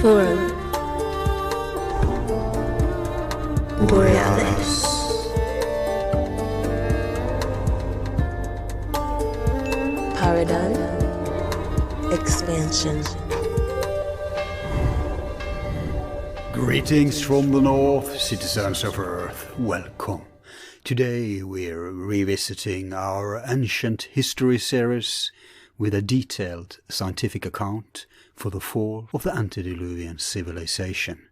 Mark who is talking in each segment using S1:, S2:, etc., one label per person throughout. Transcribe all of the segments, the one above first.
S1: Forum. Borealis. Paradigm. Expansion.
S2: Greetings from the north, citizens of Earth. Welcome. Today we're revisiting our ancient history series with a detailed scientific account for the fall of the antediluvian civilization.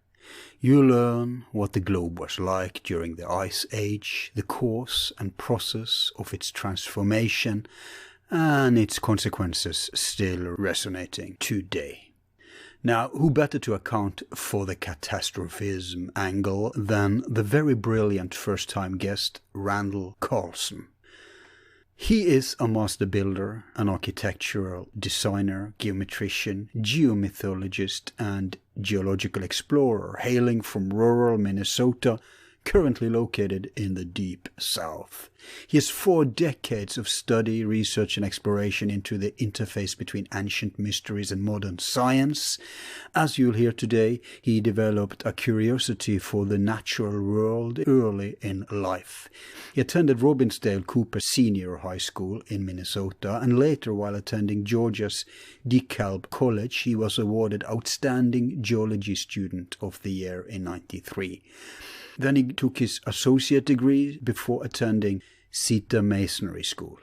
S2: You'll learn what the globe was like during the Ice Age, the cause and process of its transformation, and its consequences still resonating today. Now, who better to account for the catastrophism angle than the very brilliant first-time guest, Randall Carlson? He is a master builder, an architectural designer, geometrician, geomythologist, and geological explorer, hailing from rural Minnesota, currently located in the deep south. He has 4 decades of study, research and exploration into the interface between ancient mysteries and modern science. As you'll hear today, he developed a curiosity for the natural world early in life. He attended Robbinsdale Cooper Senior High School in Minnesota, and later, while attending Georgia's DeKalb College, he was awarded Outstanding Geology Student of the Year in '93. Then he took his associate degree before attending Sita Masonry School.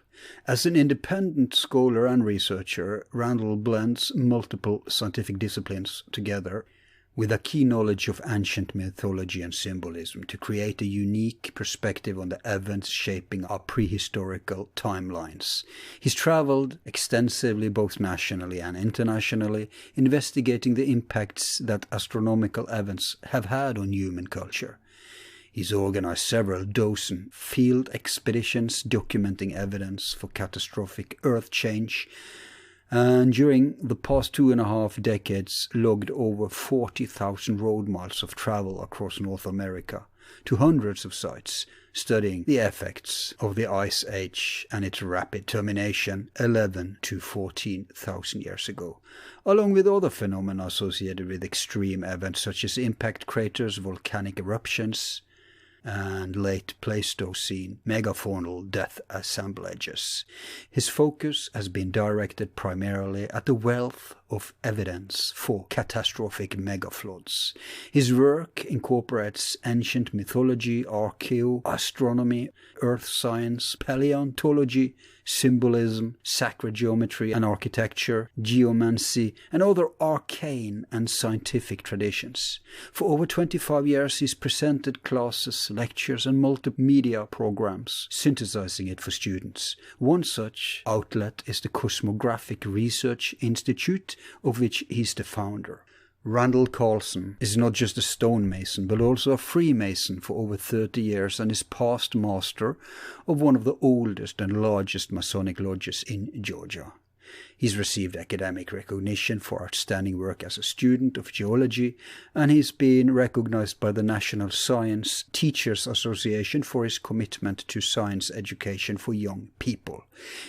S2: As an independent scholar and researcher, Randall blends multiple scientific disciplines together with a key knowledge of ancient mythology and symbolism to create a unique perspective on the events shaping our prehistorical timelines. He's traveled extensively both nationally and internationally, investigating the impacts that astronomical events have had on human culture. He's organized several dozen field expeditions documenting evidence for catastrophic Earth change, and during the past 2.5 decades logged over 40,000 road miles of travel across North America to hundreds of sites, studying the effects of the Ice Age and its rapid termination 11 to 14,000 years ago, along with other phenomena associated with extreme events such as impact craters, volcanic eruptions, and late Pleistocene megafaunal death assemblages. His focus has been directed primarily at the wealth of evidence for catastrophic megafloods. His work incorporates ancient mythology, archaeoastronomy, earth science, paleontology, symbolism, sacred geometry and architecture, geomancy, and other arcane and scientific traditions. For over 25 years he's presented classes, lectures and multimedia programs, synthesizing it for students. One such outlet is the Cosmographic Research Institute, of which he's the founder. Randall Carlson is not just a stonemason, but also a Freemason for over 30 years and is past master of one of the oldest and largest Masonic lodges in Georgia. He's received academic recognition for outstanding work as a student of geology, and he's been recognized by the National Science Teachers Association for his commitment to science education for young people.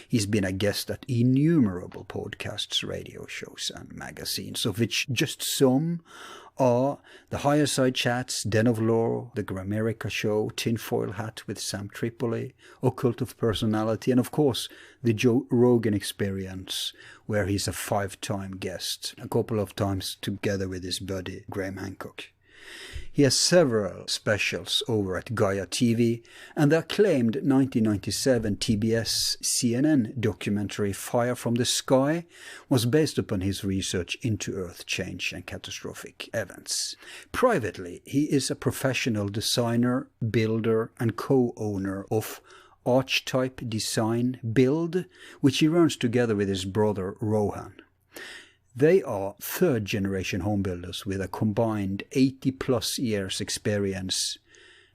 S2: He's been a guest at innumerable podcasts, radio shows, and magazines, of which just some are The Higher Side Chats, Den of Lore, The Grammarica Show, Tinfoil Hat with Sam Tripoli, Occult of Personality, and of course The Joe Rogan Experience, where he's a 5-time guest, a couple of times together with his buddy Graham Hancock. He has several specials over at Gaia TV, and the acclaimed 1997 TBS CNN documentary Fire from the Sky was based upon his research into Earth change and catastrophic events. Privately, he is a professional designer, builder and co-owner of Archetype Design Build, which he runs together with his brother Rohan. They are third-generation homebuilders with a combined 80-plus years experience.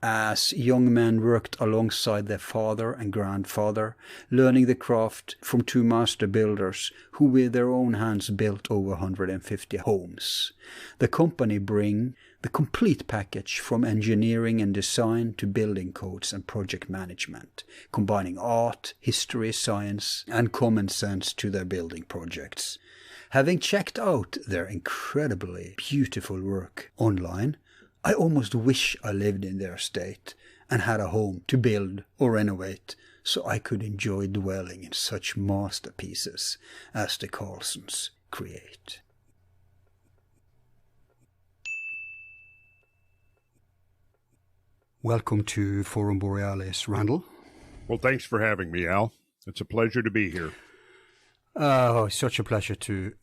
S2: As young men worked alongside their father and grandfather, learning the craft from 2 master builders who with their own hands built over 150 homes. The company bring the complete package from engineering and design to building codes and project management, combining art, history, science and common sense to their building projects. Having checked out their incredibly beautiful work online, I almost wish I lived in their state and had a home to build or renovate so I could enjoy dwelling in such masterpieces as the Carlsons create. Welcome to Forum Borealis, Randall.
S3: Well, thanks for having me, Al. It's a pleasure to be here.
S2: Oh, it's such a pleasure to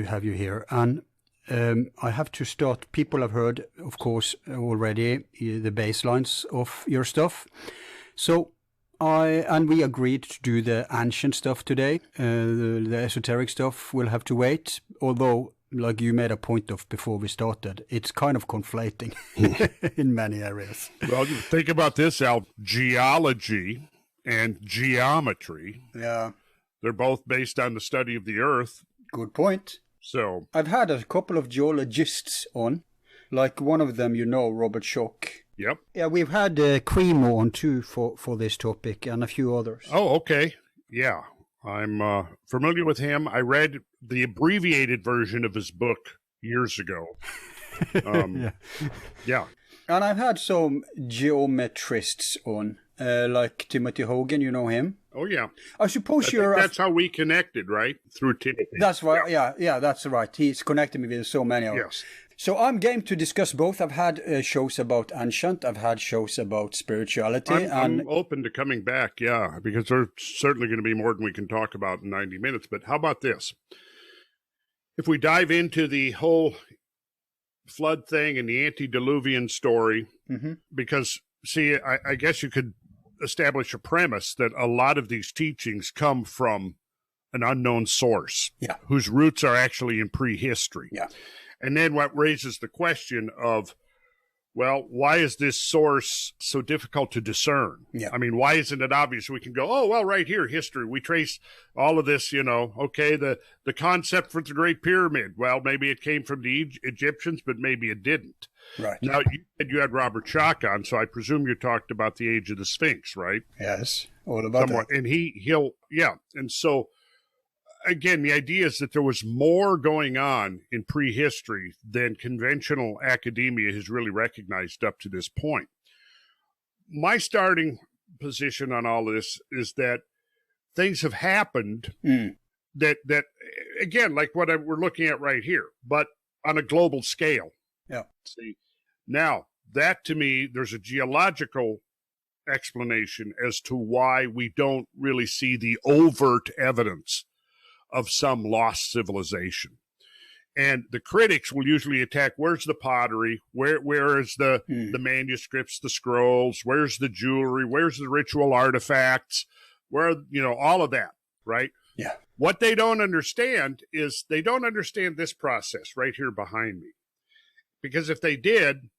S2: have you here. And I have to start. People have heard, of course, already the baselines of your stuff. So we agreed to do the ancient stuff today. The esoteric stuff will have to wait, although, like you made a point of before we started, it's kind of conflating in many areas.
S3: Well, think about this, Al. Geology and geometry.
S2: Yeah.
S3: They're both based on the study of the Earth.
S2: Good point.
S3: So
S2: I've had a couple of geologists on, like one of them, Robert Schoch.
S3: Yep.
S2: Yeah, we've had Cremo on too for this topic and a few others.
S3: Oh, okay. Yeah, I'm familiar with him. I read the abbreviated version of his book years ago. Yeah.
S2: And I've had some geometrists on, like Timothy Hogan, you know him?
S3: Oh, yeah.
S2: I suppose
S3: that's how we connected, right? Through Timothy.
S2: That's right. Yeah, that's right. He's connected me with so many of them.
S3: Yes.
S2: So I'm game to discuss both. I've had shows about ancient. I've had shows about spirituality.
S3: I'm open to coming back, yeah, because there's certainly going to be more than we can talk about in 90 minutes. But how about this? If we dive into the whole flood thing and the antediluvian story, because, see, I guess you could establish a premise that a lot of these teachings come from an unknown source, whose roots are actually in prehistory.
S2: Yeah.
S3: And then what raises the question of, well, why is this source so difficult to discern?
S2: Yeah.
S3: I mean, why isn't it obvious? We can go, oh, well, right here, history. We trace all of this, okay, the concept for the Great Pyramid. Well, maybe it came from the Egyptians, but maybe it didn't.
S2: Right.
S3: Now, you said you had Robert Schoch on, so I presume you talked about the age of the Sphinx, right?
S2: Yes, all about that.
S3: And he'll. And so, again, the idea is that there was more going on in prehistory than conventional academia has really recognized up to this point. My starting position on all this is that things have happened that again, like what we're looking at right here, but on a global scale.
S2: Yeah.
S3: See, now that to me, there's a geological explanation as to why we don't really see the overt evidence of some lost civilization. And the critics will usually attack, where's the pottery? Where is the manuscripts, the scrolls? Where's the jewelry? Where's the ritual artifacts? Where, all of that, right?
S2: Yeah. What
S3: they don't understand is they don't understand this process right here behind me. Because if they did,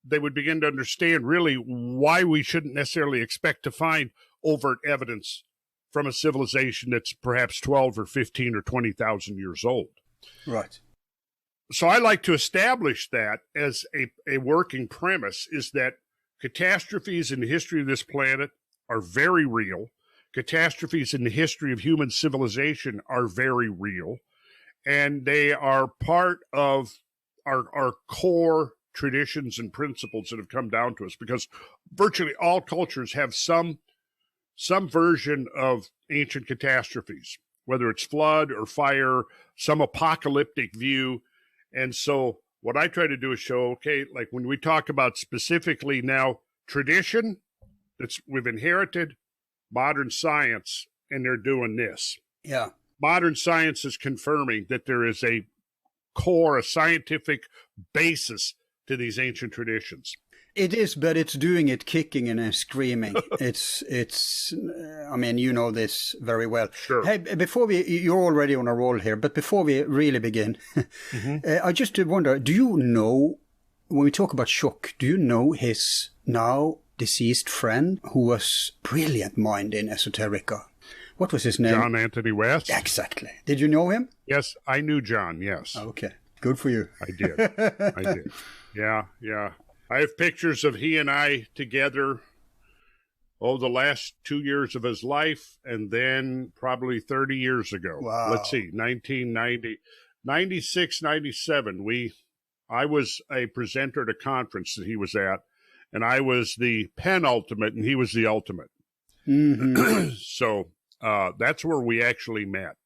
S3: they would begin to understand really why we shouldn't necessarily expect to find overt evidence from a civilization that's perhaps 12 or 15 or 20,000 years old.
S2: Right.
S3: So I like to establish that as a working premise, is that catastrophes in the history of this planet are very real. Catastrophes in the history of human civilization are very real. And they are part of our core traditions and principles that have come down to us, because virtually all cultures have some version of ancient catastrophes, whether it's flood or fire, some apocalyptic view. And so what I try to do is show, okay, like when we talk about specifically now tradition that's we've inherited, modern science, and they're doing this.
S2: Yeah.
S3: Modern science is confirming that there is a core, a scientific basis to these ancient traditions.
S2: It is, but it's doing it kicking and screaming. It's. I mean, you know this very well.
S3: Sure.
S2: Hey, you're already on a roll here, but before we really begin, I just wonder, do you know, when we talk about Schoch, do you know his now deceased friend who was brilliant mind in esoterica? What was his name?
S3: John Anthony West.
S2: Exactly. Did you know him?
S3: Yes, I knew John, yes.
S2: Okay, good for you.
S3: I did. Yeah. I have pictures of he and I together, the last 2 years of his life, and then probably 30 years ago.
S2: Wow.
S3: Let's see, 1990. 96, 97, I was a presenter at a conference that he was at, and I was the penultimate, and he was the ultimate.
S2: Mm-hmm.
S3: So that's where we actually met.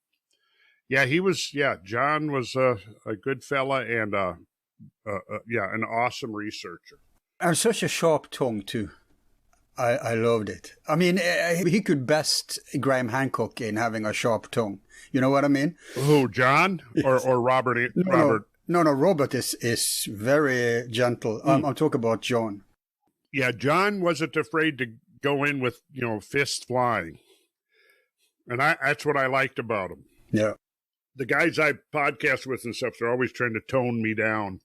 S3: Yeah, John was a good fella and, an awesome researcher.
S2: And such a sharp tongue, too. I loved it. I mean, he could best Graham Hancock in having a sharp tongue. You know what I mean?
S3: Who, John? Or Robert? Robert?
S2: No, Robert is very gentle. I'm talking about John.
S3: Yeah, John wasn't afraid to go in with, fists flying. And that's what I liked about him.
S2: Yeah.
S3: The guys I podcast with and stuff, they're always trying to tone me down.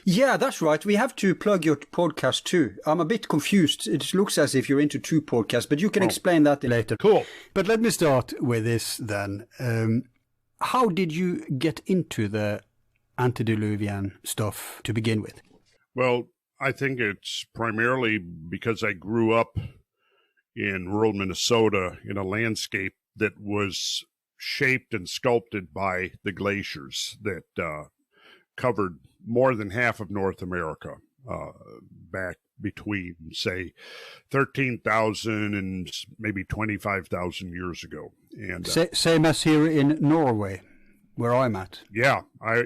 S2: Yeah, that's right. We have to plug your podcast too. I'm a bit confused. It looks as if you're into 2 podcasts, but you can explain that later.
S3: Cool.
S2: But let me start with this then. How did you get into the antediluvian stuff to begin with?
S3: Well, I think it's primarily because I grew up in rural Minnesota in a landscape that was shaped and sculpted by the glaciers that covered more than half of North America back between, say, 13,000 and maybe 25,000 years ago. And
S2: same as here in Norway, where I'm at.
S3: Yeah,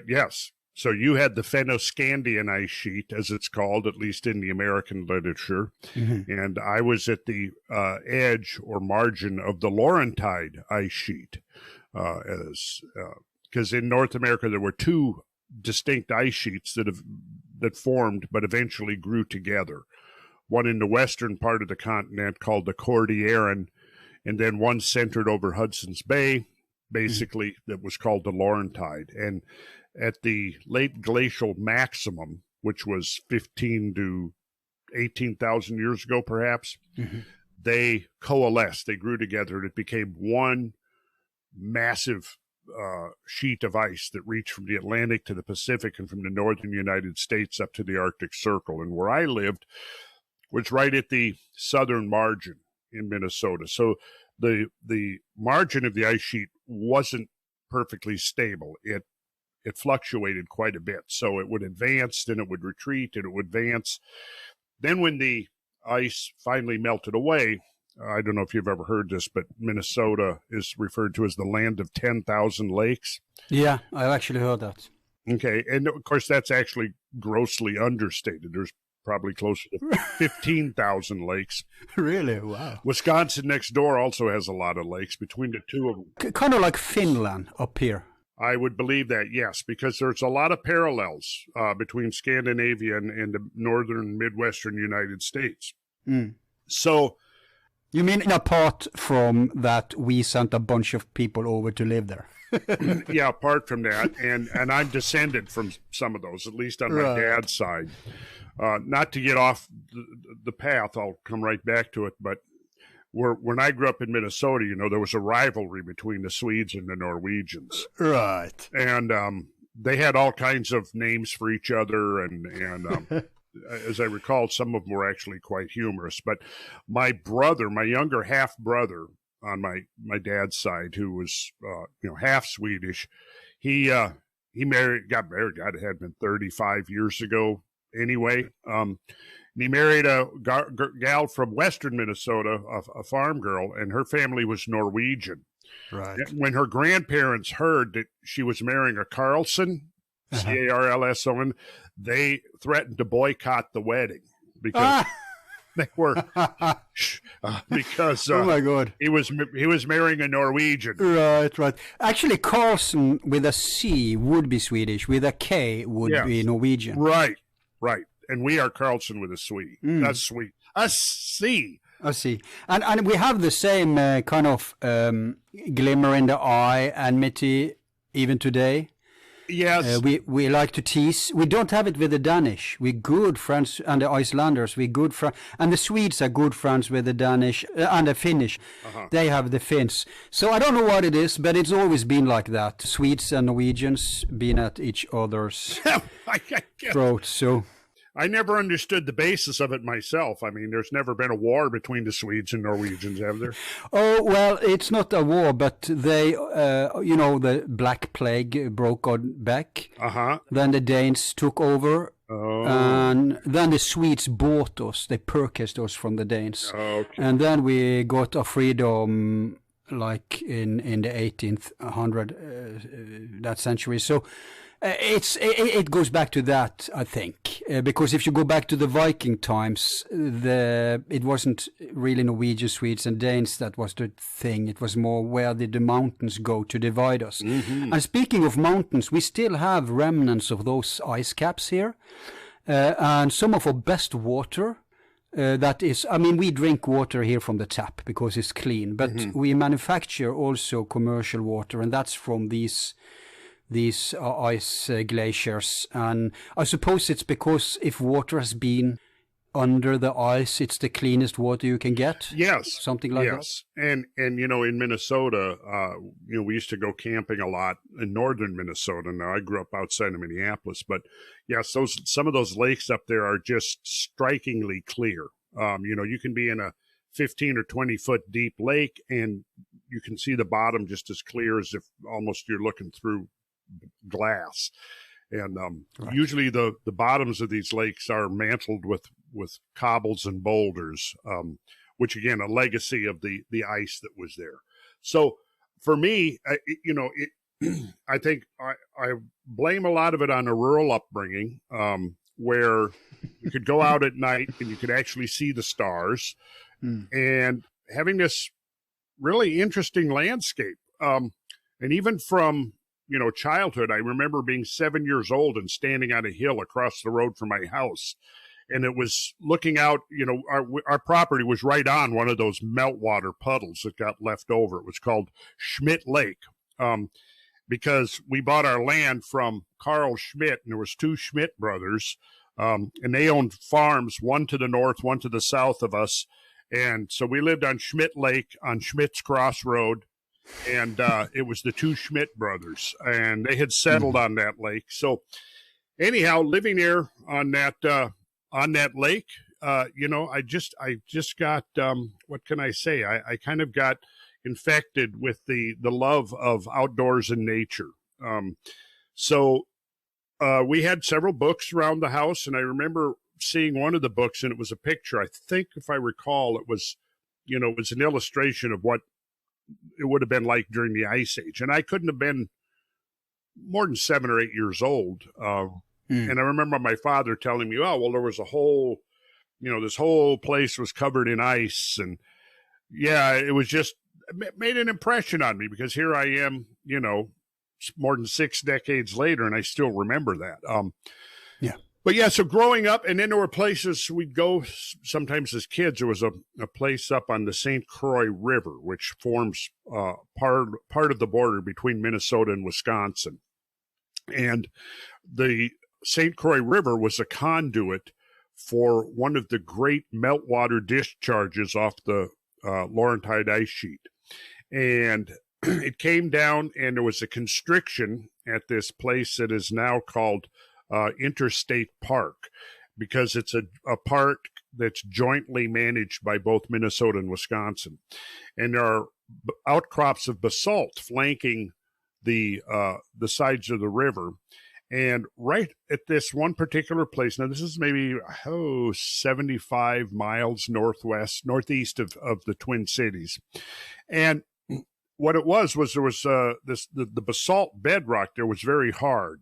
S3: yes. So you had the Fennoscandian ice sheet, as it's called, at least in the American literature. Mm-hmm. And I was at the edge or margin of the Laurentide ice sheet. Because in North America, there were 2 distinct ice sheets that formed but eventually grew together. One in the western part of the continent called the Cordilleran, and then one centered over Hudson's Bay, basically, that was called the Laurentide. And at the late glacial maximum, which was 15 to 18,000 years ago, perhaps, they coalesced. They grew together, and it became one massive sheet of ice that reached from the Atlantic to the Pacific and from the northern United States up to the Arctic Circle. And where I lived was right at the southern margin in Minnesota. So the margin of the ice sheet wasn't perfectly stable. It fluctuated quite a bit. So it would advance, then it would retreat, and it would advance. Then when the ice finally melted away, I don't know if you've ever heard this, but Minnesota is referred to as the land of 10,000 lakes.
S2: Yeah, I've actually heard that.
S3: Okay, and of course that's actually grossly understated. There's probably closer to 15,000 lakes.
S2: Really? Wow.
S3: Wisconsin next door also has a lot of lakes between the 2 of them.
S2: Kind of like Finland up here.
S3: I would believe that, yes, because there's a lot of parallels between Scandinavia and the northern Midwestern United States.
S2: Mm.
S3: So...
S2: You mean apart from that we sent a bunch of people over to live there?
S3: Yeah, apart from that. And I'm descended from some of those, at least on my dad's side. Not to get off the path, I'll come right back to it, but when I grew up in Minnesota, there was a rivalry between the Swedes and the Norwegians.
S2: Right.
S3: And they had all kinds of names for each other, and as I recall, some of them were actually quite humorous. But my brother, my younger half brother on my dad's side, who was half Swedish, he got married. God, it had been 35 years ago anyway. And he married a gal from western Minnesota, a farm girl, and her family was Norwegian.
S2: Right.
S3: When her grandparents heard that she was marrying a Carlson, Carlson, they threatened to boycott the wedding because they were because
S2: oh my God,
S3: he was marrying a Norwegian.
S2: Right. Actually, Carlson with a C would be Swedish, with a K would be Norwegian.
S3: Right. And we are Carlson with a C. That's sweet. A C.
S2: I see. And we have the same kind of glimmer in the eye, enmity, even today.
S3: Yes.
S2: We like to tease. We don't have it with the Danish. We're good friends, and the Icelanders, we're good friends. And the Swedes are good friends with the Danish and the Finnish. They have the Finns. So I don't know what it is, but it's always been like that. Swedes and Norwegians being at each other's throats. So
S3: I never understood the basis of it myself. I mean, there's never been a war between the Swedes and Norwegians, have there?
S2: Oh, well, it's not a war, but they, the Black Plague broke on back.
S3: Uh-huh.
S2: Then the Danes took over.
S3: Oh.
S2: And then the Swedes bought us. They purchased us from the Danes.
S3: Okay.
S2: And then we got our freedom like in the 1800 that century. So it goes back to that, I think, because if you go back to the Viking times, it wasn't really Norwegian, Swedes, and Danes that was the thing. It was more where did the mountains go to divide us. Mm-hmm. And speaking of mountains, we still have remnants of those ice caps here, and some of our best water. That is, I mean, we drink water here from the tap because it's clean, but we manufacture also commercial water, and that's from these ice glaciers. And I suppose it's because if water has been under the ice, it's the cleanest water you can get.
S3: Yes,
S2: something like that.
S3: Yes, and in Minnesota, we used to go camping a lot in northern Minnesota. Now I grew up outside of Minneapolis, but yes, some of those lakes up there are just strikingly clear. You can be in a 15 or 20 foot deep lake, and you can see the bottom just as clear as if almost you're looking through glass. And right. Usually the bottoms of these lakes are mantled with cobbles and boulders, which again, a legacy of the ice that was there. So for me, I think I blame a lot of it on a rural upbringing, where you could go out at night and you could actually see the stars, and having this really interesting landscape. And even from childhood, I remember being 7 years old and standing on a hill across the road from my house. And it was looking out, our property was right on one of those meltwater puddles that got left over. It was called Schmidt Lake, because we bought our land from Carl Schmidt, and there was two Schmidt brothers, and they owned farms, one to the north, one to the south of us. And so we lived on Schmidt Lake on Schmidt's Crossroad. And it was the two Schmidt brothers, and they had settled on that lake. So anyhow, living there on that lake, I just got, what can I say? I kind of got infected with the love of outdoors and nature. So we had several books around the house, and I remember seeing one of the books, and it was a picture. I think, if I recall, it was an illustration of what it would have been like during the Ice Age. And I couldn't have been more than 7 or 8 years old. And I remember my father telling me, oh, well, there was a whole, this whole place was covered in ice. And yeah, it was just made an impression on me, because here I am, more than 6 decades later, and I still remember that. Yeah. But yeah, so growing up, and then there were places we'd go sometimes as kids. There was a place up on the St. Croix River, which forms part of the border between Minnesota and Wisconsin. And the St. Croix River was a conduit for one of the great meltwater discharges off the Laurentide ice sheet. And it came down, and there was a constriction at this place that is now called Interstate Park, because it's a park that's jointly managed by both Minnesota and Wisconsin. And there are outcrops of basalt flanking the sides of the river. And right at this one particular place, now this is maybe 75 miles northeast of the Twin Cities. And what it was there was the basalt bedrock there was very hard.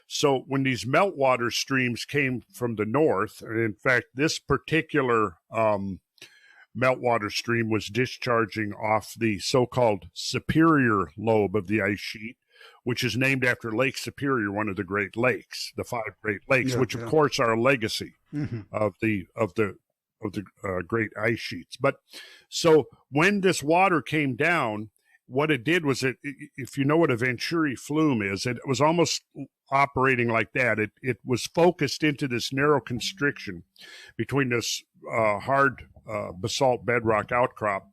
S3: So when these meltwater streams came from the north, and in fact, this particular meltwater stream was discharging off the so-called superior lobe of the ice sheet, which is named after Lake Superior, one of the Great Lakes, the 5 Great Lakes, which of course are a legacy of the great ice sheets. But so when this water came down, what it did was if you know what a Venturi flume is, it was almost operating like that. It was focused into this narrow constriction between this hard basalt bedrock outcrop.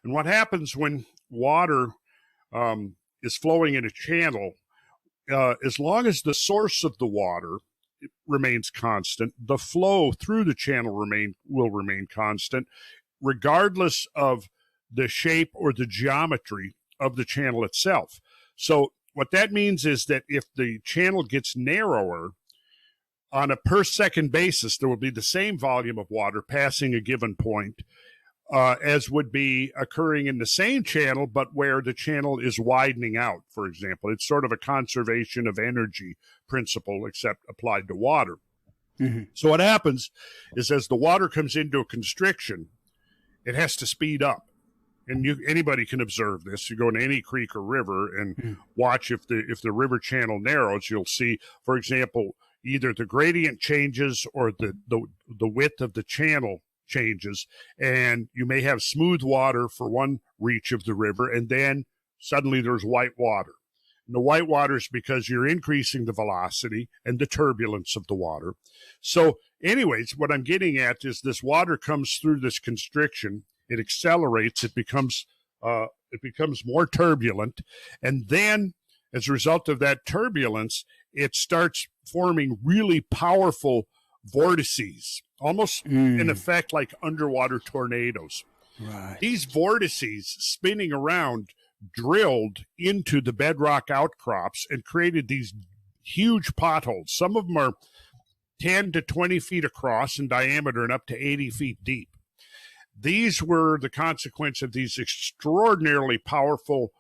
S3: And what happens when water is flowing in a channel, as long as the source of the water remains constant. The flow through the channel will remain constant, regardless of the shape or the geometry of the channel itself. So what that means is that if the channel gets narrower, on a per second basis, there will be the same volume of water passing a given point as would be occurring in the same channel, but where the channel is widening out, for example. It's sort of a conservation of energy principle, except applied to water. Mm-hmm. So what happens is as the water comes into a constriction, it has to speed up. And anybody can observe this. You go in any creek or river and watch if the river channel narrows, you'll see, for example, either the gradient changes or the width of the channel changes, and you may have smooth water for one reach of the river, and then suddenly there's white water. And the white water is because you're increasing the velocity and the turbulence of the water. So anyways, what I'm getting at is this water comes through this constriction, it accelerates, it becomes more turbulent, and then as a result of that turbulence, it starts forming really powerful vortices, almost in effect like underwater tornadoes.
S2: Right.
S3: These vortices spinning around drilled into the bedrock outcrops and created these huge potholes. Some of them are 10 to 20 feet across in diameter and up to 80 feet deep. These were the consequence of these extraordinarily powerful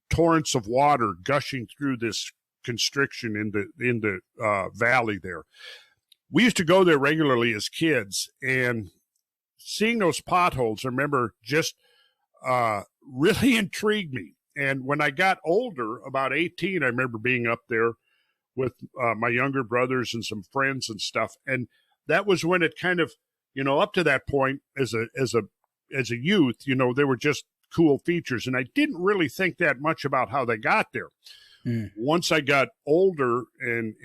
S3: torrents of water gushing through this constriction in the valley there. We used to go there regularly as kids, and seeing those potholes, I remember, just really intrigued me. And when I got older, about 18, I remember being up there with my younger brothers and some friends and stuff. And that was when it kind of, up to that point as a youth, they were just cool features. And I didn't really think that much about how they got there. Once I got older and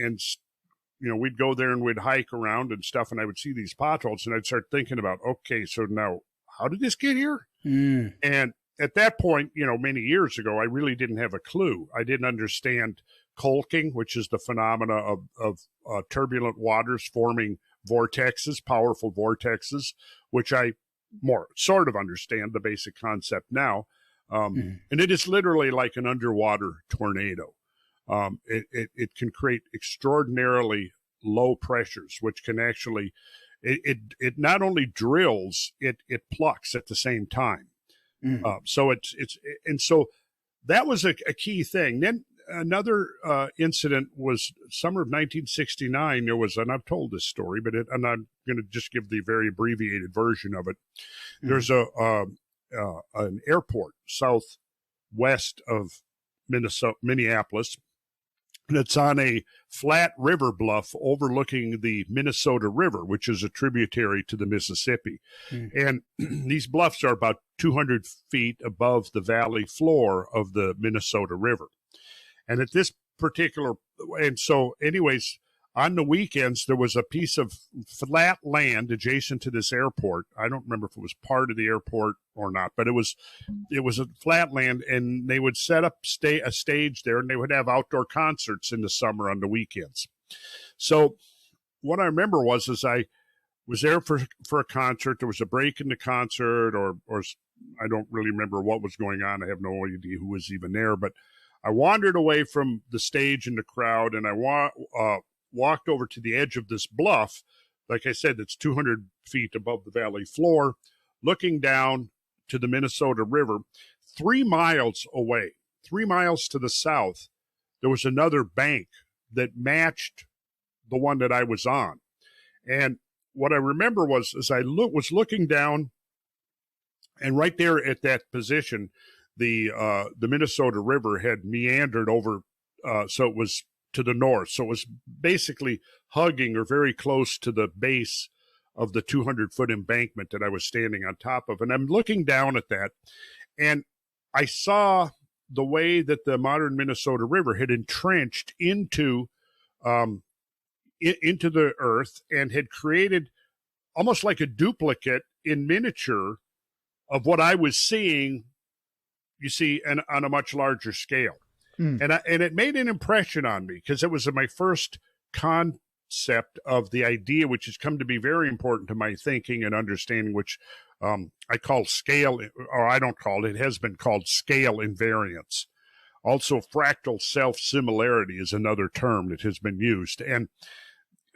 S3: we'd go there and we'd hike around and stuff, and I would see these potholes, and I'd start thinking about, okay, so now how did this get here? And at that point, many years ago, I really didn't have a clue. I didn't understand colking, which is the phenomena of turbulent waters forming vortexes, powerful vortexes, which I more sort of understand the basic concept now. And it is literally like an underwater tornado. It can create extraordinarily low pressures, which can actually, it not only drills, it plucks at the same time. So so that was a key thing. Then another incident was summer of 1969. There was, and I've told this story, but I'm not going to just give the very abbreviated version of it. There's an airport southwest of Minneapolis, and it's on a flat river bluff overlooking the Minnesota River, which is a tributary to the Mississippi. And these bluffs are about 200 feet above the valley floor of the Minnesota River. And at this particular, and so anyways, on the weekends, there was a piece of flat land adjacent to this airport. I don't remember if it was part of the airport or not, but it was a flat land, and they would set up a stage there, and they would have outdoor concerts in the summer on the weekends. So what I remember was I was there for a concert. There was a break in the concert, or I don't really remember what was going on. I have no idea who was even there, but I wandered away from the stage and the crowd, and I walked over to the edge of this bluff. Like I said, it's 200 feet above the valley floor, looking down to the Minnesota River. 3 miles away, 3 miles to the south, there was another bank that matched the one that I was on. And what I remember was, as I was looking down, and right there at that position, the Minnesota River had meandered over, so it was to the north. So it was basically hugging or very close to the base of the 200-foot embankment that I was standing on top of. And I'm looking down at that, and I saw the way that the modern Minnesota River had entrenched into the earth and had created almost like a duplicate in miniature of what I was seeing, you see, and on a much larger scale. And it made an impression on me because it was my first concept of the idea, which has come to be very important to my thinking and understanding, which I call scale, or I don't call it, it has been called scale invariance. Also, fractal self-similarity is another term that has been used. And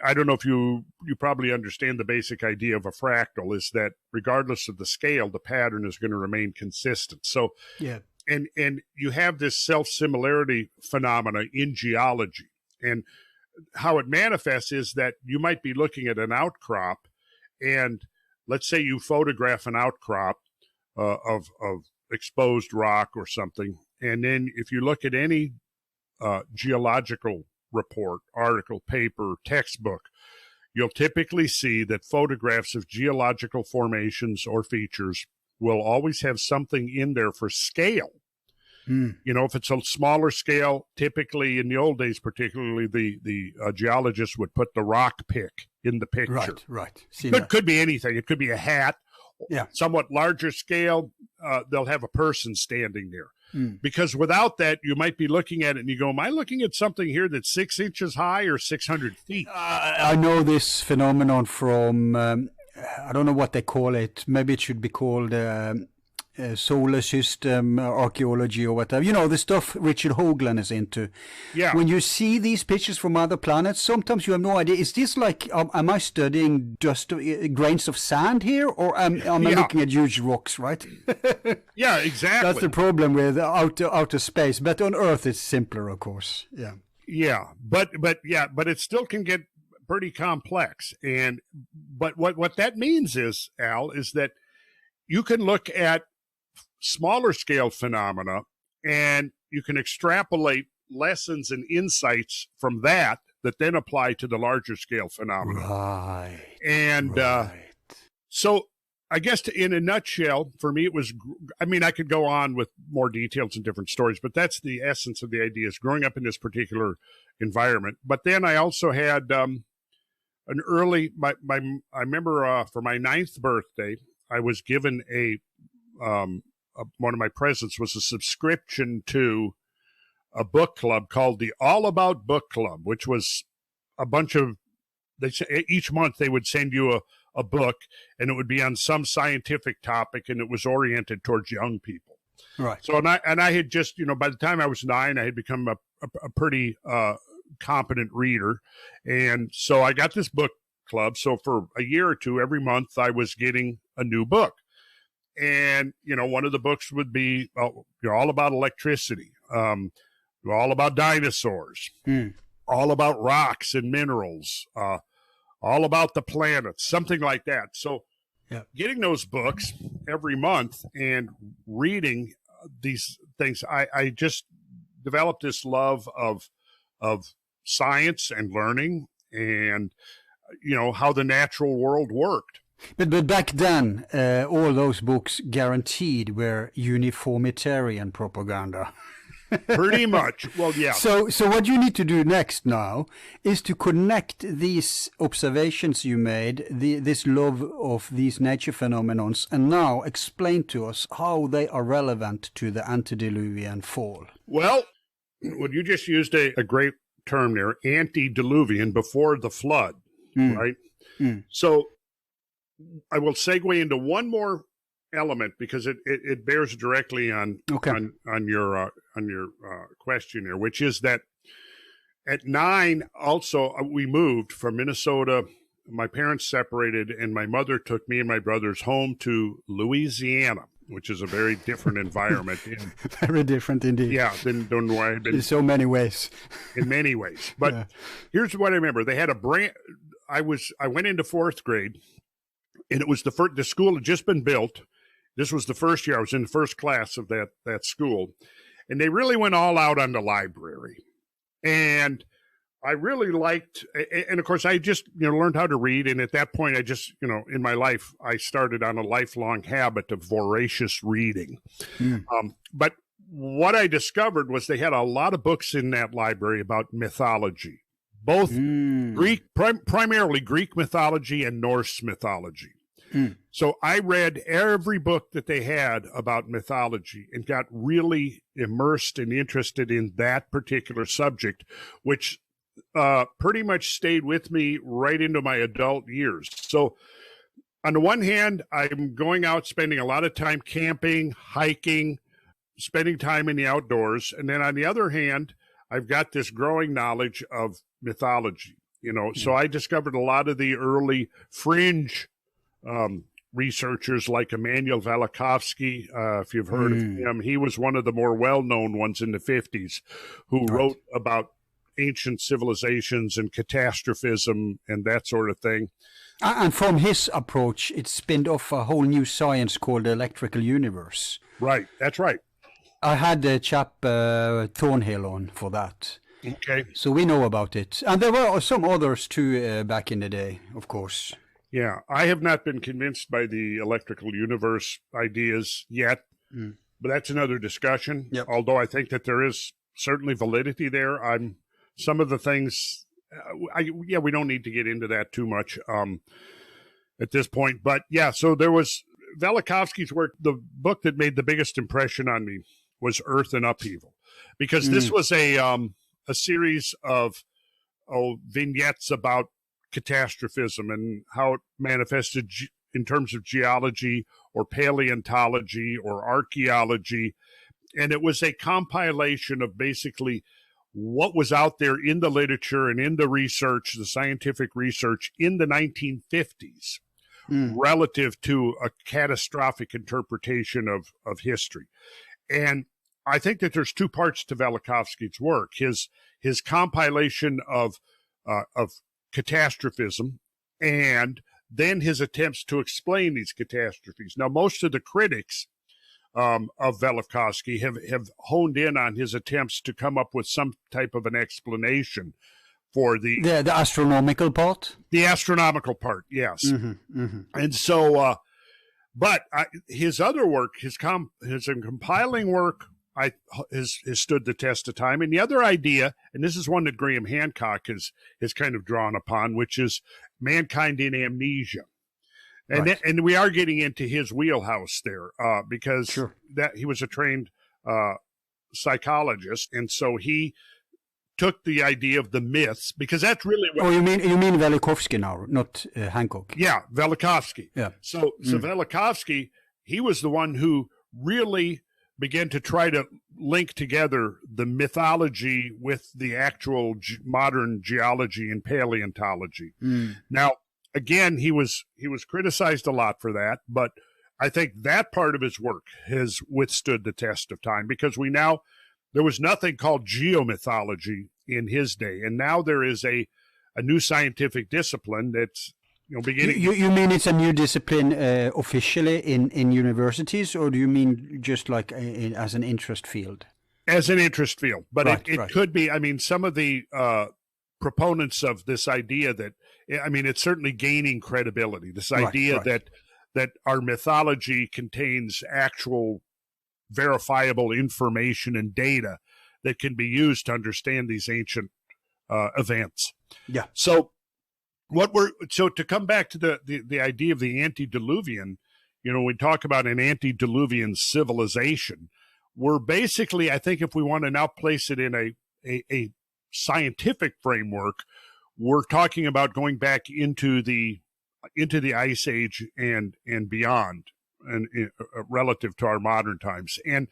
S3: I don't know if you probably understand the basic idea of a fractal is that regardless of the scale, the pattern is going to remain consistent. So,
S2: yeah.
S3: And you have this self-similarity phenomena in geology. And how it manifests is that you might be looking at an outcrop, and let's say you photograph an outcrop of exposed rock or something, and then if you look at any geological report, article, paper, textbook, you'll typically see that photographs of geological formations or features will always have something in there for scale. You know, if it's a smaller scale, typically in the old days, particularly the geologist would put the rock pick in the picture.
S2: Right.
S3: Could be anything. It could be a hat.
S2: Yeah.
S3: Somewhat larger scale, they'll have a person standing there. Because without that, you might be looking at it and you go, am I looking at something here that's 6 inches high or 600 feet?
S2: I know this phenomenon from, I don't know what they call it. Maybe it should be called solar system archaeology or whatever. You know, the stuff Richard Hoagland is into.
S3: Yeah.
S2: When you see these pictures from other planets, sometimes you have no idea. Is this like, am I studying just grains of sand here? Or am I looking at huge rocks, right?
S3: Yeah, exactly.
S2: That's the problem with outer space. But on Earth, it's simpler, of course. Yeah.
S3: Yeah, but it still can get pretty complex. But what that means is, Al, is that you can look at smaller scale phenomena and you can extrapolate lessons and insights from that then apply to the larger scale phenomena.
S2: Right.
S3: And so I guess in a nutshell, for me, it was, I mean, I could go on with more details and different stories, but that's the essence of the idea, is growing up in this particular environment. But then I also had an early, I remember for my 9th birthday, I was given one of my presents was a subscription to a book club called the All About Book Club, which was a bunch of, each month they would send you a book, and it would be on some scientific topic, and it was oriented towards young people.
S2: Right.
S3: So, and I had just, by the time I was 9, I had become a pretty competent reader. And so I got this book club. So for a year or two, every month I was getting a new book. And, one of the books would be all about electricity, all about dinosaurs, all about rocks and minerals, all about the planets, something like that. So getting those books every month and reading these things, I just developed this love of science and learning and, how the natural world worked.
S2: But back then, all those books guaranteed were uniformitarian propaganda.
S3: Pretty much. Well, yeah.
S2: So what you need to do next now is to connect these observations you made, this love of these nature phenomena, and now explain to us how they are relevant to the antediluvian fall.
S3: Well, you just used a great term there, antediluvian, before the flood, right? So I will segue into one more element because it bears directly on your question there, which is that at 9 also we moved from Minnesota. My parents separated, and my mother took me and my brothers home to Louisiana, which is a very different environment.
S2: Very different indeed.
S3: Yeah, than where I had been.
S2: In so many ways.
S3: In many ways. But here's what I remember. They had I went into 4th grade, and it was the school had just been built. This was the first year. I was in the first class of that school. And they really went all out on the library. And I really liked, and of course I just, learned how to read. And at that point I just, in my life, I started on a lifelong habit of voracious reading. But what I discovered was they had a lot of books in that library about mythology, both primarily Greek mythology and Norse mythology. So I read every book that they had about mythology and got really immersed and interested in that particular subject, which pretty much stayed with me right into my adult years. So on the one hand, I'm going out, spending a lot of time camping, hiking, spending time in the outdoors. And then on the other hand, I've got this growing knowledge of mythology, So I discovered a lot of the early fringe researchers like Immanuel Velikovsky, if you've heard of him. He was one of the more well-known ones in the 50s who wrote about ancient civilizations and catastrophism and that sort of thing.
S2: And from his approach, it spinned off a whole new science called the electrical universe.
S3: Right, that's right.
S2: I had the chap Thornhill on for that.
S3: Okay.
S2: So we know about it. And there were some others too back in the day, of course.
S3: Yeah, I have not been convinced by the electrical universe ideas yet, but that's another discussion.
S2: Yep.
S3: Although I think that there is certainly validity there. Some of the things, we don't need to get into that too much at this point. But yeah, so there was Velikovsky's work. The book that made the biggest impression on me was Earth in Upheaval, because this was a series of vignettes about catastrophism and how it manifested in terms of geology or paleontology or archaeology. And it was a compilation of basically what was out there in the literature and in the research, the scientific research in the 1950s relative to a catastrophic interpretation of history. And I think that there's two parts to Velikovsky's work. His compilation of catastrophism and then his attempts to explain these catastrophes. Now, most of the critics of Velikovsky have honed in on his attempts to come up with some type of an explanation for the
S2: astronomical part.
S3: The astronomical part, yes. And so, his other work, his compiling work, has stood the test of time. And the other idea, and this is one that Graham Hancock has kind of drawn upon, which is mankind in amnesia. And and we are getting into his wheelhouse there, because that he was a trained psychologist, and so he took the idea of the myths, because that's really what.
S2: Oh, you mean Velikovsky now, not Hancock?
S3: Yeah, Velikovsky.
S2: Yeah.
S3: So Velikovsky, he was the one who really began to try to link together the mythology with the actual modern geology and paleontology. Now, again, he was criticized a lot for that, but I think that part of his work has withstood the test of time, because there was nothing called geomythology in his day, and now there is a new scientific discipline that's beginning.
S2: You mean it's a new discipline officially in universities, or do you mean just like as an interest field? As an interest field, but it could be. I mean, some of the proponents of this idea that, it's certainly gaining credibility. This idea that our mythology contains actual verifiable information and data that can be used to understand these ancient events. Yeah. So to come back to the idea of the antediluvian, we talk about an antediluvian civilization, we're basically, I think, if we want to now place it in a scientific framework, we're talking about going back into the Ice Age and beyond, and relative to our modern times. And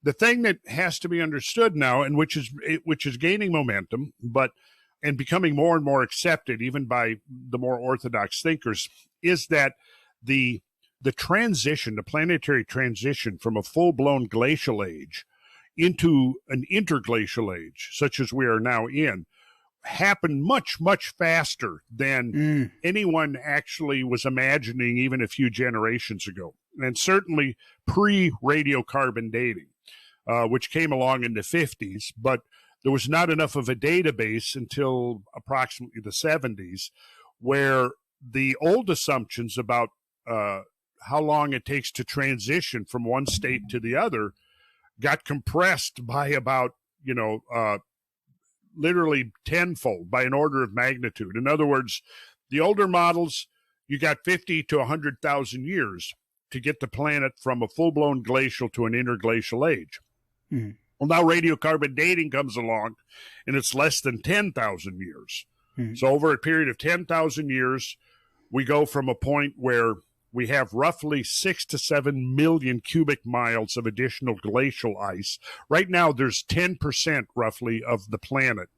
S2: the thing that has to be understood now, and which is gaining momentum, and becoming more and more accepted even by the more orthodox thinkers, is that the planetary transition from a full-blown glacial age into an interglacial age, such as we are now in, happened much, much faster than anyone actually was imagining even a few generations ago. And certainly pre-radiocarbon dating, which came along in the 50s, but there was not enough of a database until approximately the 70s, where the old assumptions about how long it takes to transition from one state to the other got compressed by about, literally tenfold, by an order of magnitude. In other words, the older models, you got 50 to 100,000 years to get the planet from a full-blown glacial to an interglacial age.
S3: Well, now radiocarbon dating comes along, and it's less than 10,000 years. So over a period of 10,000 years, we go from a point where we have roughly 6 to 7 million cubic miles of additional glacial ice. Right now, there's 10% roughly of the planet.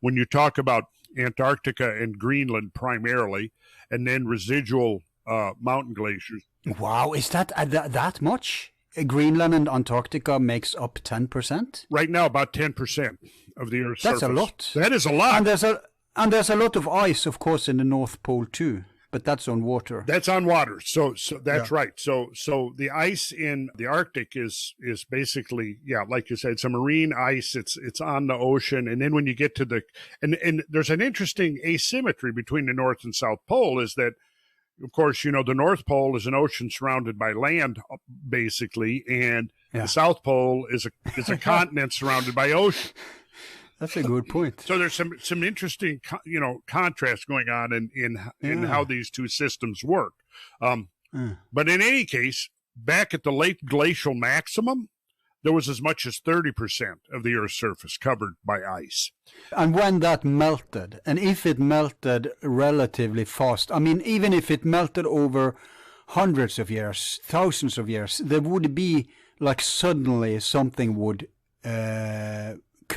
S3: When you talk about Antarctica and Greenland primarily, and then residual mountain glaciers.
S2: Wow, is that that much? Greenland and Antarctica makes up 10%?
S3: Right now, about 10% of the Earth's surface.
S2: That's a lot.
S3: That is a lot.
S2: And there's a lot of ice, of course, in the North Pole too, but that's on water.
S3: That's on water. So that's right. So the ice in the Arctic is basically, like you said, it's a marine ice. It's on the ocean, and then when you get to and there's an interesting asymmetry between the North and South Pole is that, of course, the North Pole is an ocean surrounded by land, basically, and the South Pole is a continent surrounded by ocean.
S2: That's a good point.
S3: So there's some interesting, contrast going on in how these two systems work. But in any case, back at the late glacial maximum, there was as much as 30% of the Earth's surface covered by ice.
S2: And when that melted, and if it melted relatively fast, I mean, even if it melted over hundreds of years, thousands of years, there would be like suddenly something would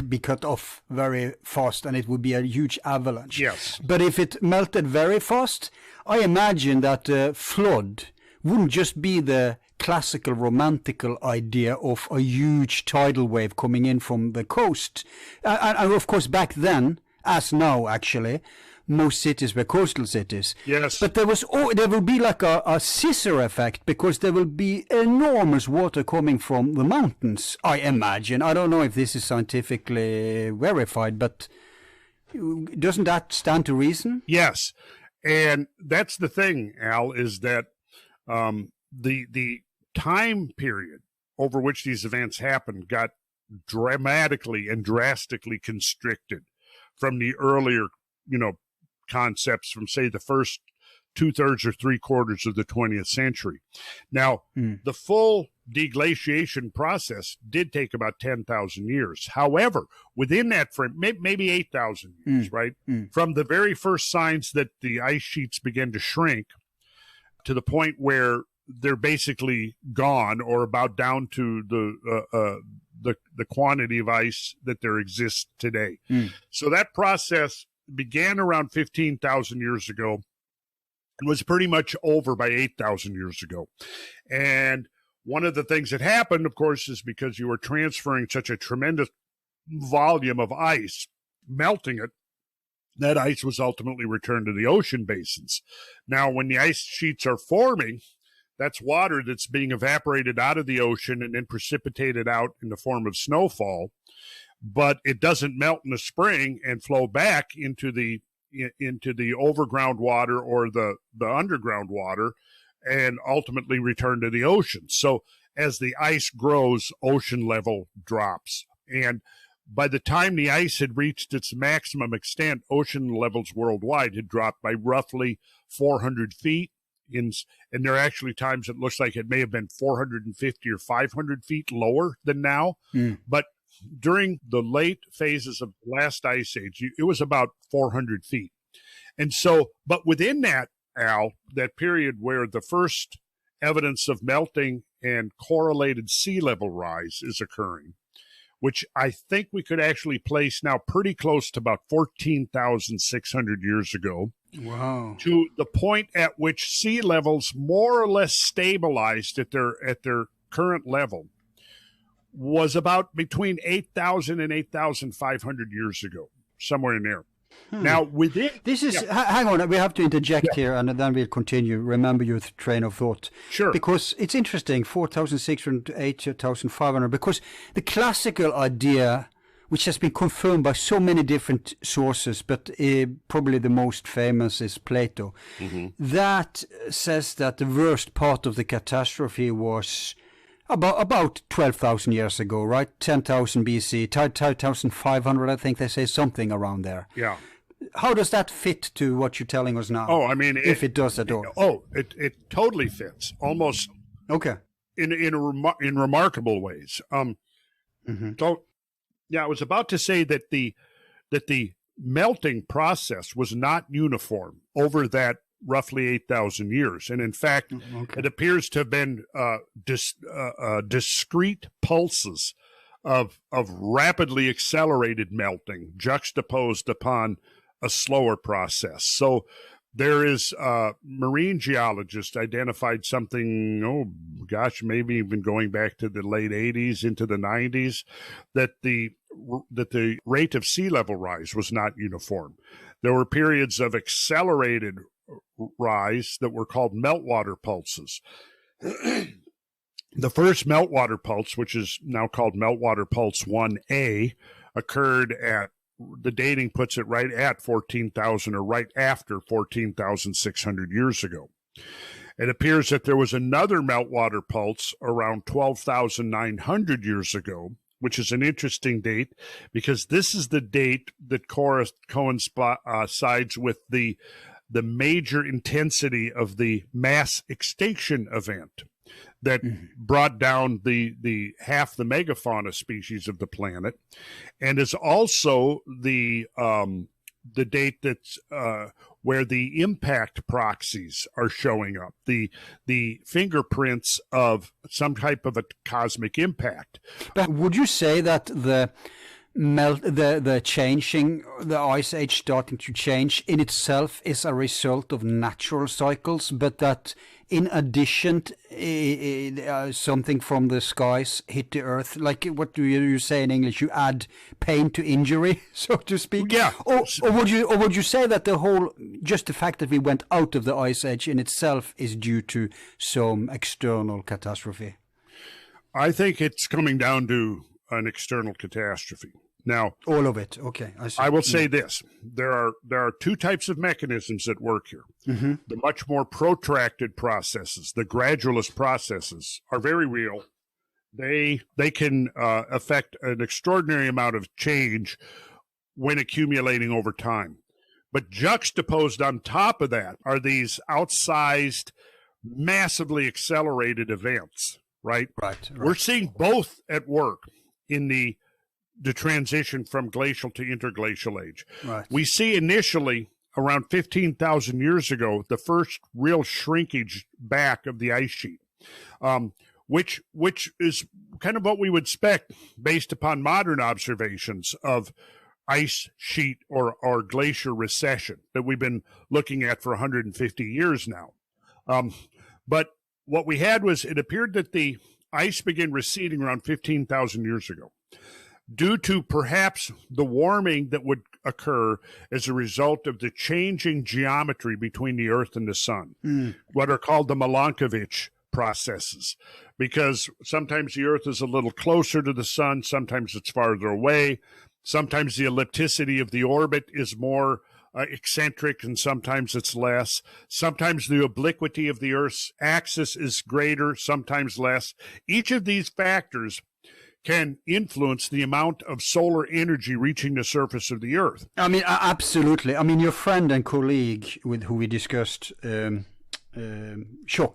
S2: be cut off very fast, and it would be a huge avalanche.
S3: Yes.
S2: But if it melted very fast, I imagine that flood wouldn't just be the classical romantical idea of a huge tidal wave coming in from the coast. And of course, back then, as now actually, most cities were coastal cities.
S3: Yes.
S2: But there will be like a scissor effect, because there will be enormous water coming from the mountains, I imagine. I don't know if this is scientifically verified, but doesn't that stand to reason?
S3: Yes. And that's the thing, Al, is that the time period over which these events happened got dramatically and drastically constricted from the earlier, concepts from, say, the first 2/3 or 3/4 of the 20th century. Now, the full deglaciation process did take about 10,000 years. However, within that frame, maybe 8,000 years, right? From the very first signs that the ice sheets began to shrink to the point where they're basically gone or about down to the quantity of ice that there exists today. So that process began around 15,000 years ago and was pretty much over by 8,000 years ago. And one of the things that happened, of course, is because you were transferring such a tremendous volume of ice, melting it, that ice was ultimately returned to the ocean basins. Now, when the ice sheets are forming, that's water that's being evaporated out of the ocean and then precipitated out in the form of snowfall. But it doesn't melt in the spring and flow back into the overground water or the underground water and ultimately return to the ocean. So as the ice grows, ocean level drops. And by the time the ice had reached its maximum extent, ocean levels worldwide had dropped by roughly 400 feet. And there are actually times it looks like it may have been 450 or 500 feet lower than now. But during the late phases of the last ice age, it was about 400 feet. And so, but within that, Al, that period where the first evidence of melting and correlated sea level rise is occurring, which I think we could actually place now pretty close to about 14,600 years ago.
S2: Wow.
S3: To the point at which sea levels more or less stabilized at their current level, was about between 8,000 and 8,500 years ago, somewhere in there. Now, within...
S2: This is... Hang on, we have to interject here, and then we'll continue. Remember your train of thought.
S3: Sure.
S2: Because it's interesting, 4,600 to 8,500, because the classical idea, which has been confirmed by so many different sources, but probably the most famous is Plato, that says that the worst part of the catastrophe was... About 12,000 years ago, right? 10,000 BC, 10,500, I think they say, something around there.
S3: Yeah.
S2: How does that fit to what you're telling us now?
S3: Oh, I mean...
S2: if it does at all.
S3: It totally fits. Almost...
S2: Okay.
S3: In remarkable ways. So Yeah, I was about to say that the melting process was not uniform over that roughly 8,000 years. And in fact,
S2: Okay.
S3: it appears to have been discrete pulses of rapidly accelerated melting juxtaposed upon a slower process. So there is marine geologists identified something, maybe even going back to the late 80s into the 90s, that the rate of sea level rise was not uniform. There were periods of accelerated rise that were called meltwater pulses. The first meltwater pulse, which is now called meltwater pulse 1A, occurred at, the dating puts it right at 14,000 or right after 14,600 years ago. It appears that there was another meltwater pulse around 12,900 years ago, which is an interesting date because this is the date that coincides with the major intensity of the mass extinction event that brought down the half the megafauna species of the planet, and is also the date that's where the impact proxies are showing up, the fingerprints of some type of a cosmic impact.
S2: But would you say that the changing, the ice age starting to change in itself is a result of natural cycles, but that in addition, something from the skies hit the earth? Like, what do you say in English? You add pain to injury, so to speak?
S3: Yeah.
S2: Or would you say that just the fact that we went out of the ice age in itself is due to some external catastrophe?
S3: I think it's coming down to an external catastrophe. Now,
S2: all of it. Okay, I see.
S3: I will say this: there are two types of mechanisms at work here. Mm-hmm. The much more protracted processes, the gradualist processes, are very real. They can affect an extraordinary amount of change when accumulating over time. But juxtaposed on top of that are these outsized, massively accelerated events. Right. We're seeing both at work in the transition from glacial to interglacial age. Right. We see initially around 15,000 years ago the first real shrinkage back of the ice sheet, which is kind of what we would expect based upon modern observations of ice sheet or glacier recession that we've been looking at for 150 years now. But what we had was, it appeared that the ice began receding around 15,000 years ago, due to perhaps the warming that would occur as a result of the changing geometry between the Earth and the Sun, what are called the Milankovitch processes, because sometimes the Earth is a little closer to the Sun, sometimes it's farther away, sometimes the ellipticity of the orbit is more eccentric, and sometimes it's less. Sometimes the obliquity of the Earth's axis is greater, sometimes less. Each of these factors can influence the amount of solar energy reaching the surface of the Earth.
S2: I mean, absolutely. I mean, your friend and colleague with who we discussed, Schock,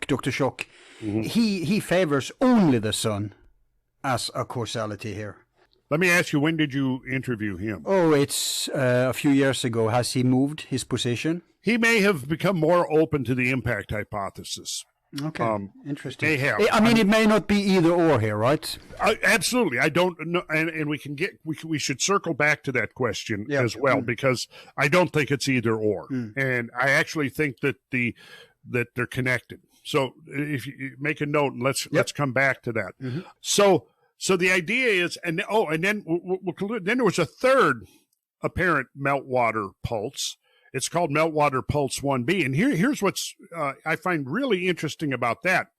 S2: Dr. Schock, he favors only the Sun as a causality here.
S3: Let me ask you, when did you interview him?
S2: Oh, it's a few years ago. Has he moved his position?
S3: He may have become more open to the impact hypothesis.
S2: Okay, interesting.
S3: May have.
S2: I mean, it may not be either or here, right?
S3: Absolutely. I don't know, and we should circle back to that question as well, because I don't think it's either or, and I actually think that they're connected. So if you make a note, and let's come back to that. Mm-hmm. So the idea is, and then we'll conclude. Then there was a third apparent meltwater pulse. It's called meltwater pulse 1B. And here's what's I find really interesting about that.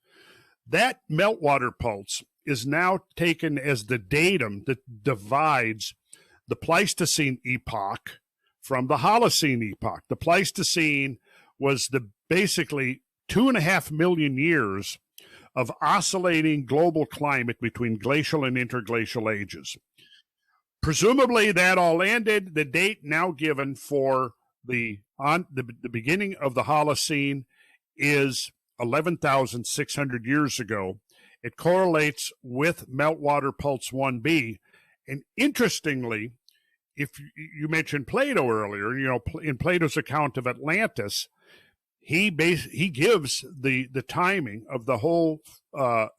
S3: That meltwater pulse is now taken as the datum that divides the Pleistocene epoch from the Holocene epoch. The Pleistocene was basically 2.5 million years of oscillating global climate between glacial and interglacial ages. Presumably that all ended. The date now given for the beginning of the Holocene is 11,600 years ago. It correlates with meltwater pulse 1B, And interestingly, if you mentioned Plato earlier, in Plato's account of Atlantis, he gives the timing of the whole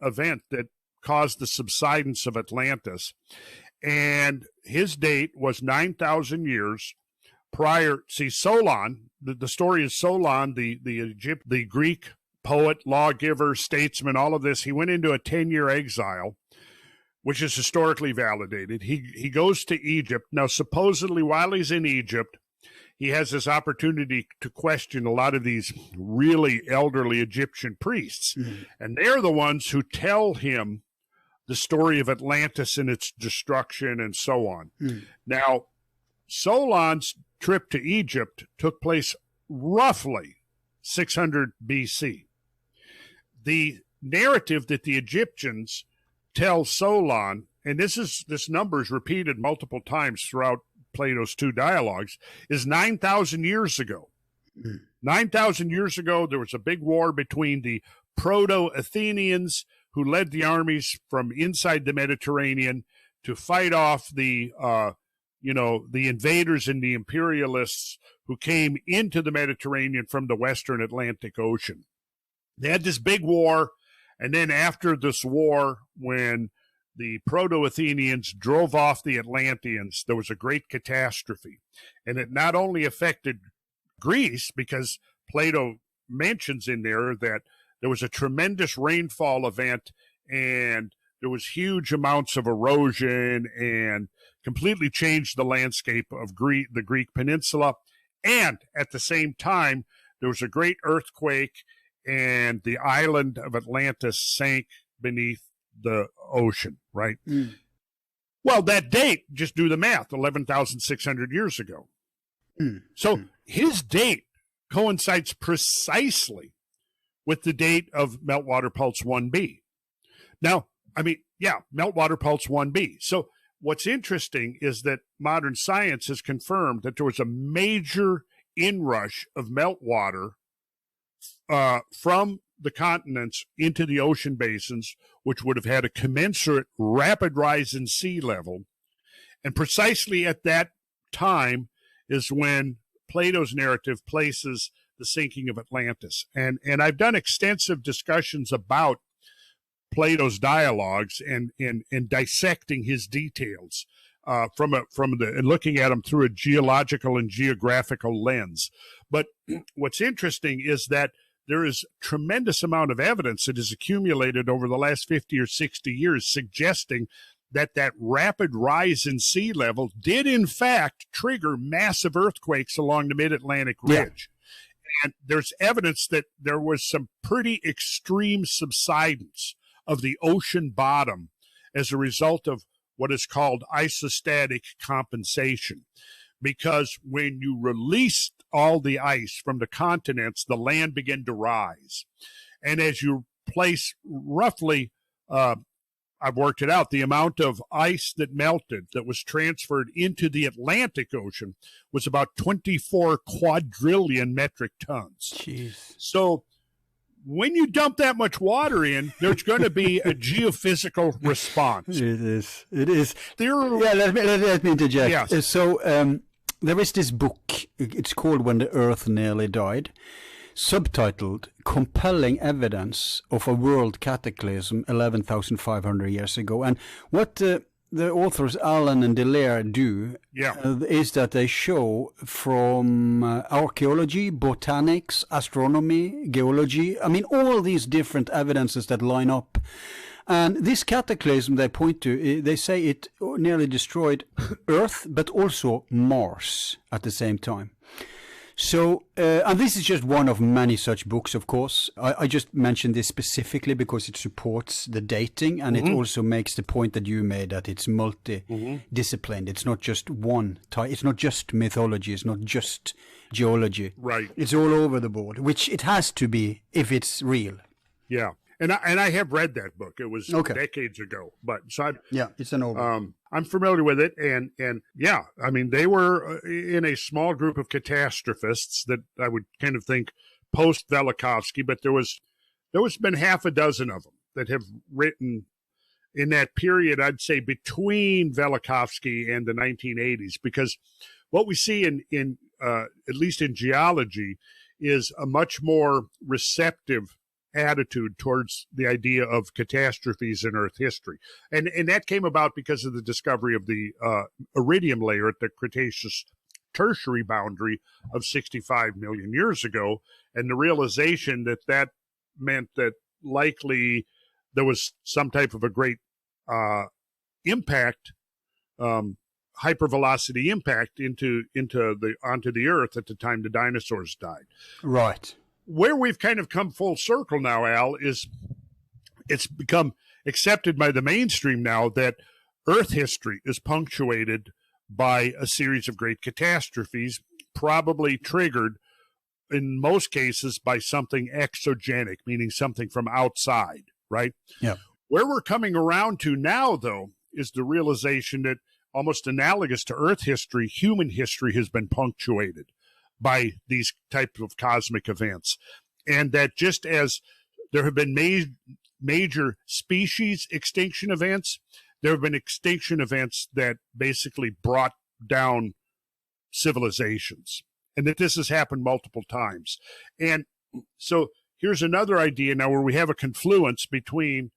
S3: event that caused the subsidence of Atlantis. And his date was 9,000 years prior. See, Solon, the story is Solon, the Greek poet, lawgiver, statesman, all of this. He went into a 10-year exile, which is historically validated. He goes to Egypt. Now, supposedly, while he's in Egypt, he has this opportunity to question a lot of these really elderly Egyptian priests. Mm-hmm. And they're the ones who tell him the story of Atlantis and its destruction and so on. Mm. Now, Solon's trip to Egypt took place roughly 600 BC. The narrative that the Egyptians tell Solon, and this number is repeated multiple times throughout Plato's two dialogues, is 9,000 years ago. 9,000 years ago, there was a big war between the Proto-Athenians, who led the armies from inside the Mediterranean to fight off the invaders and the imperialists who came into the Mediterranean from the Western Atlantic Ocean. They had this big war, and then after this war, when the Proto-Athenians drove off the Atlanteans, there was a great catastrophe. And it not only affected Greece, because Plato mentions in there that there was a tremendous rainfall event, and there was huge amounts of erosion and completely changed the landscape of the Greek peninsula. And at the same time, there was a great earthquake, and the island of Atlantis sank beneath the ocean, right? Mm. Well, that date, just do the math, 11,600 years ago. Mm. So his date coincides precisely with the date of Meltwater Pulse 1b. Now, Meltwater Pulse 1b. So what's interesting is that modern science has confirmed that there was a major inrush of meltwater from the continents into the ocean basins, which would have had a commensurate rapid rise in sea level. And precisely at that time is when Plato's narrative places the sinking of Atlantis. And I've done extensive discussions about Plato's dialogues and dissecting his details and looking at them through a geological and geographical lens. But what's interesting is that there is a tremendous amount of evidence that has accumulated over the last 50 or 60 years suggesting that rapid rise in sea level did in fact trigger massive earthquakes along the mid-Atlantic ridge. And there's evidence that there was some pretty extreme subsidence of the ocean bottom as a result of what is called isostatic compensation. Because when you released all the ice from the continents, the land began to rise. And as you place roughly, I've worked it out, the amount of ice that melted that was transferred into the Atlantic Ocean was about 24 quadrillion metric tons. Jeez. So when you dump that much water in, there's going to be a geophysical response.
S2: It is. Let me interject. Yes. So there is this book. It's called When the Earth Nearly Died, subtitled Compelling Evidence of a World Cataclysm 11,500 years ago. And what the authors Allen and Delaire do is that they show from archaeology, botanics, astronomy, geology, all these different evidences that line up. And this cataclysm they point to, they say it nearly destroyed Earth, but also Mars at the same time. So, and this is just one of many such books, of course. I just mentioned this specifically because it supports the dating, and it also makes the point that you made that it's multi-disciplined. It's not just one type. It's not just mythology. It's not just geology.
S3: Right.
S2: It's all over the board, which it has to be if it's real.
S3: Yeah. And I have read that book. It was decades ago, but so
S2: it's an old.
S3: I'm familiar with it, and they were in a small group of catastrophists that I would kind of think post Velikovsky, but there was been half a dozen of them that have written in that period, I'd say between Velikovsky and the 1980s, because what we see in at least in geology is a much more receptive attitude towards the idea of catastrophes in Earth history. And that came about because of the discovery of the iridium layer at the Cretaceous tertiary boundary of 65 million years ago, and the realization that that meant that likely there was some type of a great impact, hypervelocity impact onto the Earth at the time the dinosaurs died.
S2: Right.
S3: Where we've kind of come full circle now, Al, is it's become accepted by the mainstream now that Earth history is punctuated by a series of great catastrophes, probably triggered in most cases by something exogenic, meaning something from outside, right?
S2: Yeah.
S3: Where we're coming around to now, though, is the realization that almost analogous to Earth history, human history has been punctuated by these types of cosmic events. And that just as there have been major species extinction events, there have been extinction events that basically brought down civilizations, and that this has happened multiple times. And so here's another idea now where we have a confluence between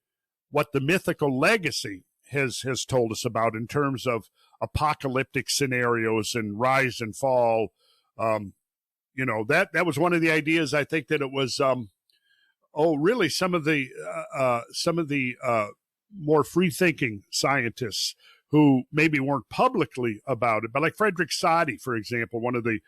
S3: what the mythical legacy has told us about in terms of apocalyptic scenarios and rise and fall. That was one of the ideas. I think that it was, really some of the more free-thinking scientists who maybe weren't publicly about it, but like Frederick Soddy, for example, one of the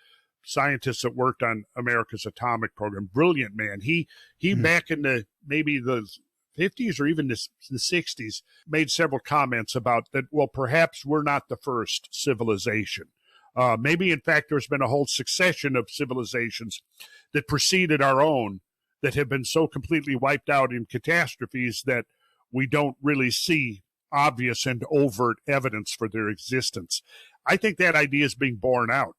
S3: scientists that worked on America's atomic program, brilliant man. He back in the 50s or even the 60s made several comments about that. Well, perhaps we're not the first civilization. Maybe, in fact, there's been a whole succession of civilizations that preceded our own that have been so completely wiped out in catastrophes that we don't really see obvious and overt evidence for their existence. I think that idea is being borne out.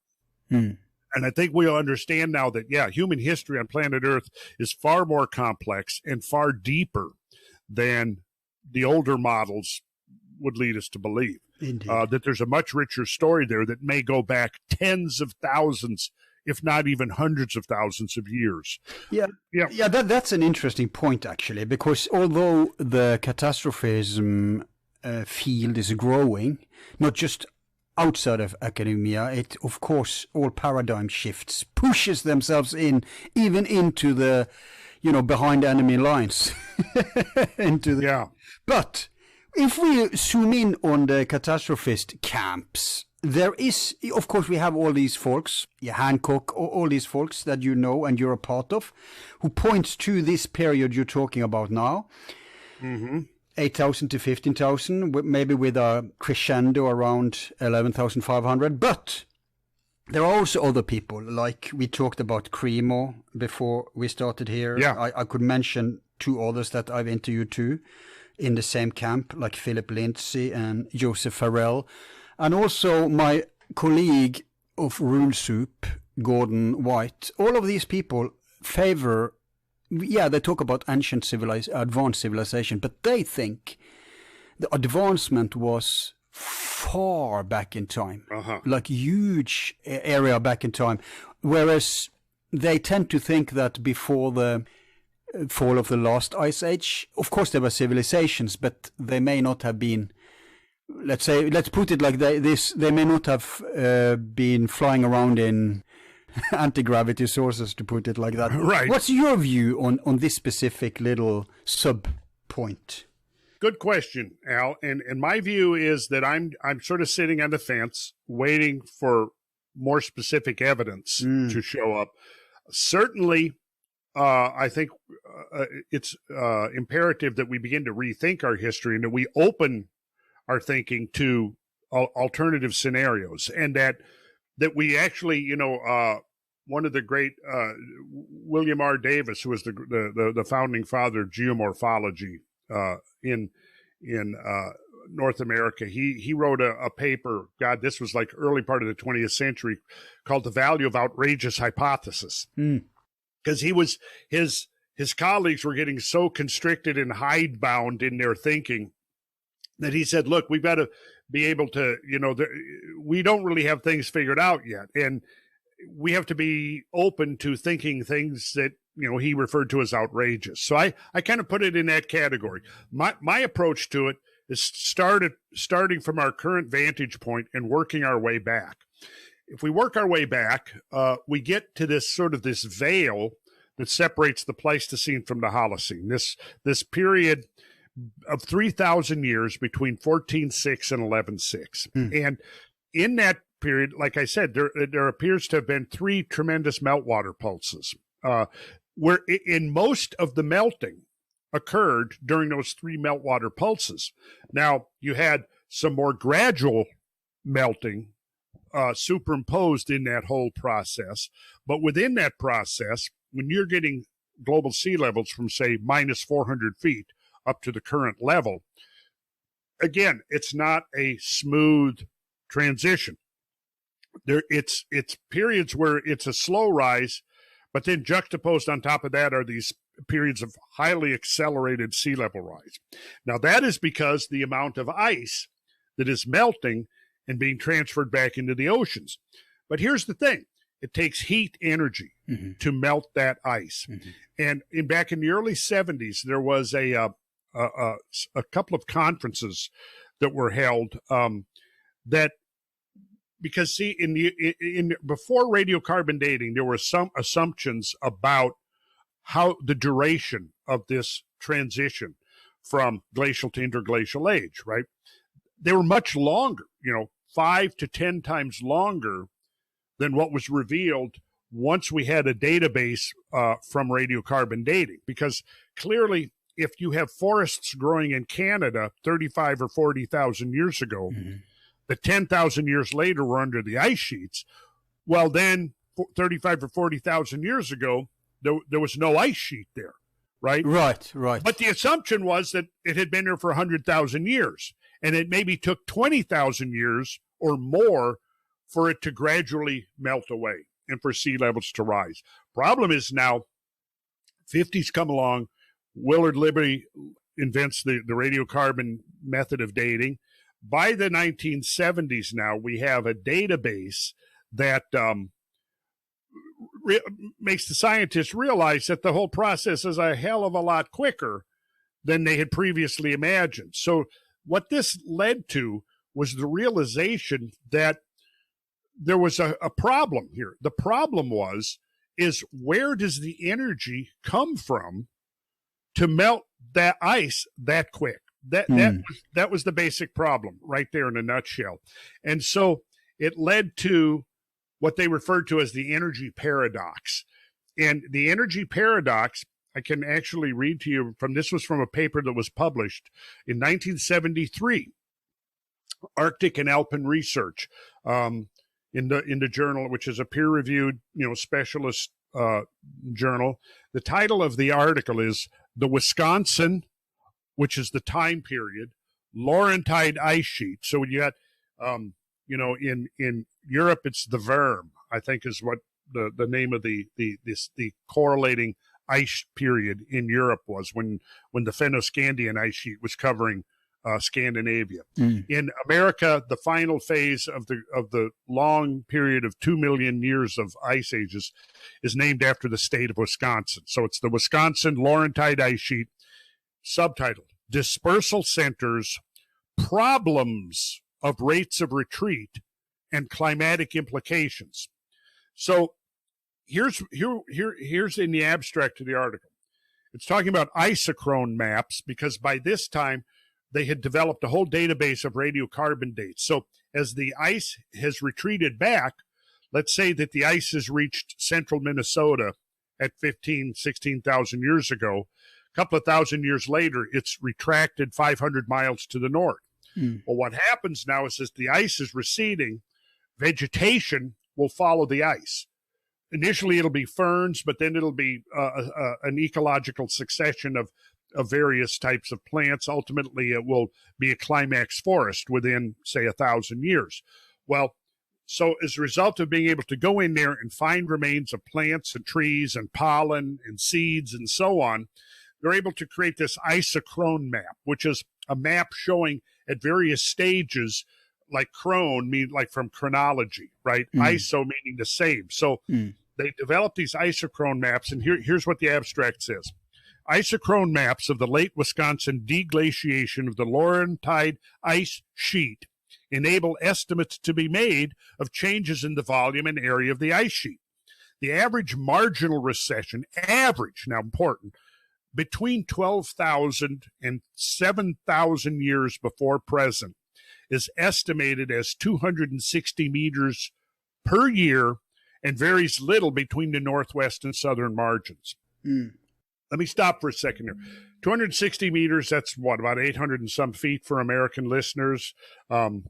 S3: And I think we'll understand now that, human history on planet Earth is far more complex and far deeper than the older models would lead us to believe. That there's a much richer story there that may go back tens of thousands, if not even hundreds of thousands of years.
S2: That's an interesting point, actually, because although the catastrophism field is growing, not just outside of academia, it, of course, all paradigm shifts pushes themselves even into the, behind enemy lines. But if we zoom in on the catastrophist camps, there is, of course, we have all these folks, Hancock, all these folks that you know and you're a part of, who points to this period you're talking about now, 8,000 to 15,000, maybe with a crescendo around 11,500. But there are also other people, like we talked about Cremo before we started here. I could mention two others that I've interviewed too in the same camp, like Philip Lindsay and Joseph Farrell. And also my colleague of Rule Soup, Gordon White. All of these people favor, they talk about advanced civilization, but they think the advancement was far back in time, like huge area back in time. Whereas they tend to think that before the fall of the last ice age, of course there were civilizations, but they may not have been, let's put it like this, they may not have been flying around in anti-gravity sources, to put it like that.
S3: Right.
S2: What's your view on this specific little sub-point?
S3: Good question, Al. And my view is that I'm sort of sitting on the fence, waiting for more specific evidence to show up. Certainly, I think it's imperative that we begin to rethink our history and that we open our thinking to alternative scenarios, and that we actually, one of the great William R. Davis, who was the founding father of geomorphology in North America, he wrote a paper. God, this was like early part of the 20th century, called "The Value of Outrageous Hypothesis," because his colleagues were getting so constricted and hidebound in their thinking that he said, look, we've got to be able to, we don't really have things figured out yet. And we have to be open to thinking things that, he referred to as outrageous. So I kind of put it in that category. My approach to it is starting from our current vantage point and working our way back. If we work our way back, we get to this veil that separates the Pleistocene from the Holocene. This period of 3,000 years between 14.6 and 11.6. And in that period, like I said, there appears to have been three tremendous meltwater pulses, where in most of the melting occurred during those three meltwater pulses. Now, you had some more gradual melting superimposed in that whole process, but within that process, when you're getting global sea levels from, say, minus 400 feet up to the current level, again, it's not a smooth transition. It's periods where it's a slow rise, but then juxtaposed on top of that are these periods of highly accelerated sea level rise. Now, that is because the amount of ice that is melting and being transferred back into the oceans. But here's the thing. It takes heat energy to melt that ice. And back in the early 70s, there was a couple of conferences that were held that, because see, before radiocarbon dating, there were some assumptions about how the duration of this transition from glacial to interglacial age, right? They were much longer, 5 to 10 times longer than what was revealed once we had a database from radiocarbon dating. Because clearly, if you have forests growing in Canada 35 or 40,000 years ago, that 10,000 years later were under the ice sheets, well, then 35 or 40,000 years ago, there was no ice sheet there, right?
S2: Right.
S3: But the assumption was that it had been there for 100,000 years, and it maybe took 20,000 years or more for it to gradually melt away and for sea levels to rise. Problem is now, 50s come along, Willard Libby invents the radiocarbon method of dating. By the 1970s now, we have a database that makes the scientists realize that the whole process is a hell of a lot quicker than they had previously imagined. So what this led to was the realization that there was a problem here. The problem is where does the energy come from to melt that ice that quick? That was the basic problem right there in a nutshell. And so it led to what they referred to as the energy paradox. And the energy paradox, I can actually read to you this was from a paper that was published in 1973, Arctic and Alpine Research, in the journal, which is a peer-reviewed, specialist journal. The title of the article is "The Wisconsin," which is the time period, Laurentide ice sheet. So when you got, in Europe, it's the Verm, I think is what the name of the correlating ice period in Europe was when the Fennoscandian ice sheet was covering Scandinavia. In America, the final phase of the long period of 2 million years of ice ages is named after the state of Wisconsin. So it's the Wisconsin Laurentide ice sheet, subtitled "Dispersal Centers, Problems of Rates of Retreat and Climatic Implications." So here's in the abstract of the article. It's talking about isochrone maps, because by this time they had developed a whole database of radiocarbon dates. So as the ice has retreated back, let's say that the ice has reached central Minnesota at 16,000 years ago. A couple of thousand years later, it's retracted 500 miles to the north. Well, what happens now is, as the ice is receding, vegetation will follow the ice. Initially, it'll be ferns, but then it'll be an ecological succession of various types of plants. Ultimately, it will be a climax forest within, say, 1,000 years. Well, so as a result of being able to go in there and find remains of plants and trees and pollen and seeds and so on, they're able to create this isochrone map, which is a map showing at various stages, like chron, mean like from chronology, right? Iso meaning the same. So they developed these isochrone maps, and here's what the abstract says. Isochrone maps of the late Wisconsin deglaciation of the Laurentide ice sheet enable estimates to be made of changes in the volume and area of the ice sheet. The average marginal recession, now important, between 12,000 and 7,000 years before present is estimated as 260 meters per year and varies little between the northwest and southern margins. Let me stop for a second here. 260 meters, that's what, about 800 and some feet for American listeners. And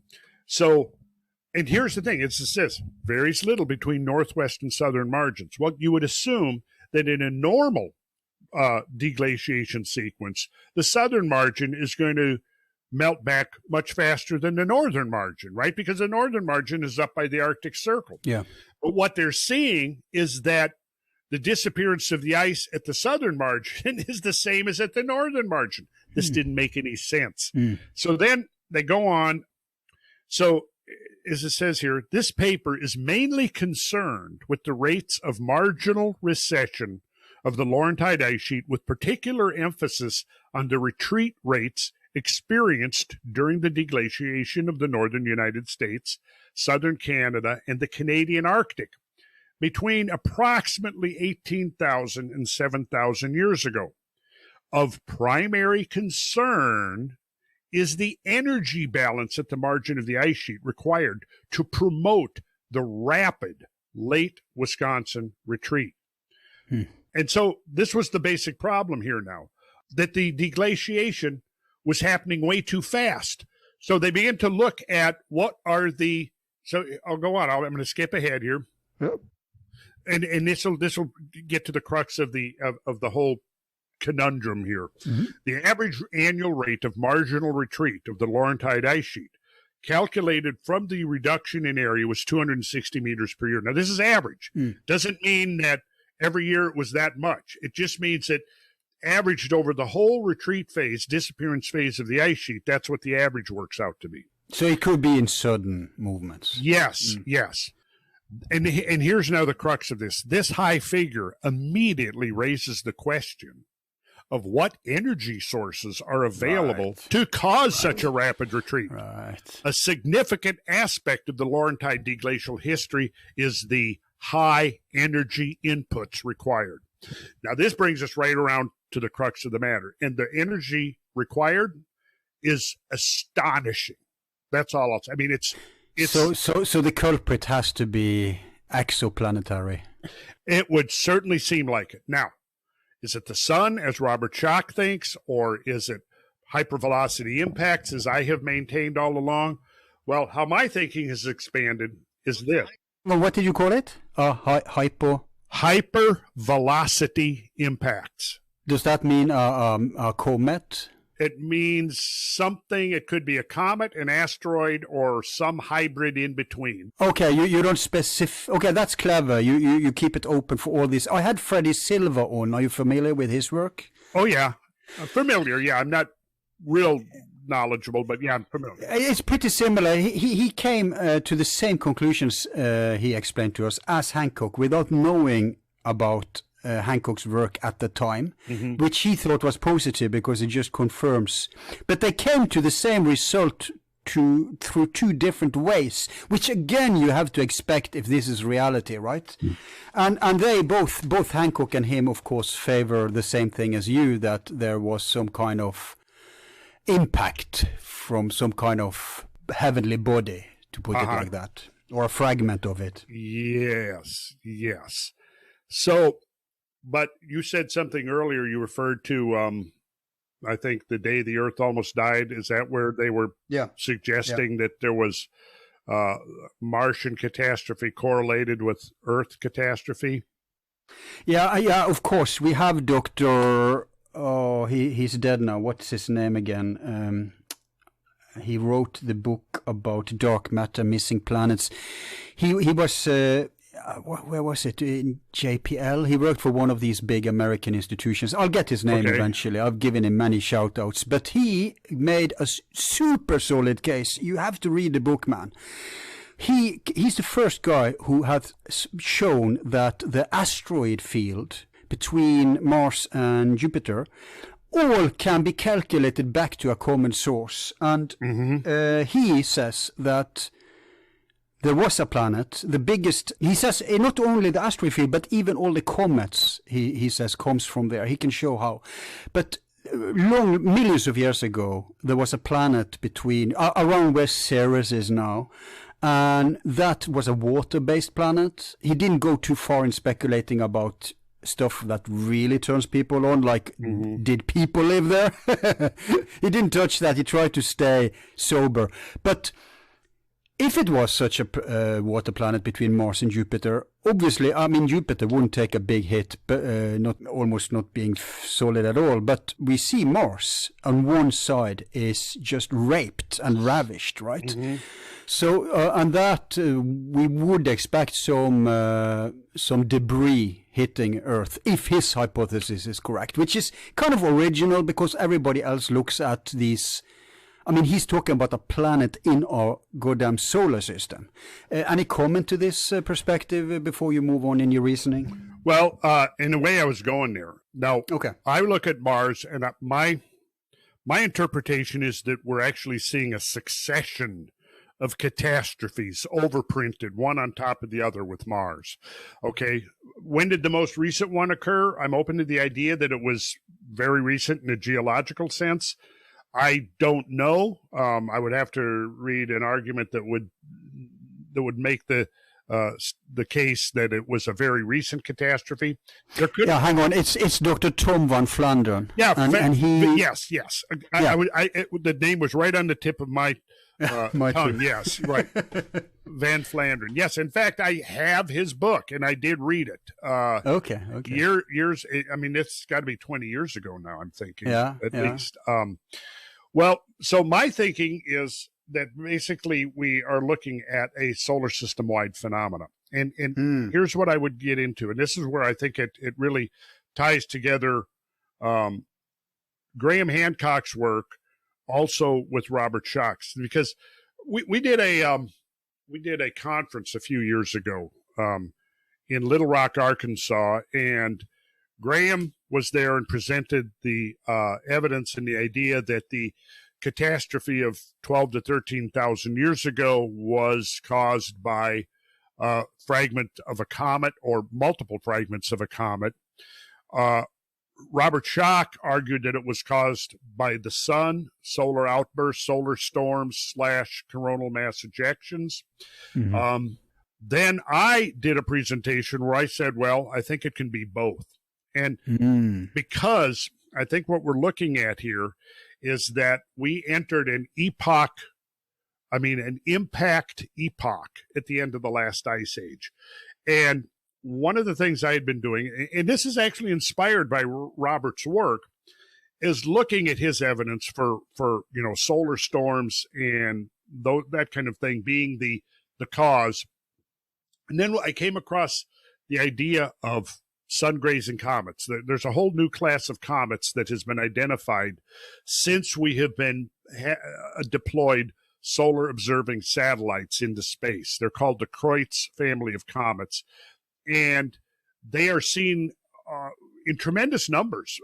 S3: here's the thing, it says, varies little between northwest and southern margins. Well, you would assume that in a normal deglaciation sequence, the southern margin is going to melt back much faster than the northern margin, right? Because the northern margin is up by the Arctic Circle.
S2: Yeah.
S3: But what they're seeing is that the disappearance of the ice at the southern margin is the same as at the northern margin. This didn't make any sense. So then they go on. So as it says here, this paper is mainly concerned with the rates of marginal recession of the Laurentide ice sheet, with particular emphasis on the retreat rates experienced during the deglaciation of the northern United States, southern Canada, and the Canadian Arctic between approximately 18,000 and 7,000 years ago. Of primary concern is the energy balance at the margin of the ice sheet required to promote the rapid late Wisconsin retreat. And so this was the basic problem here now, that the deglaciation was happening way too fast. So they began to look at what are the, so I'll go on, I'm going to skip ahead here.
S2: Yep.
S3: And this will get to the crux of the whole conundrum here. The average annual rate of marginal retreat of the Laurentide ice sheet, calculated from the reduction in area, was 260 meters per year. Now, this is average. Doesn't mean that every year it was that much. It just means that averaged over the whole retreat phase, disappearance phase of the ice sheet, that's what the average works out to be.
S2: So it could be in sudden movements.
S3: Yes, yes. And here's now the crux of this. This high figure immediately raises the question of what energy sources are available to cause such a rapid retreat. A significant aspect of the Laurentide deglacial history is the high energy inputs required. Now, this brings us right around to the crux of the matter. And the energy required is astonishing. That's all I'll say. I mean, it's so the culprit has to be exoplanetary. It would certainly seem like it. Now, is it the sun, as Robert Schoch thinks, or is it hypervelocity impacts, as I have maintained all along? Well, how my thinking has expanded is this.
S2: Well, what did you call it?
S3: Hypervelocity impacts.
S2: Does that mean a comet?
S3: It means something. It could be a comet, an asteroid, or some hybrid in between.
S2: Okay, you don't specify. Okay, that's clever. You keep it open for all this. I had Freddie Silva on. Are you familiar with his work?
S3: Oh, yeah. I'm familiar. Yeah, I'm not real knowledgeable, but yeah, I'm familiar.
S2: It's pretty similar. He came to the same conclusions he explained to us as Hancock without knowing about Hancock's work at the time, which he thought was positive because it just confirms. But they came to the same result through two different ways, which again you have to expect if this is reality, right? And they both Hancock and him, of course, favor the same thing as you, that there was some kind of impact from some kind of heavenly body, to put it like that, or a fragment of it.
S3: Yes. So, but you said something earlier. You referred to, I think, the day the Earth almost died. Is that where they were suggesting that there was Martian catastrophe correlated with Earth catastrophe?
S2: Yeah, of course. We have Dr. Oh, he's dead now. What's his name again? He wrote the book about dark matter, missing planets. He was... where was it? In JPL. He worked for one of these big American institutions. I'll get his name eventually. I've given him many shout-outs. But he made a super solid case. You have to read the book, man. He's the first guy who has shown that the asteroid field between Mars and Jupiter all can be calculated back to a common source. And he says that there was a planet, the biggest, he says, not only the asteroid field, but even all the comets, he says, comes from there. He can show how. But millions of years ago, there was a planet around where Ceres is now, and that was a water-based planet. He didn't go too far in speculating about stuff that really turns people on, like did people live there? He didn't touch that. He tried to stay sober. But if it was such a water planet between Mars and Jupiter, obviously, I mean, Jupiter wouldn't take a big hit, but almost not being solid at all. But we see Mars on one side is just raped and ravished, right? So, and that we would expect some debris hitting Earth, if his hypothesis is correct, which is kind of original because everybody else looks at these. I mean, he's talking about a planet in our goddamn solar system. Any comment to this perspective before you move on in your reasoning?
S3: Well, in a way, I was going there. Now, I look at Mars, and my interpretation is that we're actually seeing a succession of catastrophes overprinted, one on top of the other with Mars. Okay, when did the most recent one occur? I'm open to the idea that it was very recent in a geological sense. I don't know. I would have to read an argument that would make the case that it was a very recent catastrophe.
S2: Hang on. It's Dr. Tom van Flandern.
S3: Yeah,
S2: and he.
S3: Yes. The name was right on the tip of my tongue. Yes, right. Van Flandern. Yes, in fact, I have his book, and I did read it.
S2: Okay.
S3: Years. I mean, it's got to be 20 years ago now. I'm thinking, at least. Well, so my thinking is that basically we are looking at a solar system-wide phenomena. And here's what I would get into, and this is where I think it really ties together Graham Hancock's work also with Robert Schoch's, because we did a conference a few years ago in Little Rock, Arkansas, and Graham was there and presented the evidence and the idea that the catastrophe of 12 to 13,000 years ago was caused by a fragment of a comet or multiple fragments of a comet. Robert Schoch argued that it was caused by the sun, solar outbursts, solar storms / coronal mass ejections. Then I did a presentation where I said, well, I think it can be both. And because I think what we're looking at here is that we entered an impact epoch at the end of the last ice age. And one of the things I had been doing, and this is actually inspired by Robert's work, is looking at his evidence for solar storms and that kind of thing being the cause. And then I came across the idea of sun-grazing comets. There's a whole new class of comets that has been identified since we have been deployed solar observing satellites into space. They're called the Kreutz family of comets, and they are seen in tremendous numbers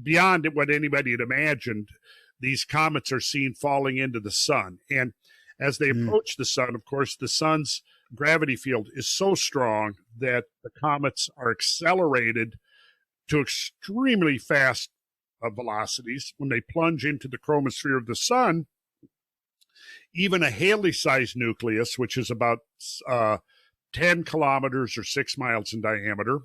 S3: beyond what anybody had imagined. These comets are seen falling into the sun, and as they approach the sun, of course, the sun's gravity field is so strong that the comets are accelerated to extremely fast velocities. When they plunge into the chromosphere of the sun, even a Halley-sized nucleus, which is about 10 kilometers or 6 miles in diameter,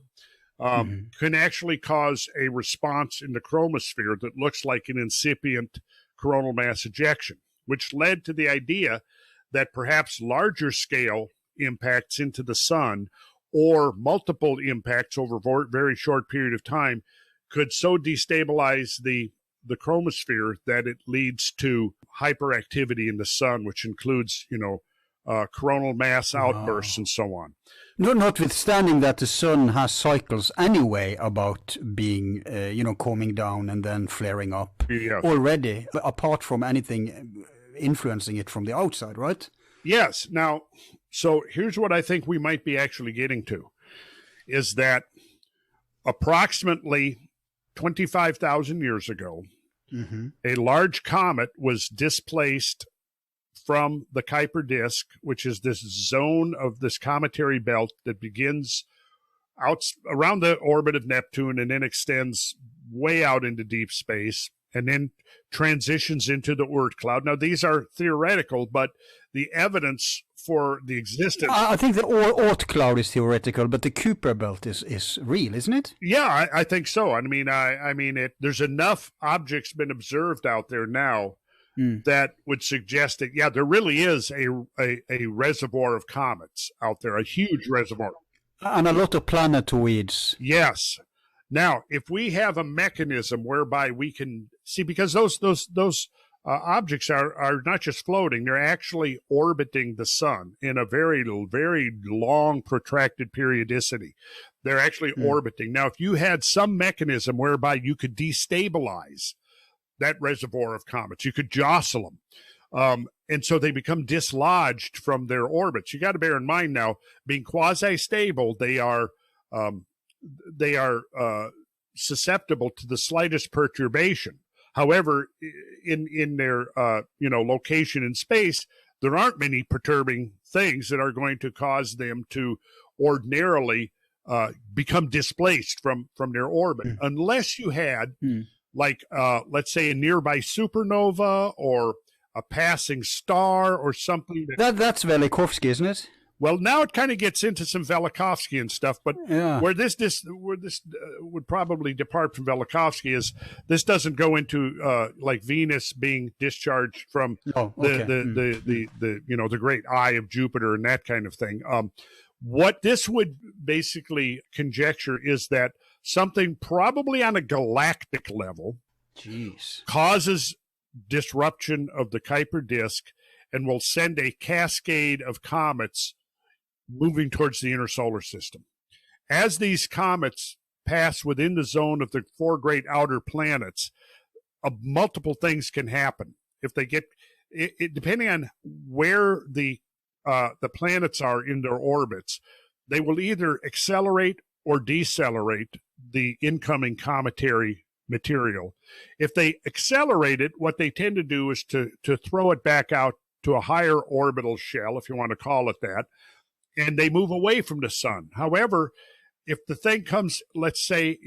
S3: can actually cause a response in the chromosphere that looks like an incipient coronal mass ejection, which led to the idea that perhaps larger scale impacts into the sun or multiple impacts over a very short period of time could so destabilize the chromosphere that it leads to hyperactivity in the sun, which includes, coronal mass outbursts and so on.
S2: No, notwithstanding that the sun has cycles anyway about being, calming down and then flaring up already, apart from anything influencing it from the outside, right?
S3: Yes. Now, so here's what I think we might be actually getting to, is that approximately 25,000 years ago, a large comet was displaced from the Kuiper disk, which is this zone of this cometary belt that begins out around the orbit of Neptune and then extends way out into deep space and then transitions into the Oort cloud. Now, these are theoretical, but the evidence for the existence...
S2: I think the Oort cloud is theoretical, but the Kuiper belt is real, isn't it?
S3: Yeah, I think so. I mean, there's enough objects been observed out there now that would suggest that, yeah, there really is a reservoir of comets out there, a huge reservoir.
S2: And a lot of planetoids.
S3: Yes. Now, if we have a mechanism whereby we can see, because those objects are not just floating, they're actually orbiting the sun in a very, very long, protracted periodicity. They're actually orbiting. Now, if you had some mechanism whereby you could destabilize that reservoir of comets, you could jostle them. And so they become dislodged from their orbits. You got to bear in mind now, being quasi-stable, they are susceptible to the slightest perturbation. However, in their location in space, there aren't many perturbing things that are going to cause them to ordinarily become displaced from their orbit, unless you had let's say a nearby supernova or a passing star or something.
S2: That's Velikovsky, isn't it?
S3: Well, now it kind of gets into some Velikovsky and stuff, but where this would probably depart from Velikovsky is this doesn't go into like Venus being discharged from the great eye of Jupiter and that kind of thing. What this would basically conjecture is that something probably on a galactic level causes disruption of the Kuiper disk and will send a cascade of comets moving towards the inner solar system. As these comets pass within the zone of the four great outer planets, multiple things can happen. If they get it, depending on where the planets are in their orbits, they will either accelerate or decelerate the incoming cometary material. If they accelerate it, what they tend to do is to throw it back out to a higher orbital shell, if you want to call it that, and they move away from the sun. However, if the thing comes, let's say,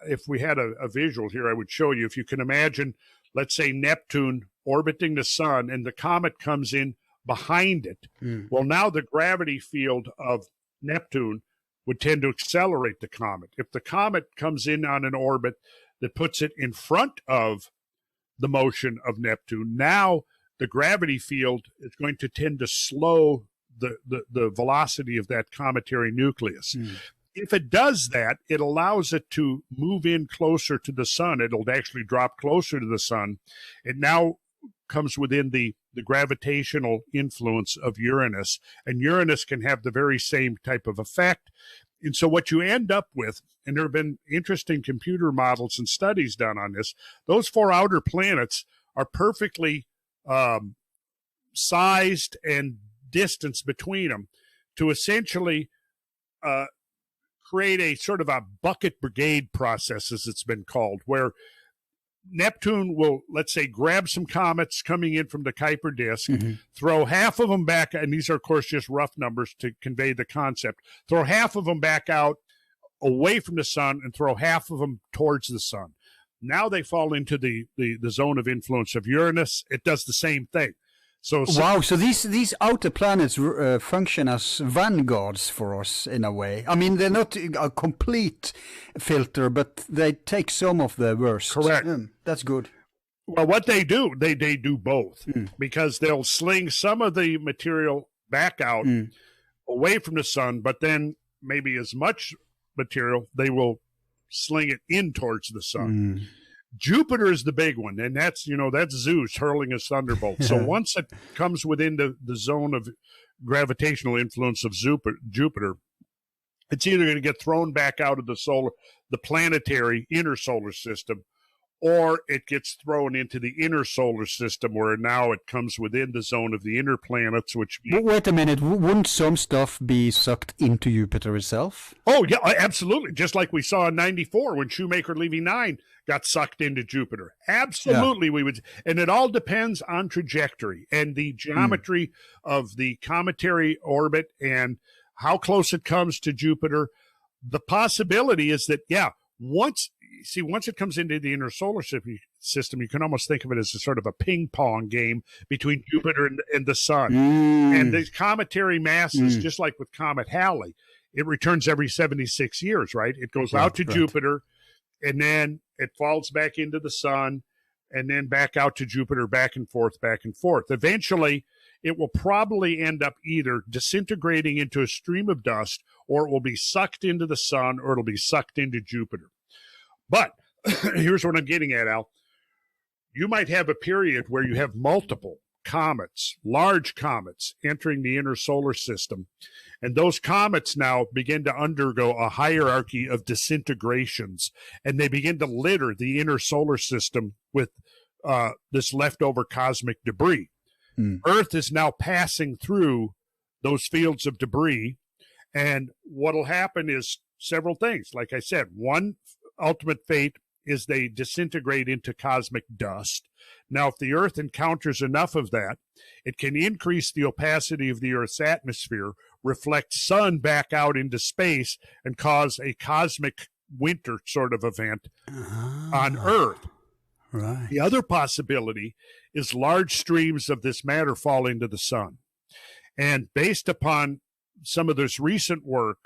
S3: if we had a visual here, I would show you, if you can imagine, let's say Neptune orbiting the sun and the comet comes in behind it. Well, now the gravity field of Neptune would tend to accelerate the comet. If the comet comes in on an orbit that puts it in front of the motion of Neptune, now the gravity field is going to tend to slow the velocity of that cometary nucleus. If it does that, it allows it to move in closer to the sun. It'll actually drop closer to the sun. It now comes within the gravitational influence of Uranus, and Uranus can have the very same type of effect. And so what you end up with, and there have been interesting computer models and studies done on this, those four outer planets are perfectly sized and distance between them to essentially create a sort of a bucket brigade process, as it's been called, where Neptune will, let's say, grab some comets coming in from the Kuiper disk, throw half of them back, and these are, of course, just rough numbers to convey the concept, throw half of them back out away from the sun and throw half of them towards the sun. Now they fall into the zone of influence of Uranus. It does the same thing. So these outer planets function as vanguards for us in a way. I mean, they're not a complete filter, but they take some of the worst. Correct.
S2: That's good.
S3: Well, what they do, they do both, because they'll sling some of the material back out away from the sun, but then maybe as much material, they will sling it in towards the sun. Jupiter is the big one, and that's Zeus hurling his thunderbolt. So once it comes within the zone of gravitational influence of Jupiter, it's either going to get thrown back out of the planetary inner solar system, or it gets thrown into the inner solar system, where now it comes within the zone of the inner planets, which...
S2: Wait a minute, wouldn't some stuff be sucked into Jupiter itself?
S3: Oh, yeah, absolutely. Just like we saw in 94 when Shoemaker Levy 9 got sucked into Jupiter. Absolutely, we would. And it all depends on trajectory and the geometry of the cometary orbit and how close it comes to Jupiter. The possibility is that, once it comes into the inner solar system, you can almost think of it as a sort of a ping pong game between Jupiter and the sun. And these cometary masses, just like with Comet Halley, it returns every 76 years, right? It goes out to Jupiter, and then it falls back into the sun, and then back out to Jupiter, back and forth, back and forth. Eventually, it will probably end up either disintegrating into a stream of dust, or it will be sucked into the sun, or it'll be sucked into Jupiter. But here's what I'm getting at, Al. You might have a period where you have multiple comets, large comets, entering the inner solar system. And those comets now begin to undergo a hierarchy of disintegrations, and they begin to litter the inner solar system with this leftover cosmic debris. Earth is now passing through those fields of debris, and what'll happen is several things. Like I said, one ultimate fate is they disintegrate into cosmic dust. Now, if the Earth encounters enough of that, it can increase the opacity of the Earth's atmosphere, reflect sun back out into space, and cause a cosmic winter sort of event on Earth.
S2: Right.
S3: The other possibility is large streams of this matter fall into the sun. And based upon some of this recent work,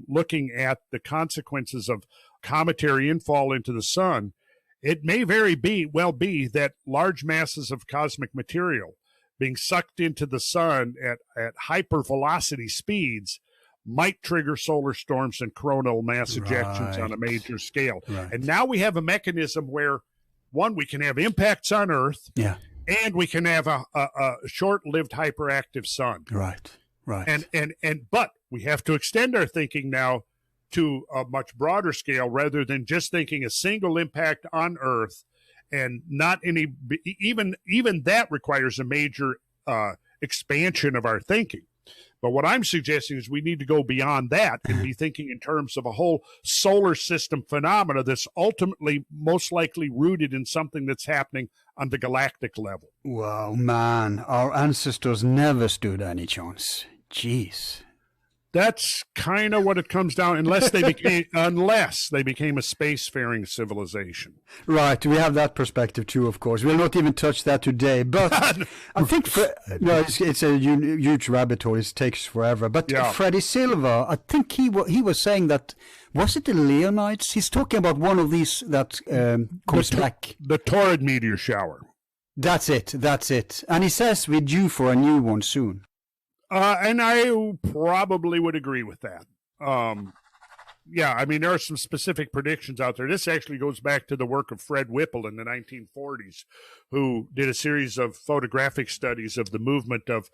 S3: looking at the consequences of cometary infall into the sun, it may well be that large masses of cosmic material being sucked into the sun at hypervelocity speeds might trigger solar storms and coronal mass ejections on a major scale. Right. And now we have a mechanism where, one, we can have impacts on Earth, and we can have a short-lived hyperactive sun.
S2: Right.
S3: But we have to extend our thinking now to a much broader scale, rather than just thinking a single impact on Earth, and not any, even that requires a major expansion of our thinking. But what I'm suggesting is we need to go beyond that and be thinking in terms of a whole solar system phenomena that's ultimately most likely rooted in something that's happening on the galactic level.
S2: Wow, man, our ancestors never stood any chance. Jeez.
S3: That's kind of what it comes down, unless they became a spacefaring civilization.
S2: Right, we have that perspective too, of course. We'll not even touch that today, but I think it's a huge rabbit hole. It takes forever. But Freddie Silva, I think he was saying that, was it the Leonids? He's talking about one of these that comes back.
S3: The Taurid meteor shower.
S2: That's it. And he says we're due for a new one soon.
S3: And I probably would agree with that. I mean, there are some specific predictions out there. This actually goes back to the work of Fred Whipple in the 1940s, who did a series of photographic studies of the movement of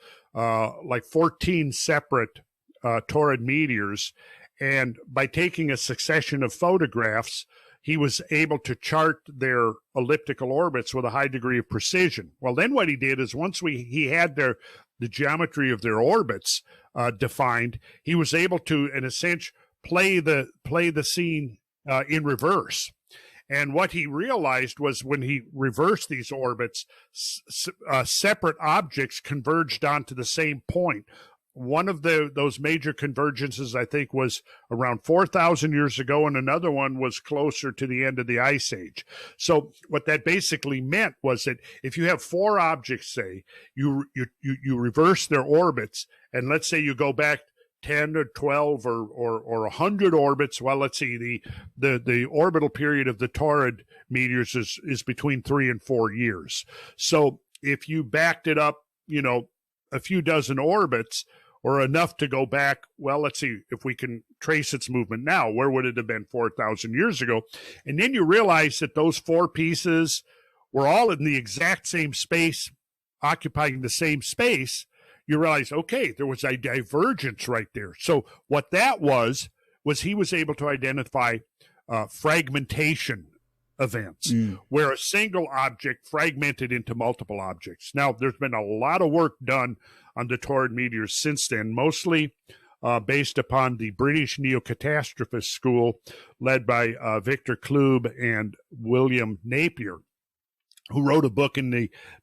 S3: 14 separate Taurid meteors. And by taking a succession of photographs, he was able to chart their elliptical orbits with a high degree of precision. Well, then what he did is, once he had the geometry of their orbits defined, he was able to, in a sense, play the scene in reverse. And what he realized was, when he reversed these orbits, separate objects converged onto the same point. One of those major convergences, I think, was around 4,000 years ago, and another one was closer to the end of the Ice Age. So what that basically meant was that if you have four objects, say, you reverse their orbits, and let's say you go back 10 or 12 or 100 orbits. Well, let's see, the orbital period of the Taurid meteors is between 3 and 4 years. So if you backed it up, a few dozen orbits, or enough to go back, well, let's see if we can trace its movement now. Where would it have been 4,000 years ago? And then you realize that those four pieces were all in the exact same space, occupying the same space. you realize, okay, there was a divergence right there. So what that was he was able to identify fragmentation events where a single object fragmented into multiple objects. Now, there's been a lot of work done on the Taurid meteors since then, mostly based upon the British neo-catastrophist school led by Victor Klube and William Napier, who wrote a book in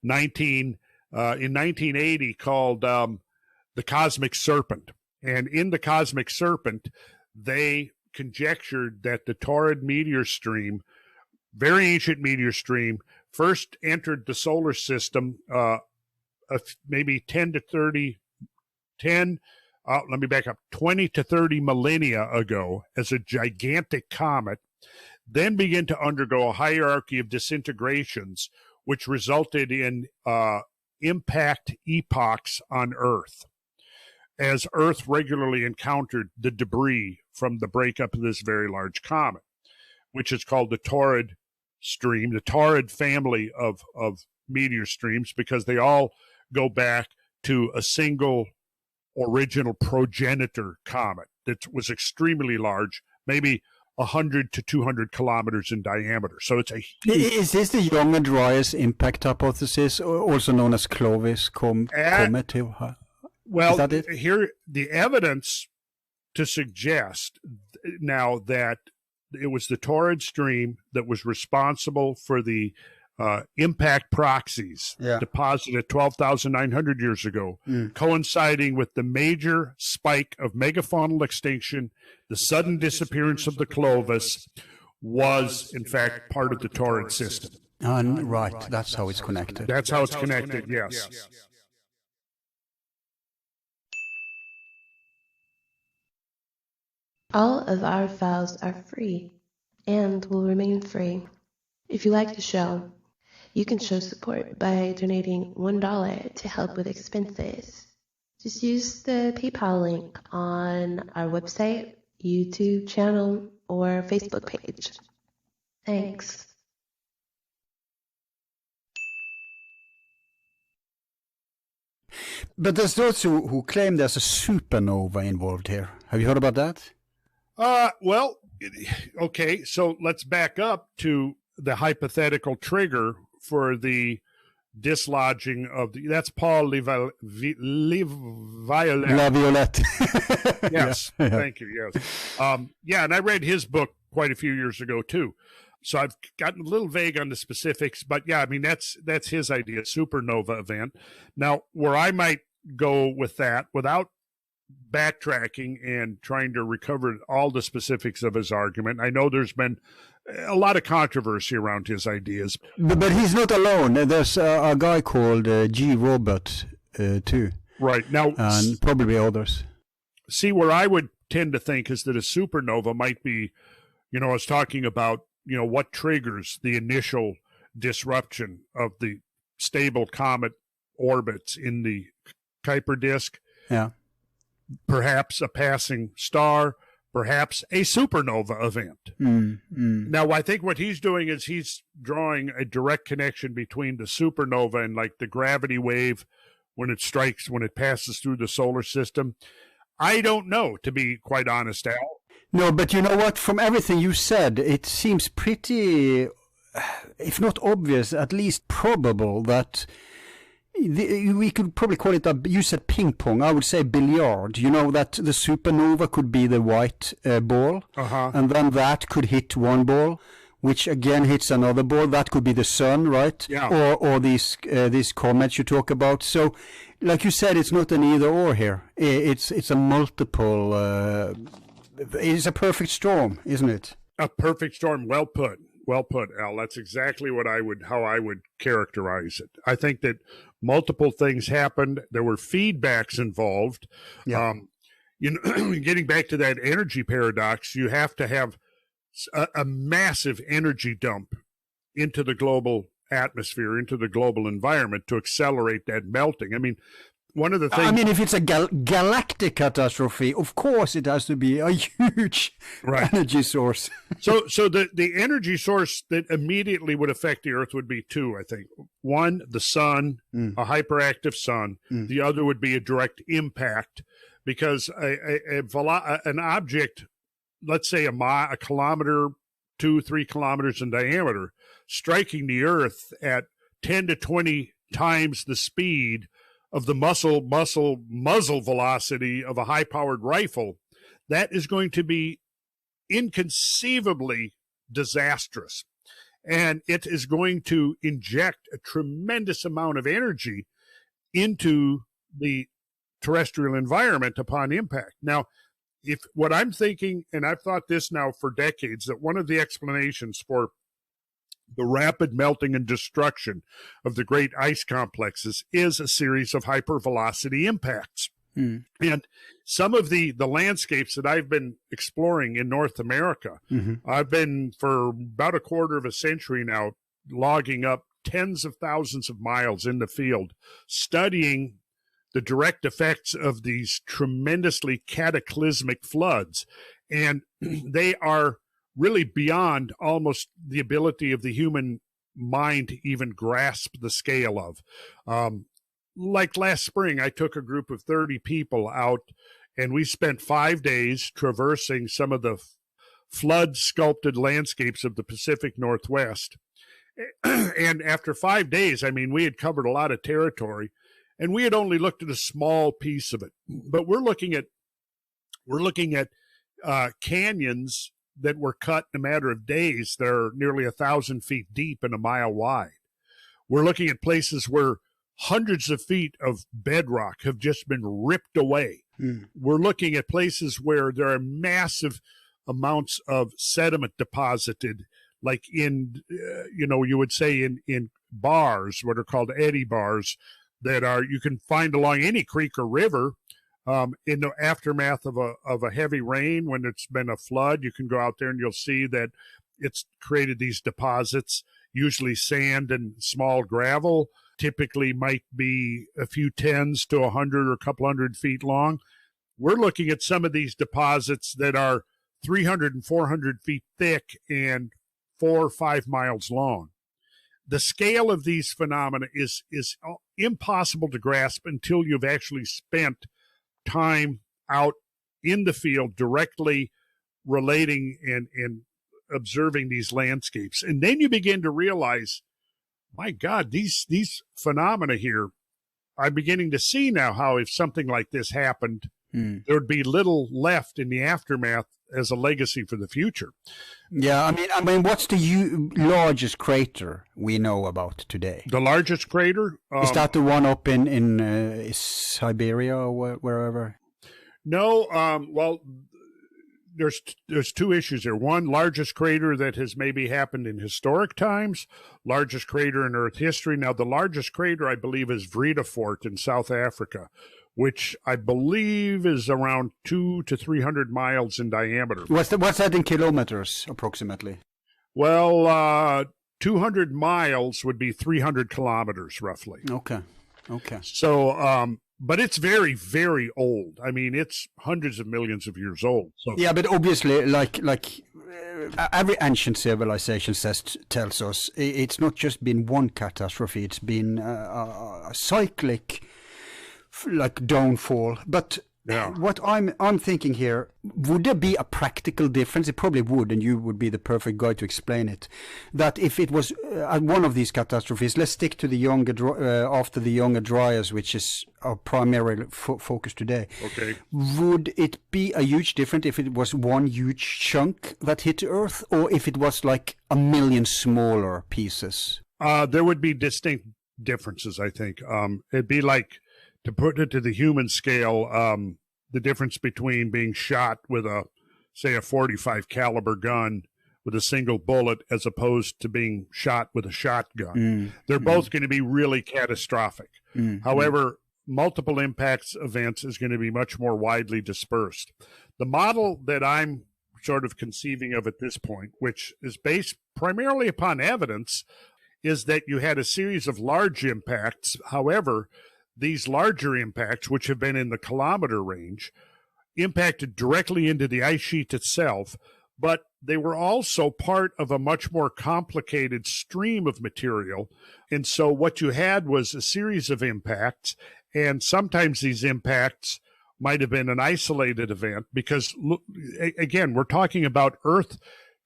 S3: 1980 called The Cosmic Serpent. And in The Cosmic Serpent, they conjectured that the Taurid meteor stream, very ancient meteor stream, first entered the solar system maybe 20 to 30 millennia ago as a gigantic comet, then began to undergo a hierarchy of disintegrations, which resulted in impact epochs on Earth, as Earth regularly encountered the debris from the breakup of this very large comet, which is called the Taurid stream, the Taurid family of meteor streams, because they all go back to a single original progenitor comet that was extremely large, maybe 100 to 200 kilometers in diameter. So it's a huge...
S2: Is this the Young and Dryas impact hypothesis, also known as Clovis comet?
S3: Well,
S2: is that it?
S3: Here, the evidence to suggest now that it was the Taurid stream that was responsible for the impact proxies deposited 12,900 years ago, coinciding with the major spike of megafaunal extinction, the sudden disappearance of the Clovis, was in fact part of the Taurid system.
S2: Right, that's how it's connected.
S3: That's how it's connected, yes.
S1: All of our files are free and will remain free. If you like the show, you can show support by donating $1 to help with expenses. Just use the PayPal link on our website, YouTube channel, or Facebook page. Thanks.
S2: But there's those who claim there's a supernova involved here. Have you heard about that?
S3: Well, okay, so let's back up to the hypothetical trigger for the dislodging of the, that's Paul La
S2: Violette.
S3: Yes,
S2: yeah.
S3: Thank you, yes. And I read his book quite a few years ago too. So I've gotten a little vague on the specifics, but yeah, I mean, that's his idea, supernova event. Now, where I might go with that without backtracking and trying to recover all the specifics of his argument. I know there's been a lot of controversy around his ideas.
S2: But he's not alone. There's a guy called G. Robert, too.
S3: Right. Now,
S2: and probably others.
S3: See, where I would tend to think is that a supernova might be, I was talking about, what triggers the initial disruption of the stable comet orbits in the Kuiper disk.
S2: Yeah.
S3: Perhaps a passing star, perhaps a supernova event. Now, I think what he's doing is he's drawing a direct connection between the supernova and like the gravity wave when it passes through the solar system. I don't know, to be quite honest, Al.
S2: No, but you know what? From everything you said, it seems pretty, if not obvious, at least probable that we could probably call it you said ping pong, I would say billiard. That the supernova could be the white ball, and then that could hit one ball, which again hits another ball. That could be the sun, right?
S3: Yeah.
S2: Or these comets you talk about. So, like you said, it's not an either or here. It's a multiple. It's a perfect storm, isn't it?
S3: A perfect storm. Well put. Well put, Al. That's exactly how I would characterize it. I think that multiple things happened. There were feedbacks involved.
S2: Yeah.
S3: Getting back to that energy paradox, you have to have a massive energy dump into the global atmosphere, into the global environment to accelerate that melting. I mean, one of the things,
S2: I mean, if it's a galactic catastrophe, of course it has to be a huge energy source.
S3: So the energy source that immediately would affect the Earth would be two, I think. One, the sun, a hyperactive sun. The other would be a direct impact, because an object, let's say a kilometer, 2-3 kilometers in diameter, striking the Earth at 10 to 20 times the speed of the muzzle velocity of a high-powered rifle, that is going to be inconceivably disastrous. And it is going to inject a tremendous amount of energy into the terrestrial environment upon impact. Now, if what I'm thinking, and I've thought this now for decades, that one of the explanations for the rapid melting and destruction of the great ice complexes is a series of hypervelocity impacts. And some of the landscapes that I've been exploring in North America, I've been for about a quarter of a century now logging up tens of thousands of miles in the field, studying the direct effects of these tremendously cataclysmic floods. And they are really beyond almost the ability of the human mind to even grasp the scale of. Like last spring, I took a group of 30 people out, and we spent 5 days traversing some of the flood-sculpted landscapes of the Pacific Northwest. And after 5 days, I mean, we had covered a lot of territory, and we had only looked at a small piece of it. But we're looking at canyons that were cut in a matter of days that are nearly 1,000 feet deep and a mile wide. We're looking at places where hundreds of feet of bedrock have just been ripped away. We're looking at places where there are massive amounts of sediment deposited, like in, you would say in bars, what are called eddy bars, that are, you can find along any creek or river. In the aftermath of a heavy rain, when it's been a flood, you can go out there and you'll see that it's created these deposits, usually sand and small gravel, typically might be a few tens to 100 or a couple hundred feet long. We're looking at some of these deposits that are 300 and 400 feet thick and 4 or 5 miles long. The scale of these phenomena is impossible to grasp until you've actually spent time out in the field directly relating and observing these landscapes. And then you begin to realize, my God, these phenomena here, I'm beginning to see now how if something like this happened, there would be little left in the aftermath as a legacy for the future.
S2: Yeah, I mean, what's the largest crater we know about today?
S3: The largest crater?
S2: Is that the one up in Siberia or wherever?
S3: No, well, there's two issues there. One, largest crater that has maybe happened in historic times, largest crater in Earth history. Now, the largest crater, I believe, is Vredefort in South Africa, which I believe is around 200 to 300 miles in diameter.
S2: What's that in kilometers, approximately?
S3: Well, 200 miles would be 300 kilometers, roughly.
S2: Okay.
S3: So, but it's very, very old. I mean, it's hundreds of millions of years old. So.
S2: Yeah, but obviously, like every ancient civilization tells us, it's not just been one catastrophe. It's been a cyclic, like, downfall. But
S3: yeah.
S2: What I'm thinking here, would there be a practical difference? It probably would, and you would be the perfect guy to explain it. That if it was one of these catastrophes, let's stick to the younger after the younger Dryas, which is our primary focus today.
S3: Okay.
S2: Would it be a huge difference if it was one huge chunk that hit Earth, or if it was like a million smaller pieces?
S3: There would be distinct differences, I think. It'd be like, to put it to the human scale, the difference between being shot with a 45 caliber gun with a single bullet as opposed to being shot with a shotgun. They're both going to be really catastrophic. However, multiple impacts events is going to be much more widely dispersed. The model that I'm sort of conceiving of at this point, which is based primarily upon evidence, is that you had a series of large impacts. However, these larger impacts, which have been in the kilometer range, impacted directly into the ice sheet itself, but they were also part of a much more complicated stream of material. And so what you had was a series of impacts, and sometimes these impacts might have been an isolated event because, again, we're talking about Earth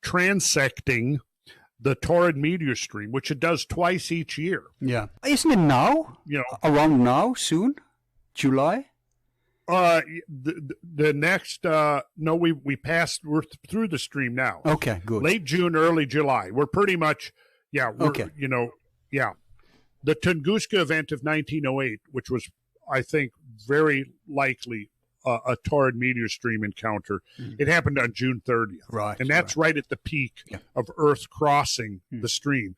S3: transecting the Taurid meteor stream, which it does twice each year.
S2: Yeah. Isn't it now? Around now, soon? July?
S3: The next, no, we're through the stream now.
S2: Okay, good.
S3: Late June, early July. We're pretty much,
S2: okay.
S3: The Tunguska event of 1908, which was, I think, very likely a Taurid meteor stream encounter. It happened on June 30th.
S2: Right.
S3: And that's right at the peak of Earth crossing the stream.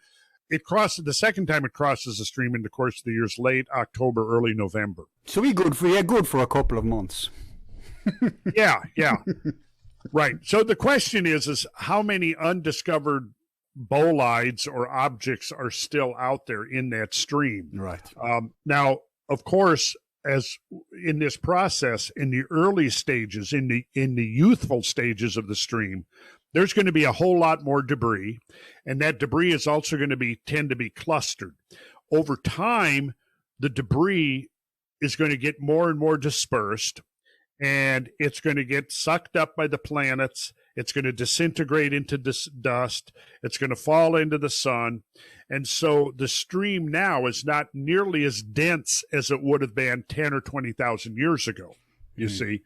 S3: The second time it crosses the stream in the course of the year is late October, early November.
S2: So we're good for a couple of months.
S3: Yeah. Right. So the question is how many undiscovered bolides or objects are still out there in that stream?
S2: Right.
S3: Now, of course, as in this process, in the early stages, in the youthful stages of the stream, there's going to be a whole lot more debris, and that debris is also going to tend to be clustered. Over time, the debris is going to get more and more dispersed, and it's going to get sucked up by the planets. It's going to disintegrate into dust. It's going to fall into the sun. And so the stream now is not nearly as dense as it would have been 10 or 20,000 years ago, you see.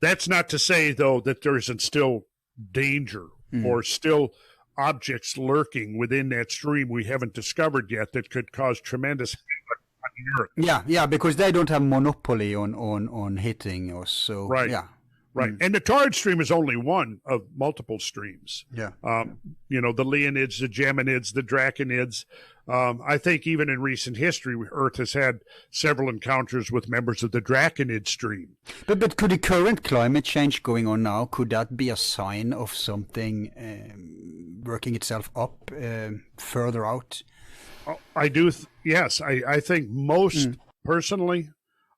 S3: That's not to say, though, that there isn't still danger or still objects lurking within that stream we haven't discovered yet that could cause tremendous havoc on the Earth.
S2: Yeah, because they don't have monopoly on hitting us. So,
S3: right.
S2: Yeah.
S3: Right. And the Taurid stream is only one of multiple streams.
S2: Yeah.
S3: The Leonids, the Geminids, the Draconids. I think even in recent history, Earth has had several encounters with members of the Draconid stream.
S2: But could the current climate change going on now, could that be a sign of something working itself up further out?
S3: I do. Yes. I think most personally,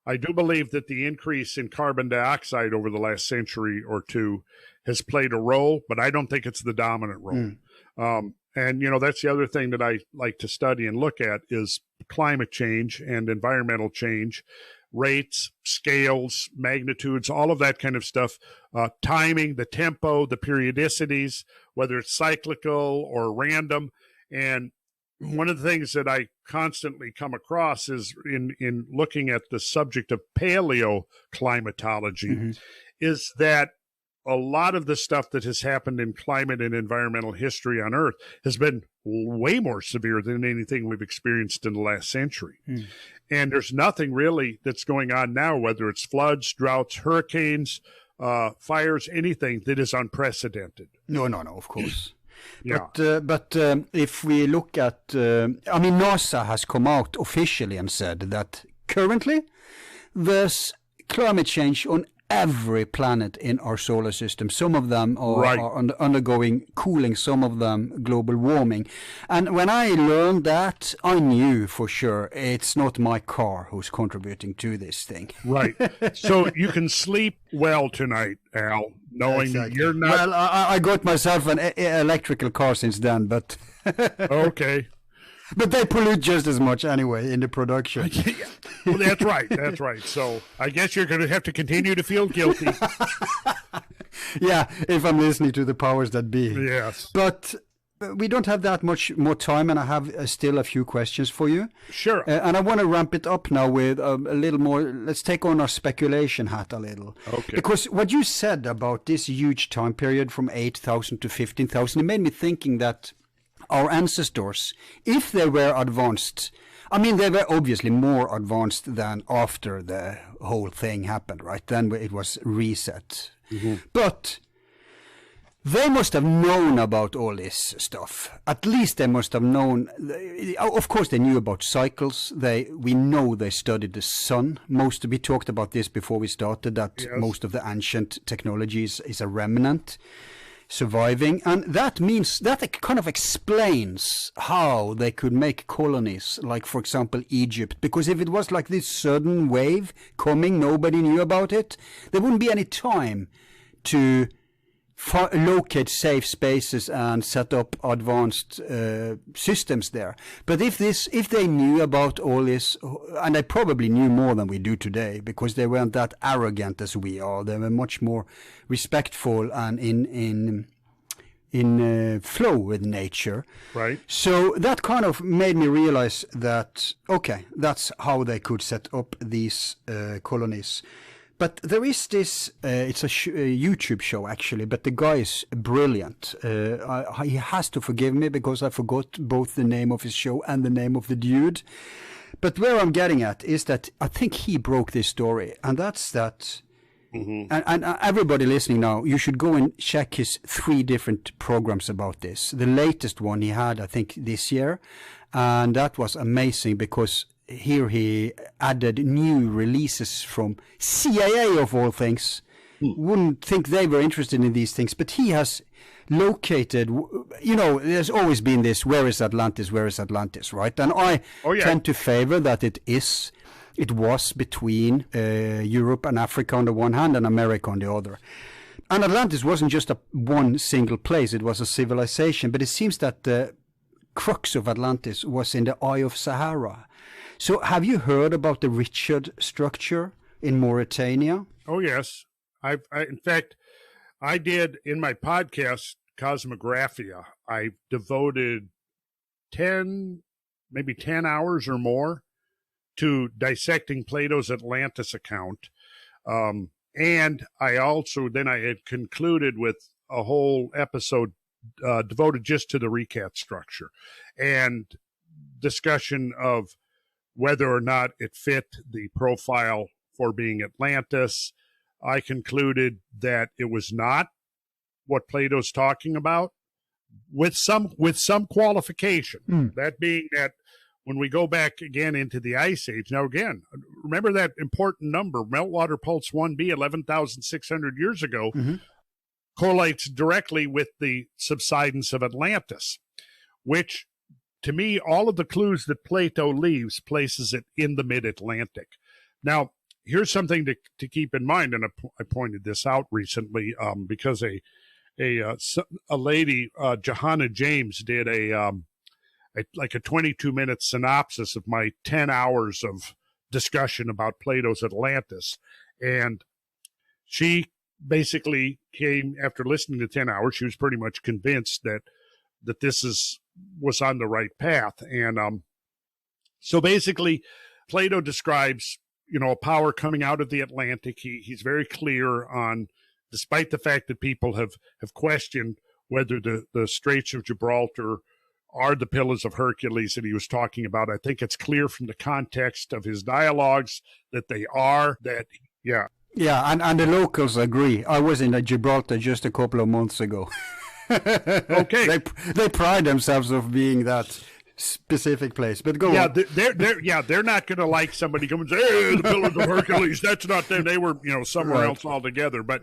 S3: I do believe that the increase in carbon dioxide over the last century or two has played a role, but I don't think it's the dominant role. And, that's the other thing that I like to study and look at is climate change and environmental change, rates, scales, magnitudes, all of that kind of stuff, timing, the tempo, the periodicities, whether it's cyclical or random. And one of the things that I constantly come across is in looking at the subject of paleoclimatology is that a lot of the stuff that has happened in climate and environmental history on Earth has been way more severe than anything we've experienced in the last century. And there's nothing really that's going on now, whether it's floods, droughts, hurricanes, fires, anything that is unprecedented.
S2: No, of course.
S3: Yeah.
S2: But if we look at, NASA has come out officially and said that currently there's climate change on every planet in our solar system. Some of them are undergoing cooling, some of them global warming. And when I learned that, I knew for sure it's not my car who's contributing to this thing.
S3: Right. So you can sleep well tonight, Al, knowing that you're not...
S2: Well, I got myself an electrical car since then, but...
S3: Okay.
S2: But they pollute just as much anyway in the production.
S3: Well, that's right. That's right. So I guess you're going to have to continue to feel guilty.
S2: Yeah, if I'm listening to the powers that be.
S3: Yes.
S2: But we don't have that much more time, and I have still a few questions for you.
S3: Sure.
S2: And I want to ramp it up now with a little more. Let's take on our speculation hat a little.
S3: Okay.
S2: Because what you said about this huge time period from 8,000 to 15,000, it made me thinking that our ancestors, if they were advanced, they were obviously more advanced than after the whole thing happened, right? Then it was reset. But they must have known about all this stuff. At least they must have known. Of course, they knew about cycles. We know they studied the sun. We talked about this before we started, that most of the ancient technologies is a remnant. surviving, and that means that it kind of explains how they could make colonies, like for example Egypt, because if it was like this sudden wave coming, nobody knew about it, there wouldn't be any time to locate safe spaces and set up advanced systems there. But if they knew about all this, and they probably knew more than we do today, because they weren't that arrogant as we are, they were much more respectful and in flow with nature.
S3: Right.
S2: So that kind of made me realize that, okay, that's how they could set up these colonies. But there is this, it's a YouTube show actually, but the guy is brilliant. He has to forgive me because I forgot both the name of his show and the name of the dude. But where I'm getting at is that I think he broke this story, and that's that. Mm-hmm. And everybody listening now, you should go and check his 3 different programs about this. The latest one he had, I think, this year, and that was amazing because here he added new releases from CIA of all things. Wouldn't think they were interested in these things, but he has located, there's always been this, where is Atlantis, right? And I tend to favor that it was between Europe and Africa on the one hand and America on the other. And Atlantis wasn't just one single place, it was a civilization, but it seems that the crux of Atlantis was in the Eye of Sahara. So have you heard about the Richat Structure in Mauritania?
S3: Oh, yes. In fact, I did in my podcast, Cosmographia, I devoted 10 hours or more to dissecting Plato's Atlantis account. And I had concluded with a whole episode devoted just to the Richat Structure and discussion of whether or not it fit the profile for being Atlantis. I concluded that it was not what Plato's talking about, with some qualification. That being that when we go back again into the Ice Age, now again, remember that important number, meltwater pulse 1b, 11,600 years ago, correlates directly with the subsidence of Atlantis, which, to me, all of the clues that Plato leaves places it in the mid-Atlantic. Now, here's something to keep in mind, and I pointed this out recently because a lady, Johanna James, did a 22-minute synopsis of my 10 hours of discussion about Plato's Atlantis, and she basically came, after listening to 10 hours, she was pretty much convinced that this was on the right path. And so basically Plato describes, a power coming out of the Atlantic. He's very clear on, despite the fact that people have questioned whether the Straits of Gibraltar are the Pillars of Hercules that he was talking about. I think it's clear from the context of his dialogues that they are, yeah.
S2: Yeah, and the locals agree. I was in Gibraltar just a couple of months ago.
S3: Okay.
S2: They pride themselves of being that specific place, but go on.
S3: They're not going to like somebody come and say, hey, the Pillars of Hercules. That's not them. They were, somewhere else altogether. But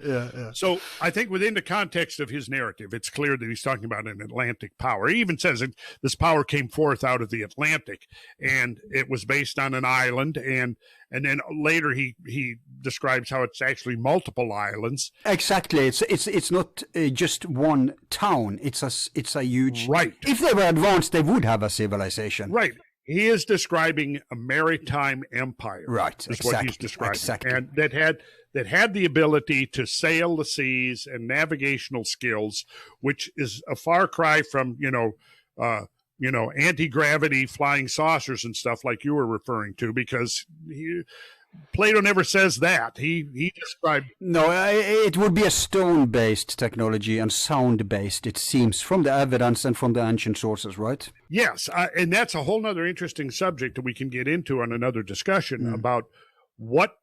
S3: so I think within the context of his narrative, it's clear that he's talking about an Atlantic power. He even says that this power came forth out of the Atlantic, and it was based on an island, and then later he describes how it's actually multiple islands.
S2: Exactly. It's not just one town. It's a huge.
S3: Right.
S2: If they were advanced, they would have a civilization.
S3: Right. He is describing a maritime empire.
S2: Right.
S3: Is
S2: exactly.
S3: what he's describing.
S2: Exactly.
S3: And that had the ability to sail the seas and navigational skills, which is a far cry from anti-gravity flying saucers and stuff like you were referring to, because Plato never says that. He described...
S2: No, it would be a stone-based technology and sound-based, it seems, from the evidence and from the ancient sources, right?
S3: Yes, and that's a whole other interesting subject that we can get into on another discussion about what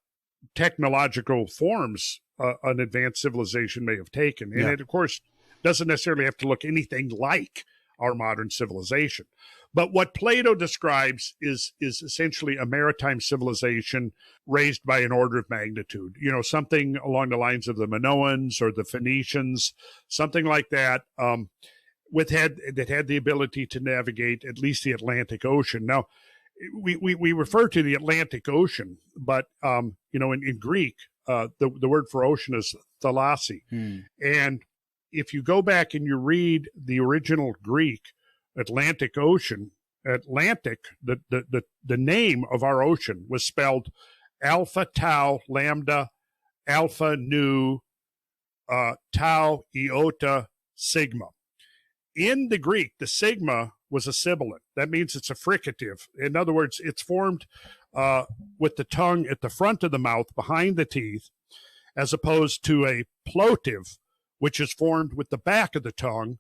S3: technological forms an advanced civilization may have taken. And it, of course, doesn't necessarily have to look anything like our modern civilization. But what Plato describes is essentially a maritime civilization raised by an order of magnitude. You know, something along the lines of the Minoans or the Phoenicians, something like that, that had the ability to navigate at least the Atlantic Ocean. Now, we refer to the Atlantic Ocean, but you know, in Greek, the word for ocean is thalassa. And if you go back and you read the original Greek Atlantic Ocean, Atlantic, the name of our ocean was spelled Alpha Tau Lambda Alpha Nu Tau Iota Sigma. In the Greek, the sigma was a sibilant. That means it's a fricative. In other words, it's formed with the tongue at the front of the mouth, behind the teeth, as opposed to a plotive, which is formed with the back of the tongue.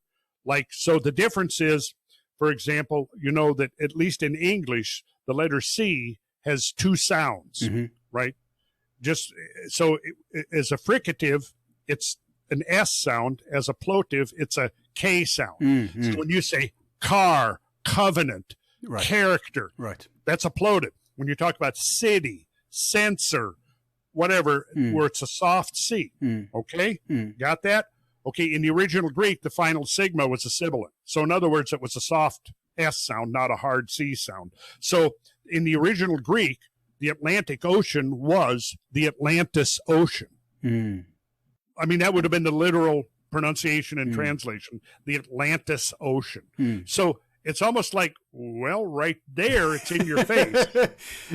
S3: So the difference is, for example, you know that at least in English, the letter C has two sounds, right? Just so as a fricative, it's an S sound. As a plotive, it's a K sound. So when you say car, covenant, character, that's a plotive. When you talk about city, censor, whatever, where it's a soft C, okay? Got that? Okay, in the original Greek, the final sigma was a sibilant. So in other words, it was a soft S sound, not a hard C sound. So in the original Greek, the Atlantic Ocean was the Atlantis Ocean. I mean, that would have been the literal pronunciation and translation, the Atlantis Ocean. So it's almost like, well, right there, it's in your face.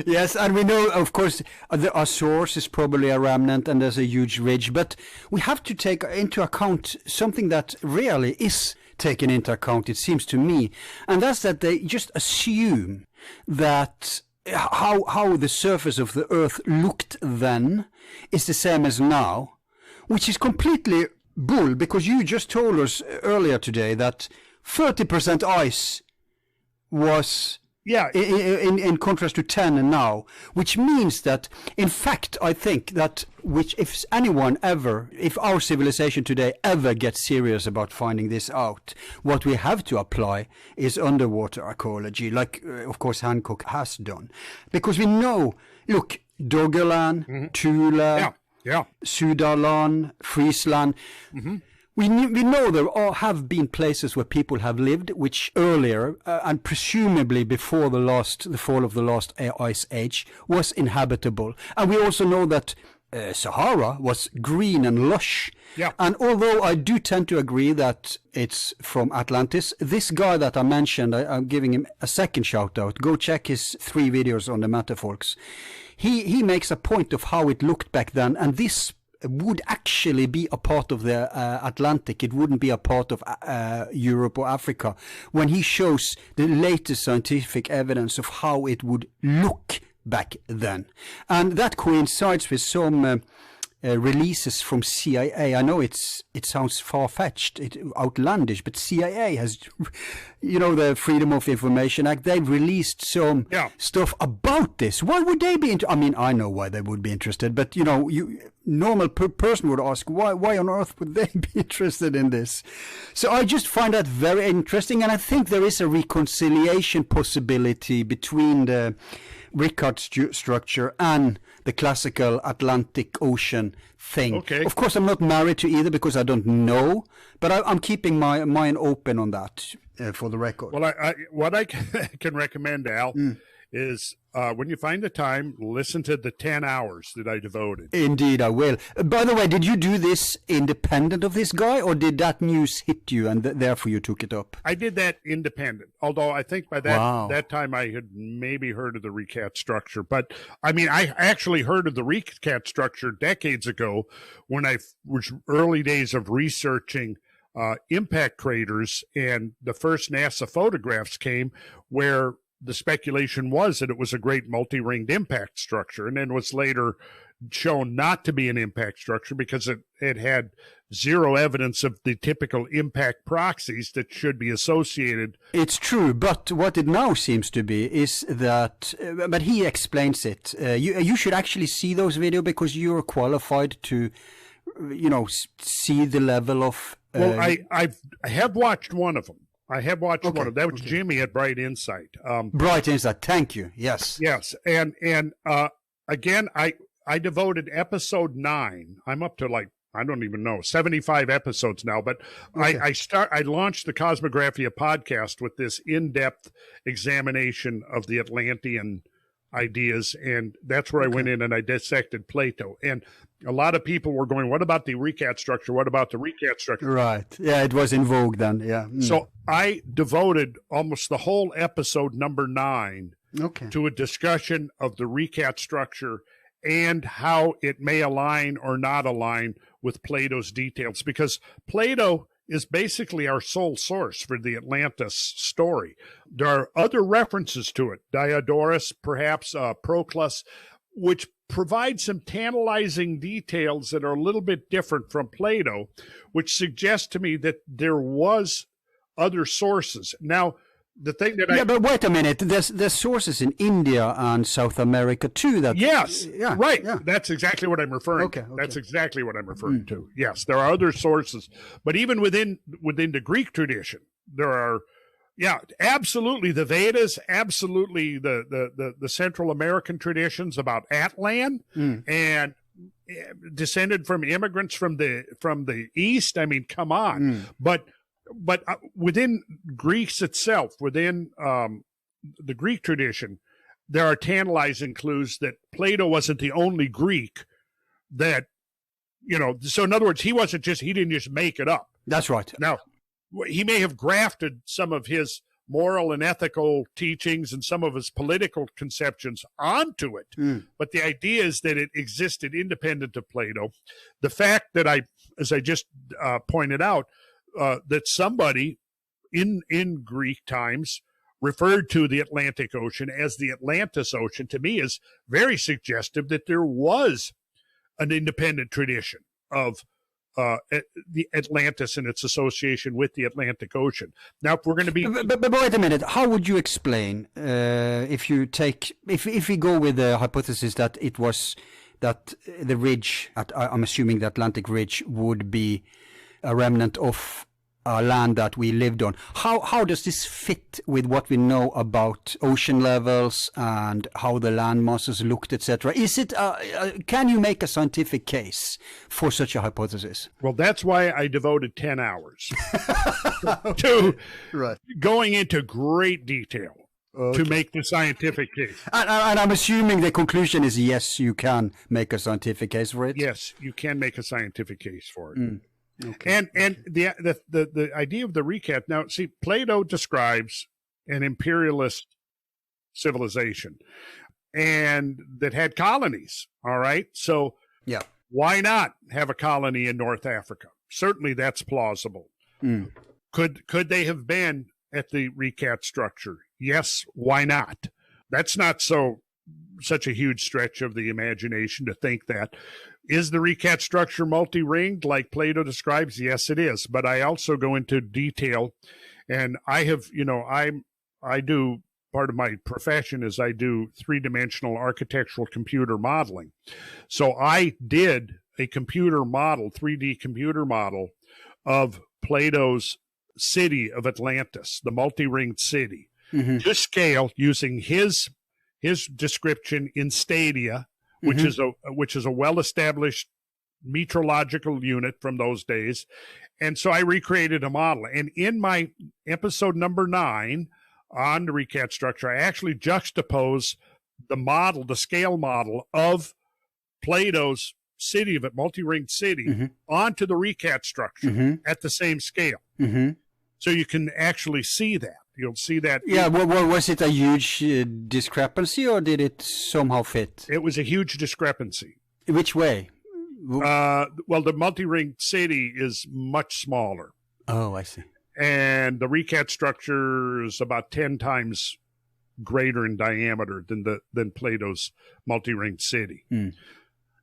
S2: Yes, and we know, of course, our source is probably a remnant and there's a huge ridge, but we have to take into account something that rarely is taken into account, it seems to me, and that's that they just assume that how the surface of the Earth looked then is the same as now, which is completely bull, because you just told us earlier today that 30% ice was in contrast to 10 and now, which means that, in fact, I think that if our civilization today ever gets serious about finding this out, what we have to apply is underwater archaeology, like, of course, Hancock has done. Because we know, look, Doggerland, Tula, Sudarland, Friesland. We know there have been places where people have lived, which earlier, and presumably before the fall of the last ice age, was inhabitable. And we also know that Sahara was green and lush. And although I do tend to agree that it's from Atlantis, this guy that I mentioned, I'm giving him a second shout out. Go check his 3 videos on the matter, folks. He makes a point of how it looked back then, and this would actually be a part of the Atlantic. It wouldn't be a part of Europe or Africa, when he shows the latest scientific evidence of how it would look back then. And that coincides with some releases from CIA. I know it sounds far-fetched, outlandish, but CIA has, you know, the Freedom of Information Act. They've released some stuff about this. Why would they be I mean, I know why they would be interested, but, you know, normal person would ask, why on earth would they be interested in this? So I just find that very interesting, and I think there is a reconciliation possibility between the Richat structure and the classical Atlantic Ocean thing.
S3: Okay.
S2: Of course, I'm not married to either because I don't know, but I'm keeping my mind open on that for the record.
S3: Well, what I can recommend, Al, is when you find the time, listen to the 10 hours that I devoted.
S2: Indeed, I will. By the way, did you do this independent of this guy, or did that news hit you and therefore you took it up?
S3: I did that independent, although I think by that time I had maybe heard of the Richat Structure. But, I mean, I actually heard of the Richat Structure decades ago when I was early days of researching impact craters, and the first NASA photographs came where the speculation was that it was a great multi-ringed impact structure, and then was later shown not to be an impact structure because it had zero evidence of the typical impact proxies that should be associated.
S2: It's true, but what it now seems to be is that, but he explains it. You should actually see those videos because you're qualified to, you know, see the level of...
S3: Well, I have watched one of them. I have watched one of that. Was Jimmy at Bright Insight.
S2: Bright Insight. Thank you. Yes.
S3: Yes. And again, I devoted episode 9. I'm up to I don't even know, 75 episodes now, but I launched the Cosmographia podcast with this in-depth examination of the Atlantean ideas, and that's where I went in and I dissected Plato. And a lot of people were going, what about the Richat structure? What about the Richat structure?
S2: Right. Yeah, it was in vogue then. Yeah.
S3: So I devoted almost the whole episode number 9 to a discussion of the Richat structure and how it may align or not align with Plato's details, because Plato is basically our sole source for the Atlantis story. There are other references to it, Diodorus, perhaps Proclus, which provide some tantalizing details that are a little bit different from Plato, which suggests to me that there was other sources. Now, the thing that
S2: but wait a minute. There's sources in India and South America too.
S3: Right. Yeah. That's exactly what I'm referring to. That's exactly what I'm referring to. Yes, there are other sources, but even within the Greek tradition, there are, absolutely the Vedas, absolutely the Central American traditions about Atlan and descended from immigrants from the East. I mean, come on, but within Greece itself, within the Greek tradition, there are tantalizing clues that Plato wasn't the only Greek that, so in other words, he didn't just make it up.
S2: That's right.
S3: Now, he may have grafted some of his moral and ethical teachings and some of his political conceptions onto it. But the idea is that it existed independent of Plato. The fact that as I just pointed out, that somebody in Greek times referred to the Atlantic Ocean as the Atlantis Ocean, to me is very suggestive that there was an independent tradition of the Atlantis and its association with the Atlantic Ocean. Now, if we're going to be...
S2: But wait a minute. How would you explain if we go with the hypothesis that it was that the ridge, I'm assuming the Atlantic Ridge, would be a remnant of land that we lived on. How does this fit with what we know about ocean levels and how the land masses looked, etc.? Is it? Can you make a scientific case for such a hypothesis?
S3: Well, that's why I devoted 10 hours to going into great detail to make the scientific case.
S2: And I'm assuming the conclusion is yes, you can make a scientific case for it.
S3: Yes, you can make a scientific case for it. And the idea of the Richat, now see, Plato describes an imperialist civilization and that had colonies. All right. So why not have a colony in North Africa? Certainly that's plausible. Could they have been at the Richat structure? Yes, why not? That's not such a huge stretch of the imagination to think that. Is the Richat structure multi-ringed like Plato describes? Yes, it is. But I also go into detail, and I have, I do, part of my profession is I do three-dimensional architectural computer modeling. So I did a computer model, 3D computer model of Plato's city of Atlantis, the multi-ringed city, to scale using his description in stadia, which is a well-established meteorological unit from those days. And so I recreated a model. And in my episode number 9 on the Richat structure, I actually juxtapose the scale model of Plato's city of it, multi-ringed city, onto the Richat structure at the same scale. So you can actually see that. You'll see that.
S2: Yeah, well, was it a huge discrepancy, or did it somehow fit?
S3: It was a huge discrepancy.
S2: Which way?
S3: Well, the multi-ringed city is much smaller.
S2: Oh, I see.
S3: And the Richat structure is about 10 times greater in diameter than Plato's multi-ringed city.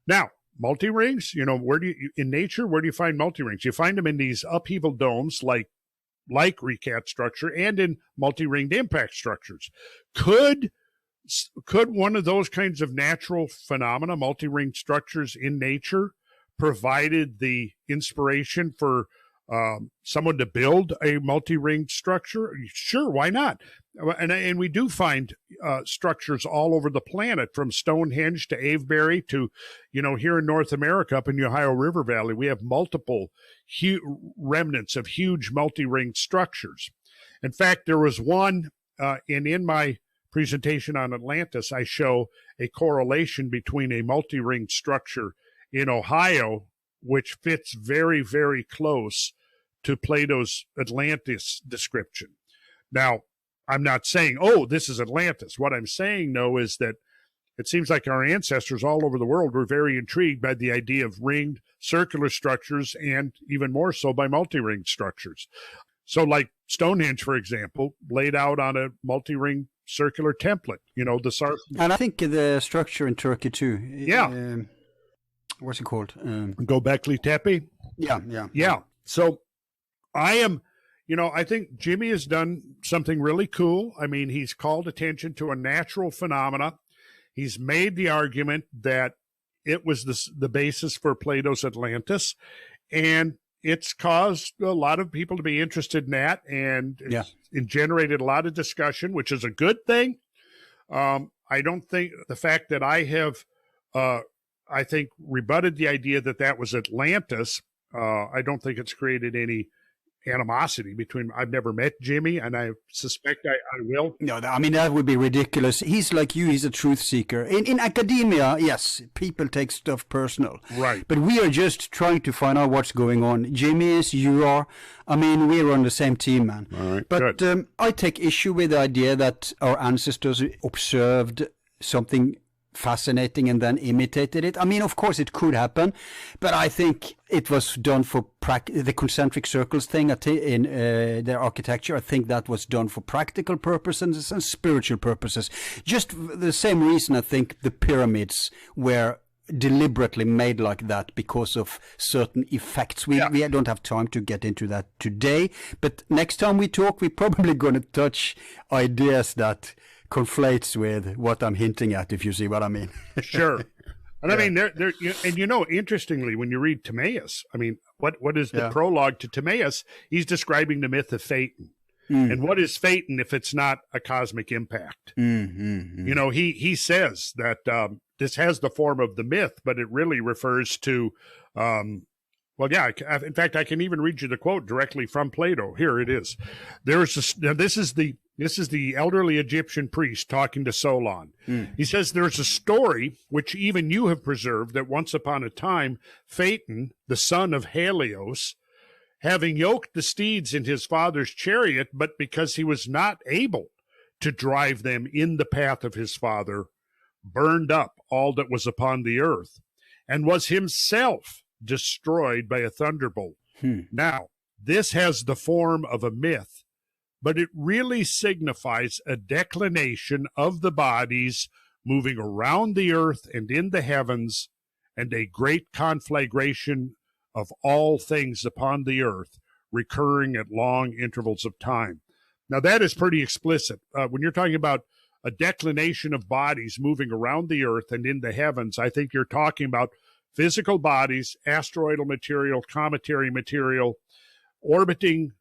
S3: Now, multi-rings, in nature, where do you find multi-rings? You find them in these upheaval domes like Richat structure and in multi-ringed impact structures. Could one of those kinds of natural phenomena, multi-ringed structures in nature, provided the inspiration for someone to build a multi-ringed structure? Sure, why not? And we do find structures all over the planet, from Stonehenge to Avebury to, here in North America, up in the Ohio River Valley, we have multiple remnants of huge multi-ringed structures. In fact, there was one, in my presentation on Atlantis, I show a correlation between a multi-ringed structure in Ohio, which fits very, very close to Plato's Atlantis description. Now, I'm not saying, this is Atlantis. What I'm saying, though, is that it seems like our ancestors all over the world were very intrigued by the idea of ringed circular structures, and even more so by multi-ringed structures. So like Stonehenge, for example, laid out on a multi-ringed circular template,
S2: And I think the structure in Turkey too.
S3: Yeah.
S2: What's it called?
S3: Göbekli Tepe? Yeah. So I think Jimmy has done something really cool. I mean, he's called attention to a natural phenomena. He's made the argument that it was the basis for Plato's Atlantis, and it's caused a lot of people to be interested in that, and it generated a lot of discussion, which is a good thing. I don't think the fact that I have, I think, rebutted the idea that was Atlantis, I don't think it's created any animosity between. I've never met Jimmy, and I suspect I will.
S2: No, I mean, that would be ridiculous. He's like you. He's a truth seeker. In academia, yes, people take stuff personal.
S3: Right.
S2: But we are just trying to find out what's going on. Jimmy is, you are. I mean, we're on the same team, man.
S3: All right.
S2: But I take issue with the idea that our ancestors observed something fascinating and then imitated it. I mean, of course it could happen, but I think it was done for the concentric circles thing in their architecture. I think that was done for practical purposes and spiritual purposes. Just the same reason I think the pyramids were deliberately made like that, because of certain effects. We don't have time to get into that today, but next time we talk, we're probably going to touch ideas that conflates with what I'm hinting at, if you see what I mean.
S3: Sure. And I mean, interestingly, when you read Timaeus, I mean, what is the prologue to Timaeus? He's describing the myth of Phaeton. And what is Phaeton if it's not a cosmic impact? He says that this has the form of the myth, but it really refers to, in fact, I can even read you the quote directly from Plato. Here it is. This is the elderly Egyptian priest talking to Solon. He says, there's a story which even you have preserved, that once upon a time, Phaeton, the son of Helios, having yoked the steeds in his father's chariot, but because he was not able to drive them in the path of his father, burned up all that was upon the earth, and was himself destroyed by a thunderbolt. Now, this has the form of a myth, but it really signifies a declination of the bodies moving around the earth and in the heavens, and a great conflagration of all things upon the earth, recurring at long intervals of time. Now, that is pretty explicit. When you're talking about a declination of bodies moving around the earth and in the heavens, I think you're talking about physical bodies, asteroidal material, cometary material, orbiting.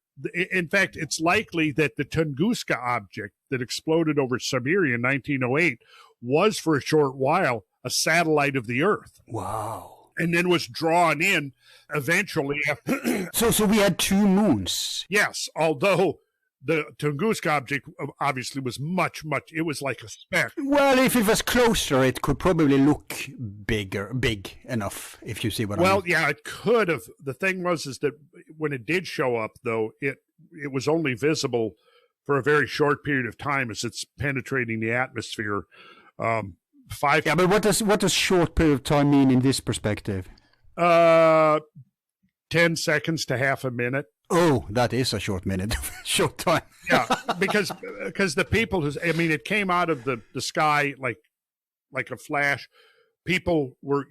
S3: In fact, it's likely that the Tunguska object that exploded over Siberia in 1908 was, for a short while, a satellite of the Earth.
S2: Wow.
S3: And then was drawn in eventually.
S2: So we had two moons.
S3: Yes, although the Tunguska object obviously was much, it was like a speck.
S2: Well, if it was closer, it could probably look big enough, if you see what I mean.
S3: Well, yeah, it could have. The thing was that when it did show up, though, it was only visible for a very short period of time as it's penetrating the atmosphere.
S2: But what does short period of time mean in this perspective?
S3: 10 seconds to half a minute.
S2: Oh, that is a short time.
S3: Yeah, because the people it came out of the sky like a flash. People were,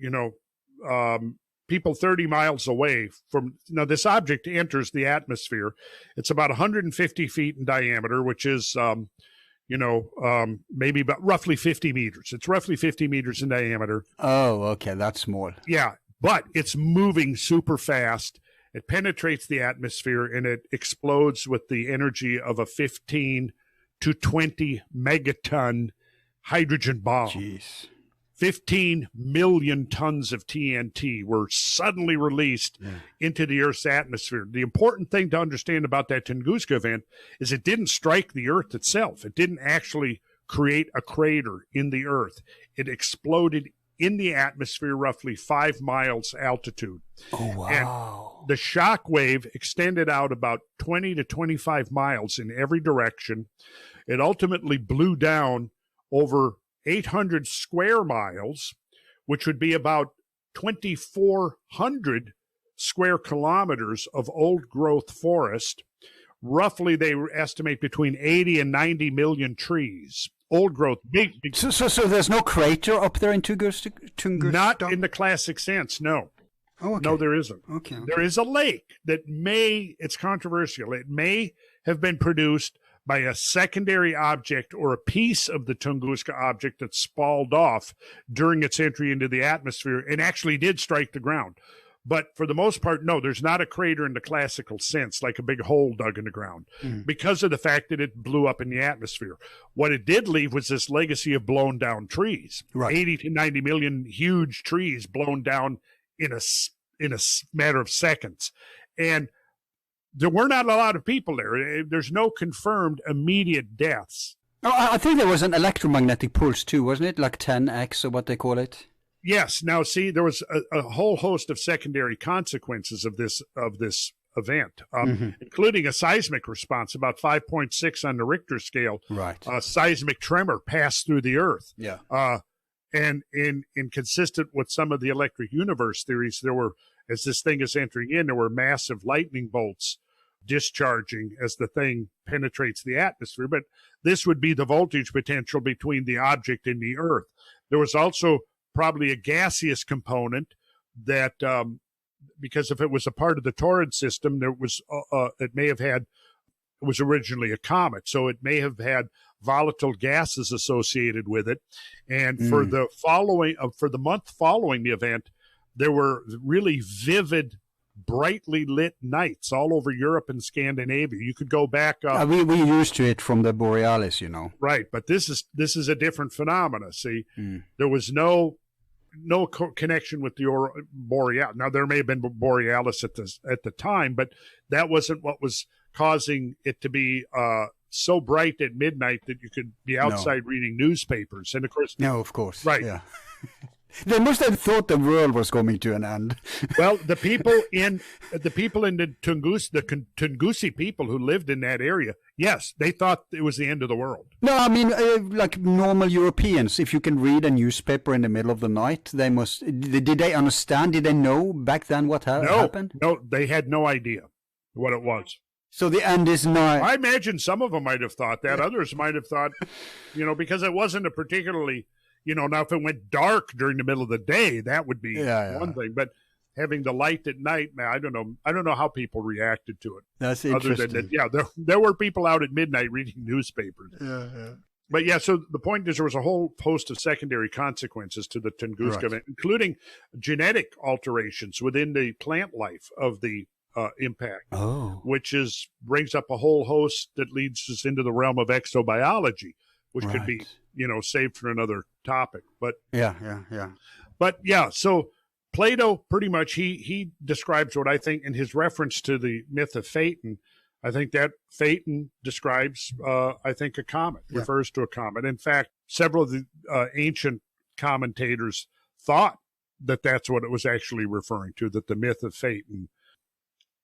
S3: people 30 miles away from, this object enters the atmosphere. It's about 150 feet in diameter, which is, maybe about roughly 50 meters. It's roughly 50 meters in diameter.
S2: Oh, okay. That's small.
S3: Yeah, but it's moving super fast. It penetrates the atmosphere and it explodes with the energy of a 15 to 20 megaton hydrogen bomb.
S2: Jeez.
S3: 15 million tons of TNT were suddenly released into the Earth's atmosphere. The important thing to understand about that Tunguska event is it didn't strike the Earth itself. It didn't actually create a crater in the Earth. It exploded in the atmosphere, roughly 5 miles altitude.
S2: Oh, wow.
S3: And the shock wave extended out about 20 to 25 miles in every direction. It ultimately blew down over 800 square miles, which would be about 2,400 square kilometers of old-growth forest. Roughly, they estimate between 80 and 90 million trees. Old growth, big.
S2: So there's no crater up there in Tunguska?
S3: Not in the classic sense, no.
S2: Oh, okay.
S3: No, there isn't.
S2: Okay.
S3: There is a lake that it's controversial. It may have been produced by a secondary object or a piece of the Tunguska object that spalled off during its entry into the atmosphere and actually did strike the ground. But for the most part, no, there's not a crater in the classical sense, like a big hole dug in the ground, because of the fact that it blew up in the atmosphere. What it did leave was this legacy of blown down trees, 80 to 90 million huge trees blown down in a matter of seconds. And there were not a lot of people there. There's no confirmed immediate deaths.
S2: Oh, I think there was an electromagnetic pulse too, wasn't it? Like 10x or what they call it.
S3: Yes. Now, see, there was a whole host of secondary consequences of this event, including a seismic response, about 5.6 on the Richter scale.
S2: Right.
S3: A seismic tremor passed through the Earth.
S2: Yeah.
S3: And consistent with some of the electric universe theories, there were, as this thing is entering in, there were massive lightning bolts discharging as the thing penetrates the atmosphere. But this would be the voltage potential between the object and the Earth. There was also probably a gaseous component that, because if it was a part of the Taurid system, there was it was originally a comet, so it may have had volatile gases associated with it. And for the month following the event, there were really vivid, brightly lit nights all over Europe and Scandinavia. You could go back.
S2: We used to it from the Borealis, you know.
S3: Right, but this is a different phenomena. See, there was no connection with the Borealis. Now, there may have been Borealis at the time, but that wasn't what was causing it to be so bright at midnight that you could be outside reading newspapers. And of course, right.
S2: Yeah. They must have thought the world was coming to an end.
S3: Well, the people in the Tungusi people who lived in that area, yes, they thought it was the end of the world.
S2: No, I mean, like normal Europeans, if you can read a newspaper in the middle of the night, they must. Did they understand? Did they know back then what happened?
S3: No, they had no idea what it was.
S2: So the end is nigh.
S3: I imagine some of them might have thought that. Others might have thought, because it wasn't a particularly. Now if it went dark during the middle of the day, that would be one thing. But having the light at night, man, I don't know how people reacted to it.
S2: That's interesting.
S3: Other than that, there were people out at midnight reading newspapers.
S2: Yeah.
S3: But yeah, so the point is there was a whole host of secondary consequences to the Tunguska event, including genetic alterations within the plant life of the impact, which brings up a whole host that leads us into the realm of exobiology, which could be saved for another topic. But so Plato pretty much he describes what I think in his reference to the myth of Phaeton. I think that Phaeton describes I think a comet, refers to a comet. In fact, several of the ancient commentators thought that that's what it was actually referring to, that the myth of Phaeton.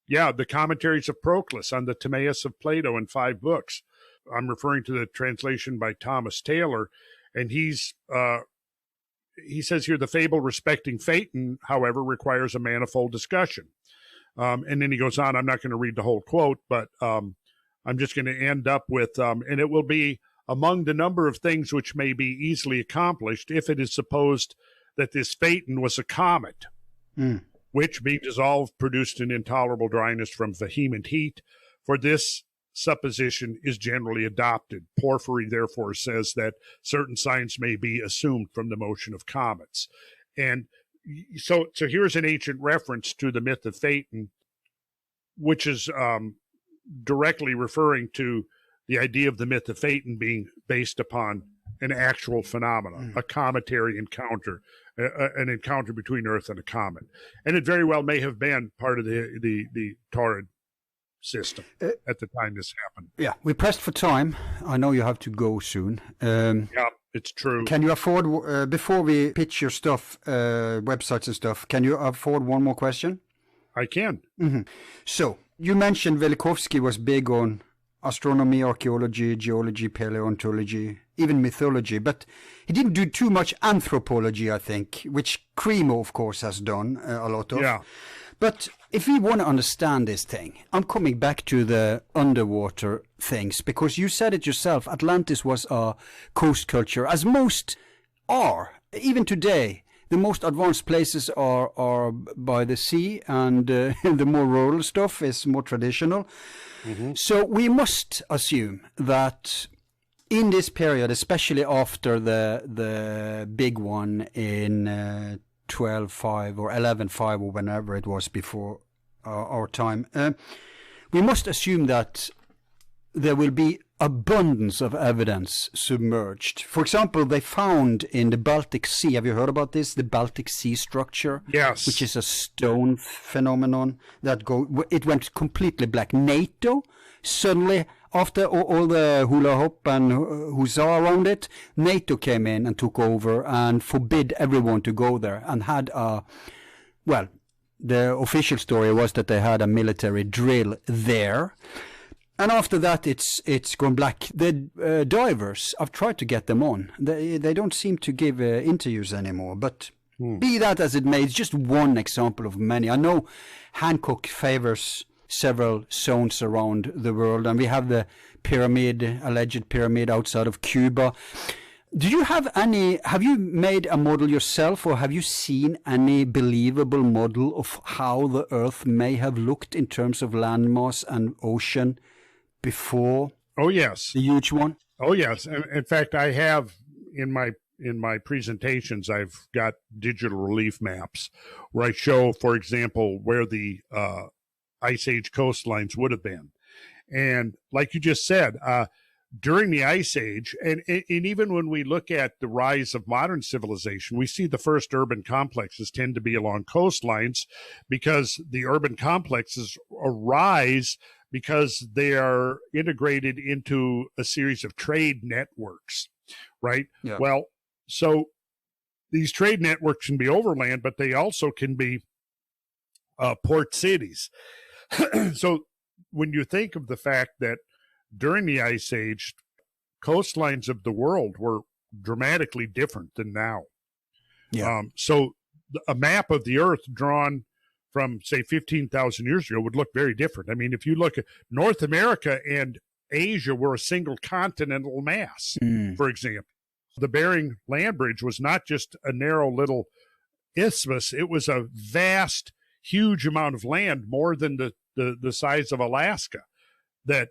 S3: Yeah, the commentaries of Proclus on the Timaeus of Plato in 5 books. I'm referring to the translation by Thomas Taylor, and he says here, the fable respecting Phaeton, however, requires a manifold discussion. And then he goes on, I'm not going to read the whole quote, but I'm just going to end up with, and it will be among the number of things which may be easily accomplished if it is supposed that this Phaeton was a comet, which, being dissolved, produced an intolerable dryness from vehement heat. For this supposition is generally adopted. Porphyry, therefore, says that certain signs may be assumed from the motion of comets. And so here's an ancient reference to the myth of Phaeton which is directly referring to the idea of the myth of Phaeton being based upon an actual phenomenon, a cometary encounter, an encounter between Earth and a comet. And it very well may have been part of the Taurid system at the time this happened.
S2: Yeah, we're pressed for time. I know you have to go soon.
S3: Yeah, it's true.
S2: Can you afford, before we pitch your stuff, websites and stuff, can you afford one more question?
S3: I can.
S2: Mm-hmm. So, you mentioned Velikovsky was big on astronomy, archaeology, geology, paleontology, even mythology, but he didn't do too much anthropology, I think, which Cremo, of course, has done a lot of.
S3: Yeah.
S2: But if we want to understand this thing, I'm coming back to the underwater things, because you said it yourself, Atlantis was a coast culture, as most are, even today. The most advanced places are by the sea, and the more rural stuff is more traditional. Mm-hmm. So we must assume that in this period, especially after the big one in 12.5 or 11.5 or whenever it was before our time, we must assume that there will be abundance of evidence submerged. For example, they found in the Baltic Sea, have you heard about this? The Baltic Sea structure?
S3: Yes.
S2: Which is a stone phenomenon that it went completely black. NATO, suddenly, after all the hula hoop and huzzah around it, NATO came in and took over and forbid everyone to go there, and had the official story was that they had a military drill there. And after that, it's gone black. The divers, I've tried to get them on. They don't seem to give interviews anymore. But be that as it may, it's just one example of many. I know Hancock favors several zones around the world, and we have the alleged pyramid outside of Cuba. Do you have you made a model yourself, or have you seen any believable model of how the Earth may have looked in terms of landmass and ocean before?
S3: Oh, yes.
S2: The huge one?
S3: Oh, yes. In fact, I have in my presentations, I've got digital relief maps where I show, for example, where the Ice Age coastlines would have been. And like you just said, during the Ice Age, and even when we look at the rise of modern civilization, we see the first urban complexes tend to be along coastlines, because the urban complexes arise because they are integrated into a series of trade networks, right? Yeah. Well, so these trade networks can be overland, but they also can be port cities. So when you think of the fact that during the Ice Age, coastlines of the world were dramatically different than now. Yeah. So a map of the Earth drawn from, say, 15,000 years ago would look very different. I mean, if you look at North America and Asia were a single continental mass, for example. The Bering Land Bridge was not just a narrow little isthmus. It was a vast, huge amount of land, more than the size of Alaska, that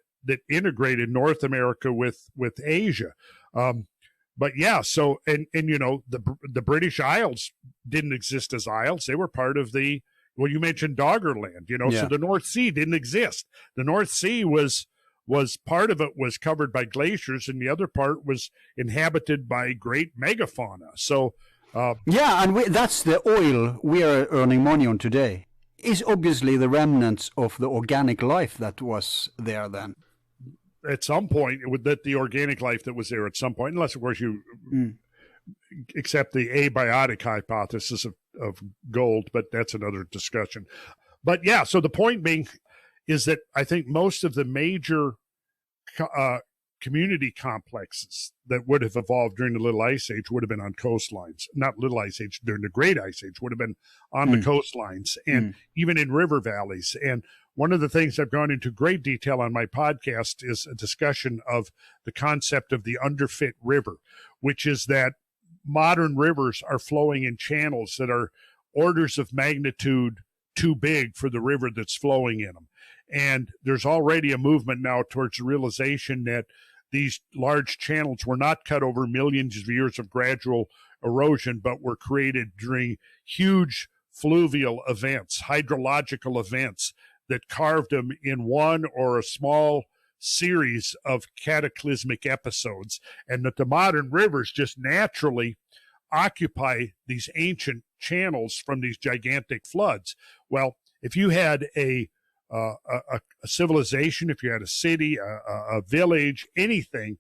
S3: integrated North America with Asia. But yeah, so, and you know, the British Isles didn't exist as isles. They were part of well, you mentioned Doggerland, you know, yeah. So the North Sea didn't exist. The North Sea was part of it was covered by glaciers, and the other part was inhabited by great megafauna. So,
S2: yeah, and that's the oil we are earning money on today. Is obviously the remnants of the organic life that was there then.
S3: At some point, that the organic life that was there at some point, unless of course you accept the abiotic hypothesis of gold, but that's another discussion. But yeah, so the point being is that I think most of the major community complexes that would have evolved during the Little Ice Age would have been on coastlines. Not Little Ice Age, during the Great Ice Age would have been on the coastlines and even in river valleys. And one of the things I've gone into great detail on my podcast is a discussion of the concept of the underfit river, which is that modern rivers are flowing in channels that are orders of magnitude too big for the river that's flowing in them. And there's already a movement now towards the realization that these large channels were not cut over millions of years of gradual erosion, but were created during huge fluvial events, hydrological events that carved them in one or a small series of cataclysmic episodes, and that the modern rivers just naturally occupy these ancient channels from these gigantic floods. Well, if you had a civilization, if you had a city, a village, anything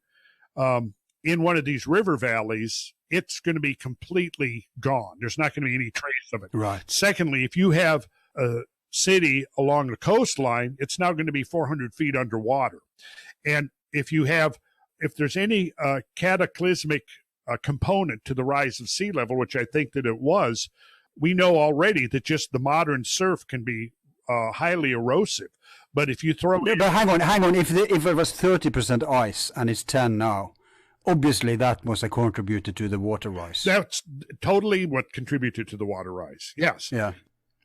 S3: in one of these river valleys, it's going to be completely gone. There's not going to be any trace of it.
S2: Right.
S3: Secondly, if you have a city along the coastline, it's now going to be 400 feet underwater. And if there's any cataclysmic component to the rise of sea level, which I think that it was, we know already that just the modern surf can be highly erosive. But if you throw...
S2: But hang on. If it was 30% ice and it's 10 now, obviously that must have contributed to the water rise.
S3: That's totally what contributed to the water rise. Yes.
S2: Yeah.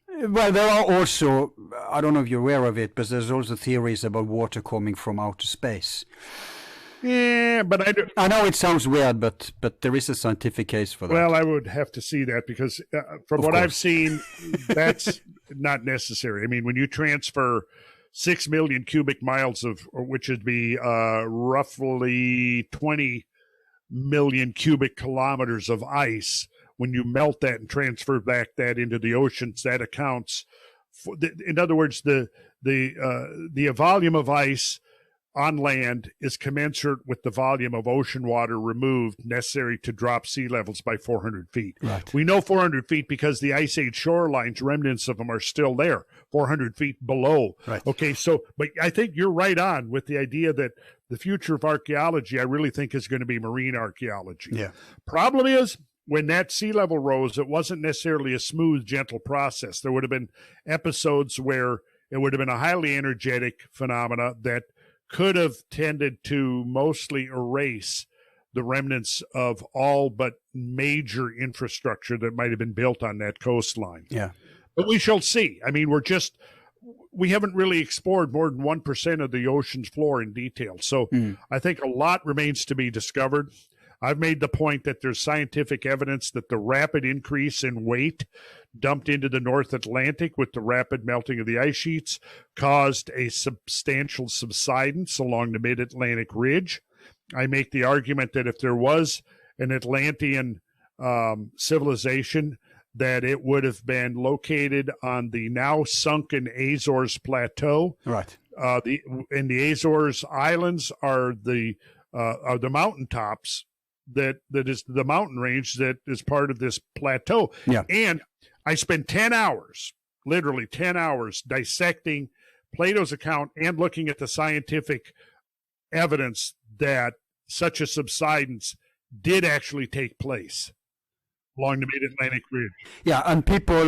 S2: Well, there are also, I don't know if you're aware of it, but there's also theories about water coming from outer space.
S3: Yeah, but
S2: I know it sounds weird, but there is a scientific case for that.
S3: Well, I would have to see that because from what I've seen, that's not necessary. I mean, when you transfer 6 million cubic miles which would be roughly 20 million cubic kilometers of ice, when you melt that and transfer back that into the oceans, that accounts for, in other words, the volume of ice on land is commensurate with the volume of ocean water removed necessary to drop sea levels by 400 feet.
S2: Right.
S3: We know 400 feet because the Ice Age shorelines, remnants of them are still there, 400 feet below.
S2: Right.
S3: Okay, so, but I think you're right on with the idea that the future of archaeology, I really think, is going to be marine archaeology.
S2: Yeah.
S3: Problem is, when that sea level rose, it wasn't necessarily a smooth, gentle process. There would have been episodes where it would have been a highly energetic phenomena that could have tended to mostly erase the remnants of all but major infrastructure that might have been built on that coastline.
S2: Yeah.
S3: But we shall see. I mean, we haven't really explored more than 1% of the ocean's floor in detail. So I think a lot remains to be discovered. I've made the point that there's scientific evidence that the rapid increase in weight dumped into the North Atlantic with the rapid melting of the ice sheets caused a substantial subsidence along the mid-Atlantic ridge. I make the argument that if there was an Atlantean civilization, that it would have been located on the now sunken Azores Plateau.
S2: Right.
S3: And the Azores Islands are the mountaintops that is the mountain range that is part of this plateau.
S2: Yeah.
S3: And I spent 10 hours, literally 10 hours, dissecting Plato's account and looking at the scientific evidence that such a subsidence did actually take place along the mid-Atlantic ridge.
S2: Yeah, and people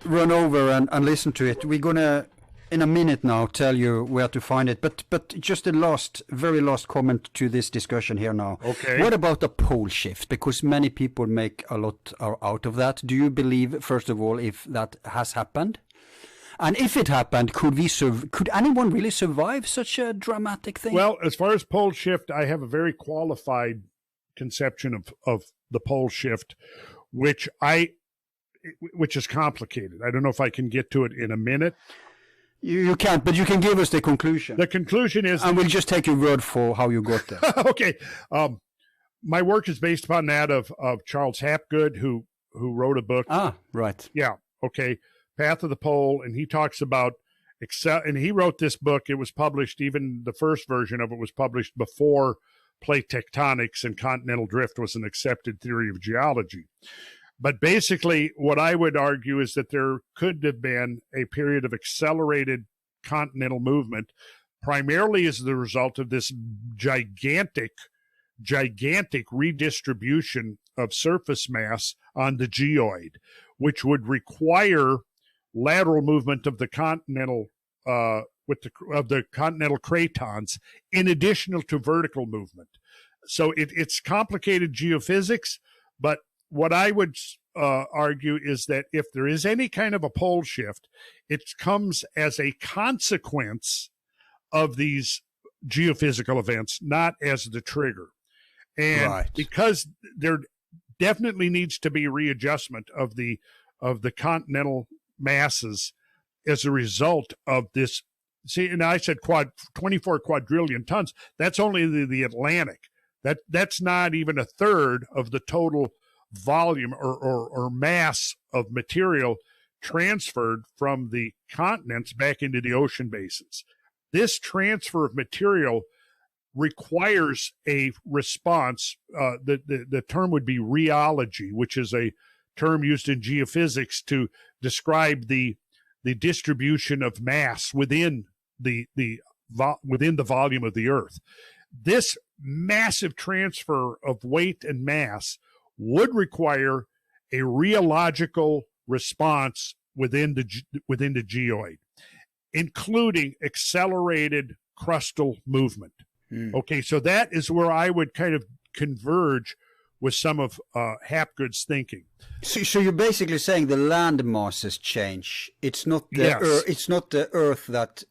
S2: run over and listen to it. We're going to, in a minute now, tell you where to find it. But just a very last comment to this discussion here now.
S3: Okay.
S2: What about the pole shift? Because many people make a lot out of that. Do you believe, first of all, if that has happened? And if it happened, could anyone really survive such a dramatic thing?
S3: Well, as far as pole shift, I have a very qualified conception of the pole shift, which is complicated. I don't know if I can get to it in a minute.
S2: You can't, but you can give us the conclusion.
S3: The conclusion is...
S2: And we'll just take your word for how you got there.
S3: Okay. My work is based upon that of Charles Hapgood, who wrote a book.
S2: Ah, right.
S3: Yeah, okay. Path of the Pole, and he talks about... and he wrote this book. It was published, even the first version of it was published before plate tectonics and continental drift was an accepted theory of geology. But basically, what I would argue is that there could have been a period of accelerated continental movement, primarily as the result of this gigantic redistribution of surface mass on the geoid, which would require lateral movement of the continental of the continental cratons, in addition to vertical movement. So it's complicated geophysics, but what I would argue is that if there is any kind of a pole shift, it comes as a consequence of these geophysical events, not as the trigger. And
S2: right.
S3: Because there definitely needs to be readjustment of the continental masses, as a result of this. See, and I said 24 quadrillion tons. That's only the Atlantic. That's not even a third of the total volume or mass of material transferred from the continents back into the ocean basins. This transfer of material requires a response. The term would be rheology, which is a term used in geophysics to describe the distribution of mass within the volume of the Earth. This massive transfer of weight and mass would require a rheological response within the geoid, including accelerated crustal movement. Okay, so that is where I would kind of converge with some of Hapgood's thinking.
S2: So you're basically saying the land masses change. It's not the it's not the Earth that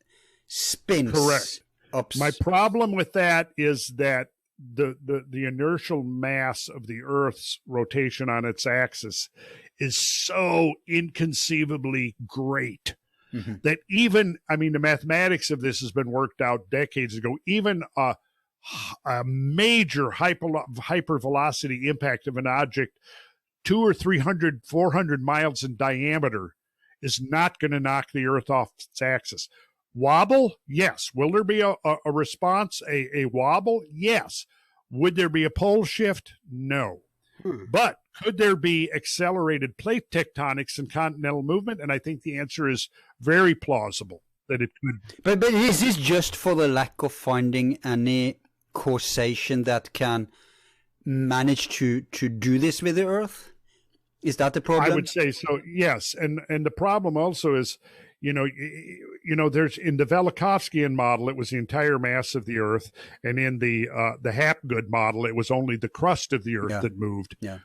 S2: spins.
S3: Correct.
S2: Up.
S3: My problem with that is that the inertial mass of the Earth's rotation on its axis is so inconceivably great that even, I mean, the mathematics of this has been worked out decades ago. Even a major hypervelocity impact of an object 200 or 300, 400 miles in diameter is not going to knock the Earth off its axis. Wobble? Yes. Will there be a response, a wobble? Yes. Would there be a pole shift? No. But could there be accelerated plate tectonics and continental movement? And I think the answer is very plausible that it could.
S2: But is this just for the lack of finding any causation that can manage to do this with the Earth? Is that the problem?
S3: I would say so, yes. And the problem also is, you know, there's in the Velikovskian model, it was the entire mass of the Earth, and in the Hapgood model, it was only the crust of the Earth that moved.
S2: Yeah,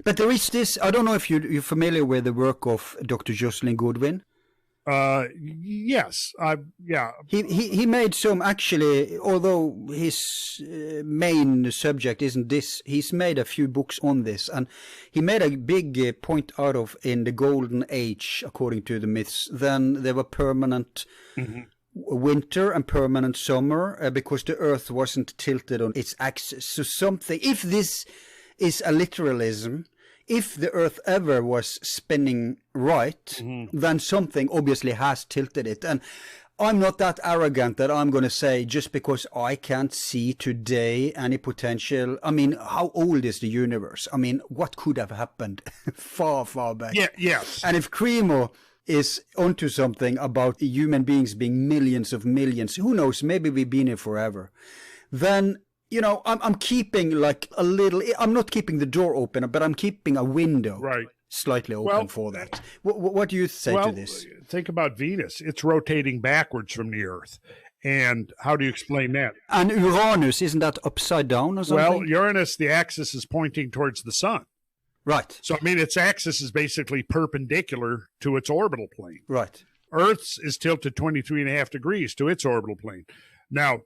S2: but there is this. I don't know if you're familiar with the work of Dr. Jocelyn Goodwin.
S3: Yes, yeah.
S2: He made some, actually, although his main subject isn't this, he's made a few books on this, and he made a big point out of in the Golden Age, according to the myths. Then there were permanent winter and permanent summer because the Earth wasn't tilted on its axis. So something, if this is a literalism, if the Earth ever was spinning right, then something obviously has tilted it. And I'm not that arrogant that I'm going to say just because I can't see today any potential. I mean, how old is the universe? I mean, what could have happened far, far back?
S3: Yeah, yes.
S2: And if Cremo is onto something about human beings being millions of millions, who knows, maybe we've been here forever, then, you know, I'm keeping like a little, I'm not keeping the door open, but I'm keeping a window slightly open for that. What do you say to this?
S3: Think about Venus. It's rotating backwards from the Earth. And how do you explain that?
S2: And Uranus, isn't that upside down or something?
S3: Well, Uranus, the axis is pointing towards the sun.
S2: Right.
S3: So, I mean, its axis is basically perpendicular to its orbital plane.
S2: Right.
S3: Earth's is tilted 23.5 degrees to its orbital plane. Now,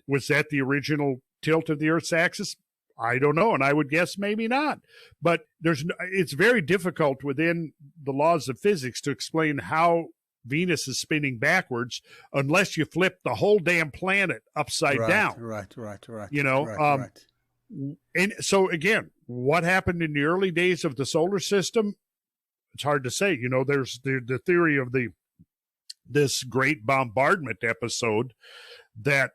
S3: was that the original tilt of the Earth's axis? I don't know, and I would guess maybe not. But it's very difficult within the laws of physics to explain how Venus is spinning backwards unless you flip the whole damn planet upside down. Right. You know, and so again, what happened in the early days of the solar system? It's hard to say. You know, there's the theory of this great bombardment episode that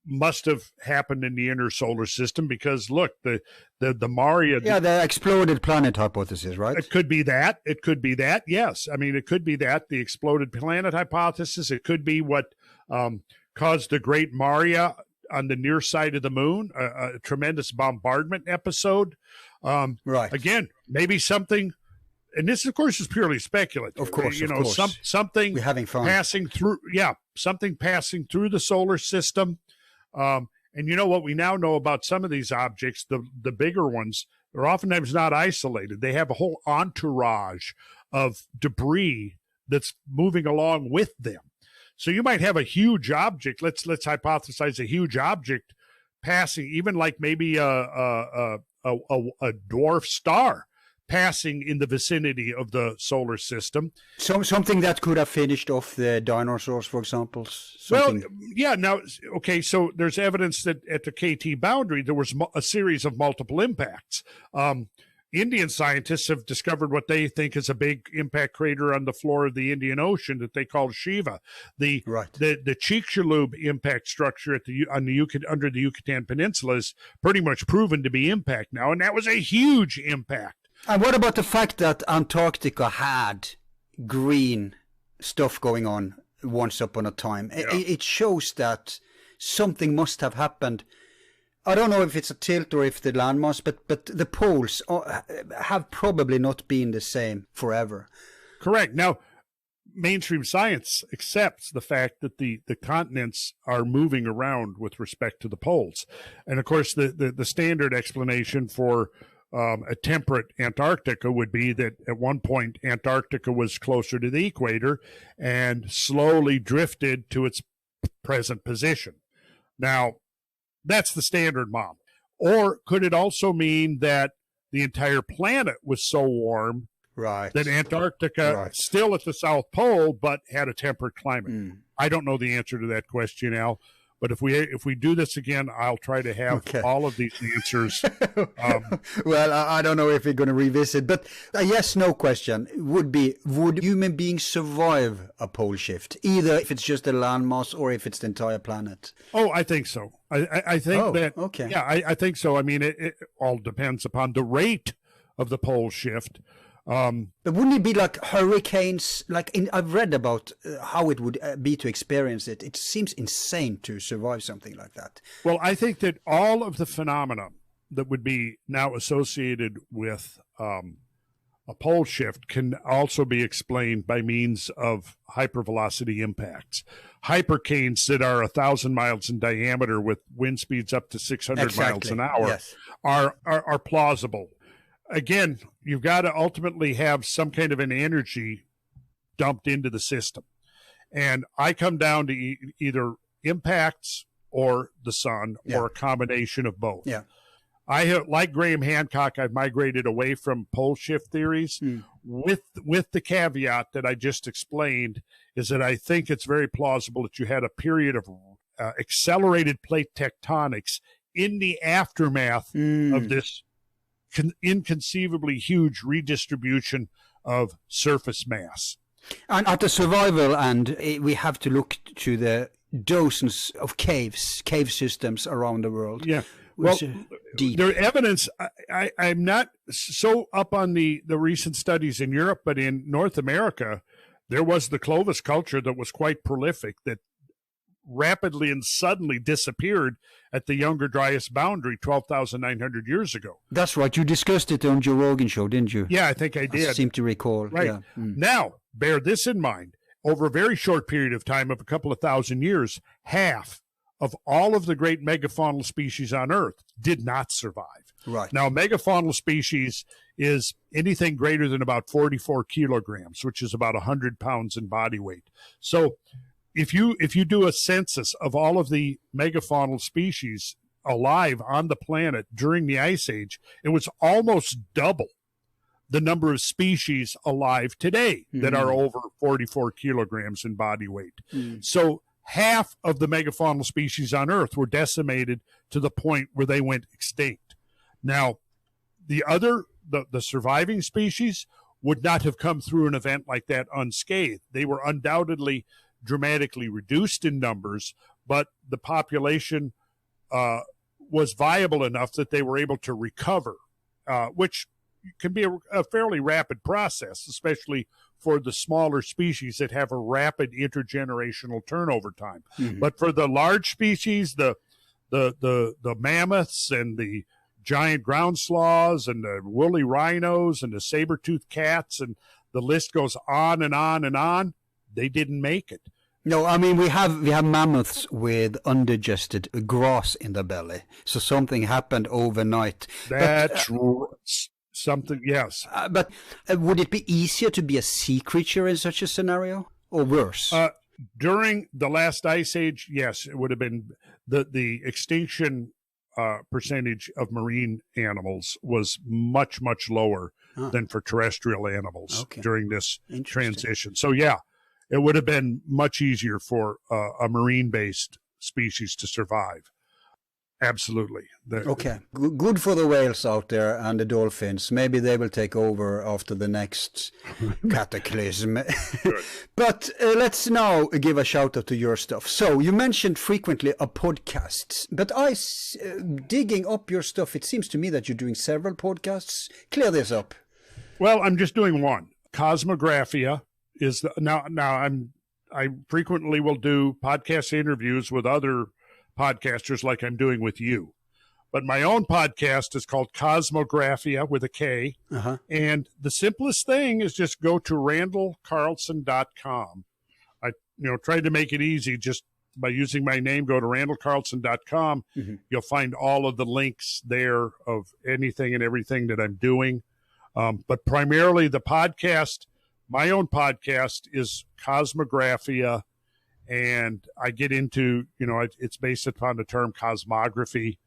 S3: must have happened in the inner solar system because look, the Maria.
S2: Yeah, the exploded planet hypothesis, right?
S3: It could be that. It could be that. Yes, I mean it could be that the exploded planet hypothesis. It could be what caused the Great Maria on the near side of the moon, a tremendous bombardment episode.
S2: Right.
S3: Again, maybe something. And this, of course, is purely speculative.
S2: Of course,
S3: you know, something
S2: we're having fun.
S3: Passing through. Yeah, something passing through the solar system. And you know what we now know about some of these objects, the bigger ones, they're oftentimes not isolated. They have a whole entourage of debris that's moving along with them. So you might have a huge object. Let's hypothesize a huge object passing, even like maybe a dwarf star passing in the vicinity of the solar system.
S2: Something that could have finished off the dinosaurs, for example. Something...
S3: Well, yeah. Now, okay, so there's evidence that at the KT boundary, there was a series of multiple impacts. Indian scientists have discovered what they think is a big impact crater on the floor of the Indian Ocean that they call Shiva. The Chicxulub impact structure under the Yucatan Peninsula is pretty much proven to be impact now, and that was a huge impact.
S2: And what about the fact that Antarctica had green stuff going on once upon a time? Yeah. It shows that something must have happened. I don't know if it's a tilt or if the landmass, but the poles have probably not been the same forever.
S3: Correct. Now, mainstream science accepts the fact that the continents are moving around with respect to the poles. And, of course, the standard explanation for a temperate Antarctica would be that at one point Antarctica was closer to the equator and slowly drifted to its present position. Now, that's the standard model. Or could it also mean that the entire planet was so warm that Antarctica still at the South Pole but had a temperate climate? I don't know the answer to that question, Al. But if we do this again, I'll try to have all of these answers.
S2: Well, I don't know if we're going to revisit, but a yes/no question would be: would human beings survive a pole shift, either if it's just a landmass or if it's the entire planet?
S3: Oh, I think so. I think that. Okay. Yeah, I think so. I mean, it all depends upon the rate of the pole shift.
S2: But wouldn't it be like hurricanes? I've read about how it would be to experience it. It seems insane to survive something like that.
S3: Well, I think that all of the phenomena that would be now associated with a pole shift can also be explained by means of hypervelocity impacts. Hypercanes that are 1,000 miles in diameter with wind speeds up to 600 miles an hour are plausible. Again, you've got to ultimately have some kind of an energy dumped into the system. And I come down to either impacts or the sun or a combination of both.
S2: Yeah.
S3: I have, like Graham Hancock, I've migrated away from pole shift theories with the caveat that I just explained, is that I think it's very plausible that you had a period of accelerated plate tectonics in the aftermath of this inconceivably huge redistribution of surface mass.
S2: And at the survival end, we have to look to the dozens of cave systems around the world.
S3: Yeah. Well, their evidence, I'm not so up on the recent studies in Europe, but in North America, there was the Clovis culture that was quite prolific, that rapidly and suddenly disappeared at the Younger Dryas boundary 12,900 years ago.
S2: That's right. You discussed it on Joe Rogan show, didn't you?
S3: Yeah, I think I did.
S2: I seem to recall.
S3: Right.
S2: Yeah.
S3: Now, bear this in mind. Over a very short period of time, of a couple of thousand years, half of all of the great megafaunal species on Earth did not survive.
S2: Right.
S3: Now, a megafaunal species is anything greater than about 44 kilograms, which is about 100 pounds in body weight. So if you do a census of all of the megafaunal species alive on the planet during the Ice Age, it was almost double the number of species alive today that are over 44 kilograms in body weight. So half of the megafaunal species on Earth were decimated to the point where they went extinct. Now, the surviving species would not have come through an event like that unscathed. They were undoubtedly dramatically reduced in numbers, but the population was viable enough that they were able to recover, which can be a fairly rapid process, especially for the smaller species that have a rapid intergenerational turnover time. But for the large species, the mammoths and the giant ground sloths and the woolly rhinos and the saber-toothed cats, and the list goes on and on and on, they didn't make it.
S2: No, I mean, we have mammoths with undigested grass in the belly. So something happened overnight.
S3: That's something, yes.
S2: But would it be easier to be a sea creature in such a scenario, or worse?
S3: During the last ice age, yes, it would have been the extinction percentage of marine animals was much, much lower than for terrestrial animals during this transition. So, yeah, it would have been much easier for a marine-based species to survive. Absolutely.
S2: Okay. Good for the whales out there and the dolphins. Maybe they will take over after the next cataclysm. But let's now give a shout out to your stuff. So you mentioned frequently a podcast, but digging up your stuff, it seems to me that you're doing several podcasts. Clear this up.
S3: Well, I'm just doing one. Cosmographia is I frequently will do podcast interviews with other podcasters like I'm doing with you. But my own podcast is called Cosmographia with a K. And the simplest thing is just go to randallcarlson.com. I tried to make it easy just by using my name. Go to randallcarlson.com. You'll find all of the links there of anything and everything that I'm doing. But primarily the podcast, my own podcast, is Cosmographia. And I get into, it's based upon the term cosmography,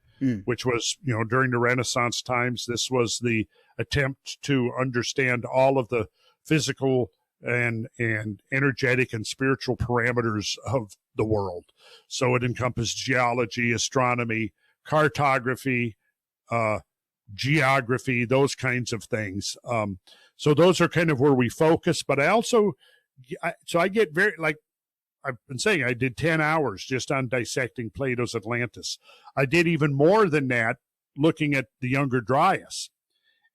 S3: which was, during the Renaissance times, this was the attempt to understand all of the physical and energetic and spiritual parameters of the world. So it encompassed geology, astronomy, cartography, geography, those kinds of things. So those are kind of where we focus. But I also, I get very, like, I've been saying, I did 10 hours just on dissecting Plato's Atlantis. I did even more than that, looking at the Younger Dryas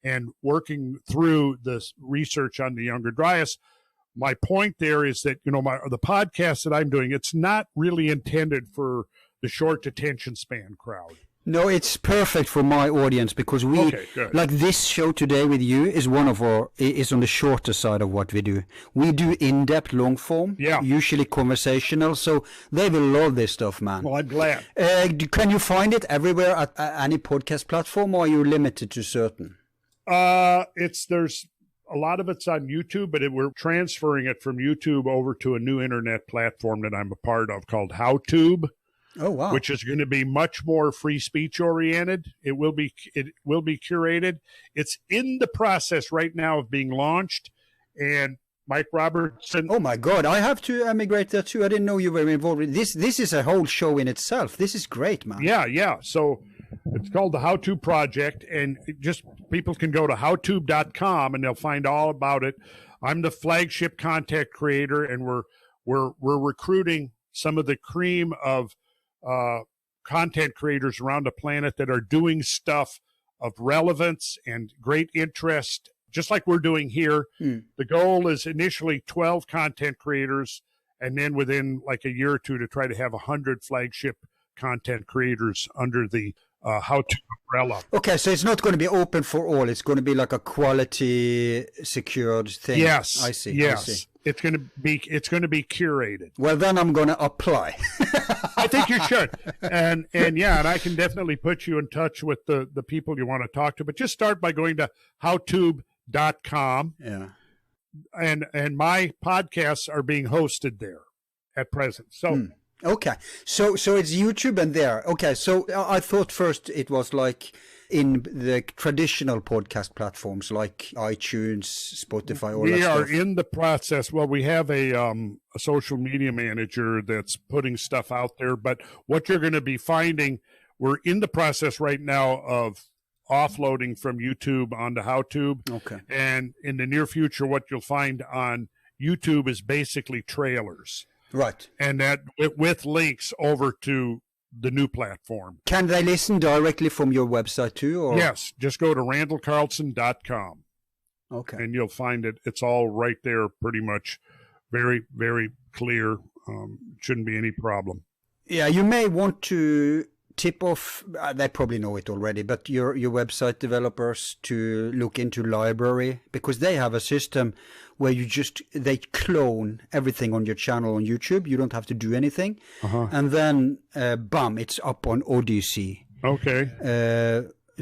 S3: and working through the research on the Younger Dryas. My point there is that, the podcast that I'm doing, it's not really intended for the short attention span crowd.
S2: No, it's perfect for my audience because like this show today with you is is on the shorter side of what we do. We do in-depth long form, usually conversational, so they will love this stuff, man.
S3: Well, I'm glad.
S2: Can you find it everywhere at any podcast platform, or are you limited to certain?
S3: There's a lot of it's on YouTube, but we're transferring it from YouTube over to a new internet platform that I'm a part of called HowTube.
S2: Oh, wow.
S3: Which is going to be much more free speech oriented. It will be curated. It's in the process right now of being launched. And Mike Robertson.
S2: Oh my God, I have to emigrate there too. I didn't know you were involved in this. This is a whole show in itself. This is great, man.
S3: Yeah. So it's called the HowTube Project, and people can go to howtube.com and they'll find all about it. I'm the flagship content creator, and we're recruiting some of the cream of content creators around the planet that are doing stuff of relevance and great interest, just like we're doing here. The goal is initially 12 content creators, and then within like a year or two to try to have 100 flagship content creators under the HowTube umbrella.
S2: Okay, so it's not going to be open for all. It's going to be like a quality secured thing.
S3: Yes,
S2: I see.
S3: Yes,
S2: I see.
S3: It's going to be curated.
S2: Well, then I'm going to apply.
S3: I think you should, and I can definitely put you in touch with the people you want to talk to. But just start by going to howtube.com.
S2: Yeah,
S3: and my podcasts are being hosted there at present. So.
S2: Okay, so it's YouTube and there. Okay, so I thought first it was like in the traditional podcast platforms like iTunes, Spotify, all that stuff.
S3: We are in the process. Well, we have a social media manager that's putting stuff out there. But what you're going to be finding, we're in the process right now of offloading from YouTube onto HowTube.
S2: Okay.
S3: And in the near future, what you'll find on YouTube is basically trailers.
S2: Right.
S3: And that with links over to the new platform.
S2: Can they listen directly from your website too? Or?
S3: Yes. Just go to randallcarlson.com.
S2: Okay.
S3: And you'll find it. It's all right there pretty much. Very, very clear. Shouldn't be any problem.
S2: Yeah, you may want to tip off, they probably know it already, but your website developers to look into library, because they have a system where they clone everything on your channel on YouTube. You don't have to do anything. And then, bam, it's up on Odyssey.
S3: Okay.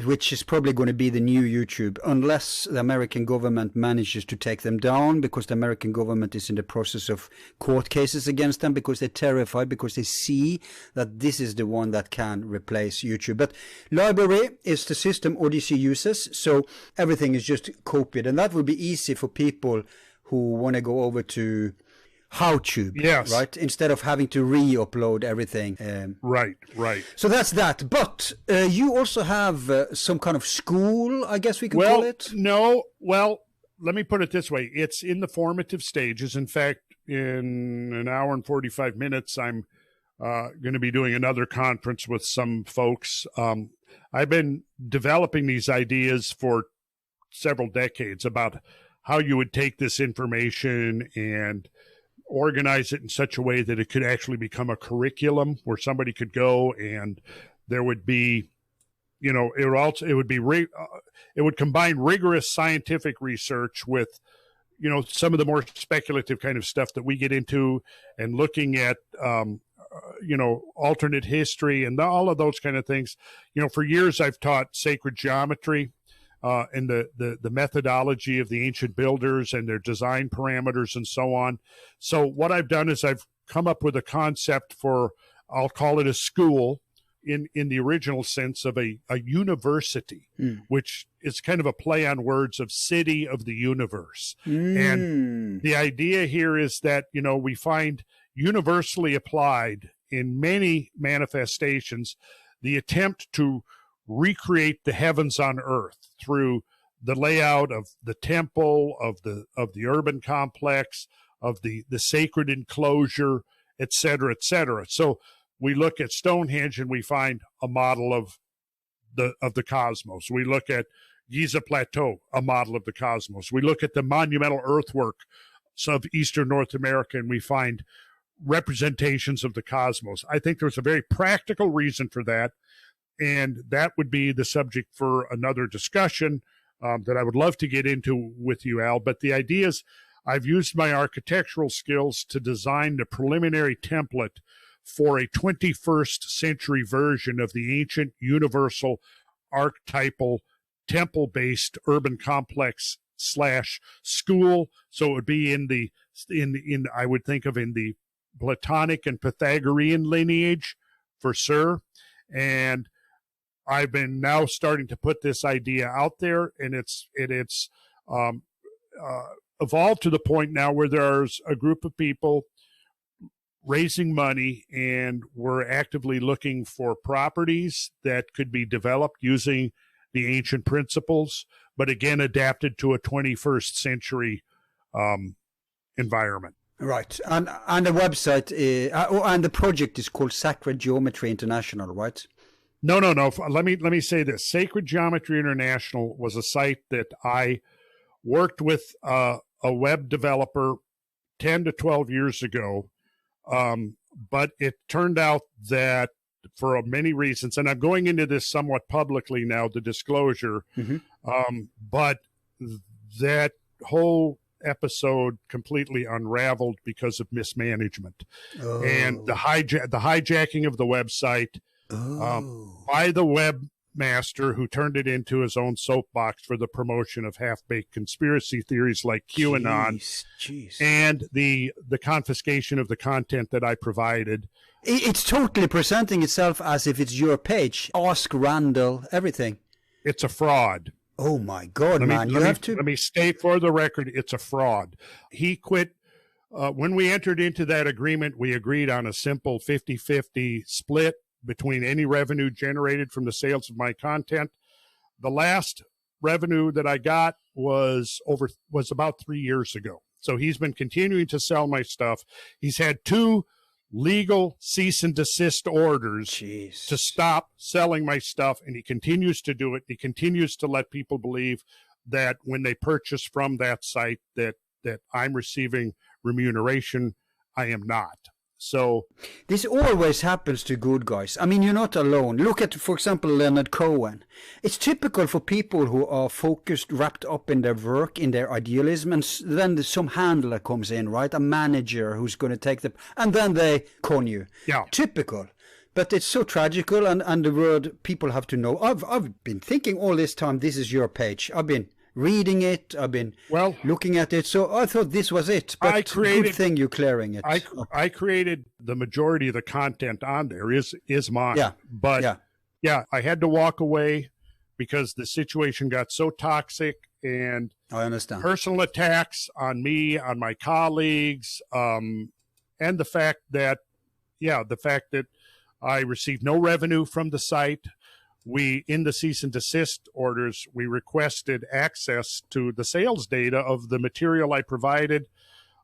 S2: which is probably going to be the new YouTube, unless the American government manages to take them down, because the American government is in the process of court cases against them, because they're terrified, because they see that this is the one that can replace YouTube. But library is the system Odyssey uses, so everything is just copied, and that will be easy for people who want to go over to HowTube,
S3: yes,
S2: right? Instead of having to re-upload everything.
S3: Right.
S2: So that's that. But you also have some kind of school, I guess we can call it?
S3: No. Well, let me put it this way. It's in the formative stages. In fact, in an hour and 45 minutes, I'm going to be doing another conference with some folks. I've been developing these ideas for several decades about how you would take this information and organize it in such a way that it could actually become a curriculum where somebody could go, and there would be, it would combine rigorous scientific research with, some of the more speculative kind of stuff that we get into, and looking at, alternate history and all of those kind of things. For years I've taught sacred geometry, and the methodology of the ancient builders and their design parameters and so on. So what I've done is I've come up with a concept for, I'll call it a school in the original sense of a university, which is kind of a play on words of city of the universe. And the idea here is that, we find universally applied in many manifestations the attempt to recreate the heavens on earth through the layout of the temple, of the urban complex, of the sacred enclosure, et cetera, et cetera. So we look at Stonehenge and we find a model of the cosmos. We look at Giza Plateau, a model of the cosmos. We look at the monumental earthwork of Eastern North America and we find representations of the cosmos. I think there's a very practical reason for that. And that would be the subject for another discussion that I would love to get into with you, Al. But the idea is I've used my architectural skills to design the preliminary template for a 21st century version of the ancient universal archetypal temple-based urban complex / school. So it would be in I would think of in the Platonic and Pythagorean lineage for sure. And I've been now starting to put this idea out there, and it's evolved to the point now where there's a group of people raising money, and we're actively looking for properties that could be developed using the ancient principles, but again, adapted to a 21st century environment.
S2: Right. And the website, and the project is called Sacred Geometry International, right?
S3: No. Let me say this. Sacred Geometry International was a site that I worked with a web developer 10 to 12 years ago. But it turned out that for many reasons, and I'm going into this somewhat publicly now, the disclosure, but that whole episode completely unraveled because of mismanagement and the hijacking of the website by the webmaster, who turned it into his own soapbox for the promotion of half-baked conspiracy theories like QAnon.
S2: Jeez.
S3: And the confiscation of the content that I provided.
S2: It's totally presenting itself as if it's your page. Ask Randall, everything.
S3: It's a fraud.
S2: Oh my God, man! Let
S3: me state for the record, it's a fraud. He quit. When we entered into that agreement, we agreed on a simple 50-50 split between any revenue generated from the sales of my content. The last revenue that I got was about 3 years ago. So he's been continuing to sell my stuff. He's had 2 legal cease and desist orders to stop selling my stuff, and he continues to do it. He continues to let people believe that when they purchase from that site that I'm receiving remuneration. I am not. So
S2: this always happens to good guys. I mean, you're not alone. Look at, for example, Leonard Cohen. It's typical for people who are focused, wrapped up in their work, in their idealism, and then some handler comes in, right? A manager who's going to take them, and then they con you.
S3: Yeah.
S2: Typical. But it's so tragical, and the word people have to know. I've been thinking all this time, this is your page. I've been reading it, I've been looking at it, so I thought this was it. But good thing you're clearing it.
S3: I created the majority of the content on there is mine.
S2: Yeah.
S3: But I had to walk away because the situation got so toxic, and
S2: I understand
S3: personal attacks on me, on my colleagues, and the fact that I received no revenue from the site. In the cease and desist orders, we requested access to the sales data of the material I provided.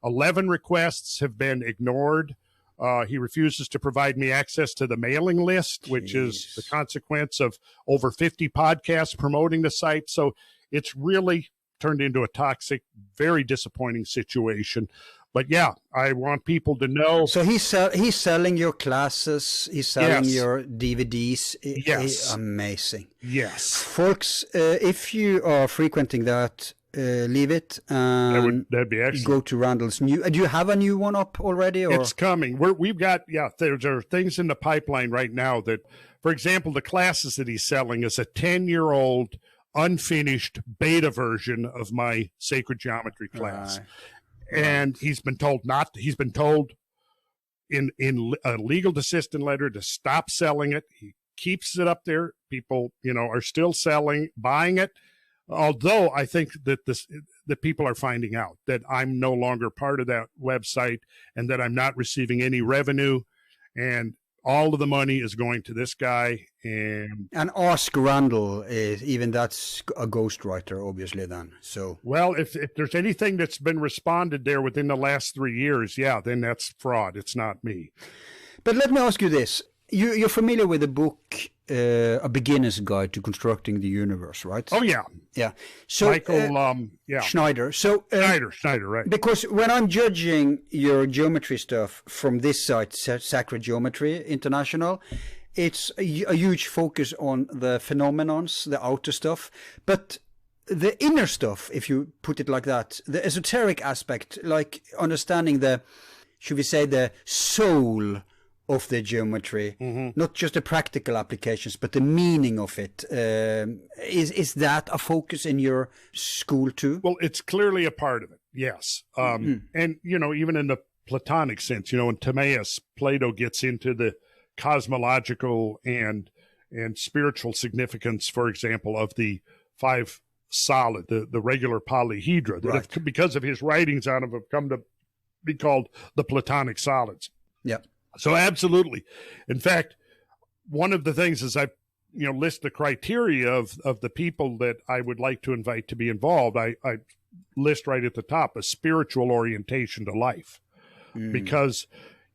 S3: 11 requests have been ignored. He refuses to provide me access to the mailing list, which is the consequence of over 50 podcasts promoting the site. So it's really turned into a toxic, very disappointing situation. But yeah, I want people to know.
S2: So he's selling your classes. He's selling your DVDs.
S3: Yes.
S2: Amazing.
S3: Yes.
S2: Folks, if you are frequenting that, leave it and
S3: that'd be excellent.
S2: Go to Randall's new. Do you have a new one up already? Or?
S3: It's coming. We've got, there are things in the pipeline right now that, for example, the classes that he's selling is a 10-year-old unfinished beta version of my sacred geometry class. And he's been told in a legal desistant letter to stop selling it. He keeps it up there. People, are still buying it. Although I think that that people are finding out that I'm no longer part of that website and that I'm not receiving any revenue, and all of the money is going to this guy. And
S2: Ask Randall, even that's a ghostwriter, obviously, then. So
S3: well, if there's anything that's been responded there within the last 3 years, then that's fraud. It's not me.
S2: But let me ask you this. You're familiar with the book, A Beginner's Guide to Constructing the Universe, right?
S3: Oh, yeah.
S2: Yeah. So,
S3: Michael,
S2: Schneider. So,
S3: Schneider, right.
S2: Because when I'm judging your geometry stuff from this site, Sacred Geometry International, it's a huge focus on the phenomenons, the outer stuff. But the inner stuff, if you put it like that, the esoteric aspect, like understanding the soul of the geometry, not just the practical applications, but the meaning of it. Is that a focus in your school too?
S3: Well, it's clearly a part of it, yes. And, even in the Platonic sense, in Timaeus, Plato gets into the cosmological and spiritual significance, for example, of the five solid, the regular polyhedra, that have, because of his writings on them, have come to be called the Platonic solids.
S2: Yeah.
S3: So absolutely. In fact, one of the things is I list the criteria of the people that I would like to invite to be involved. I list right at the top a spiritual orientation to life. Because,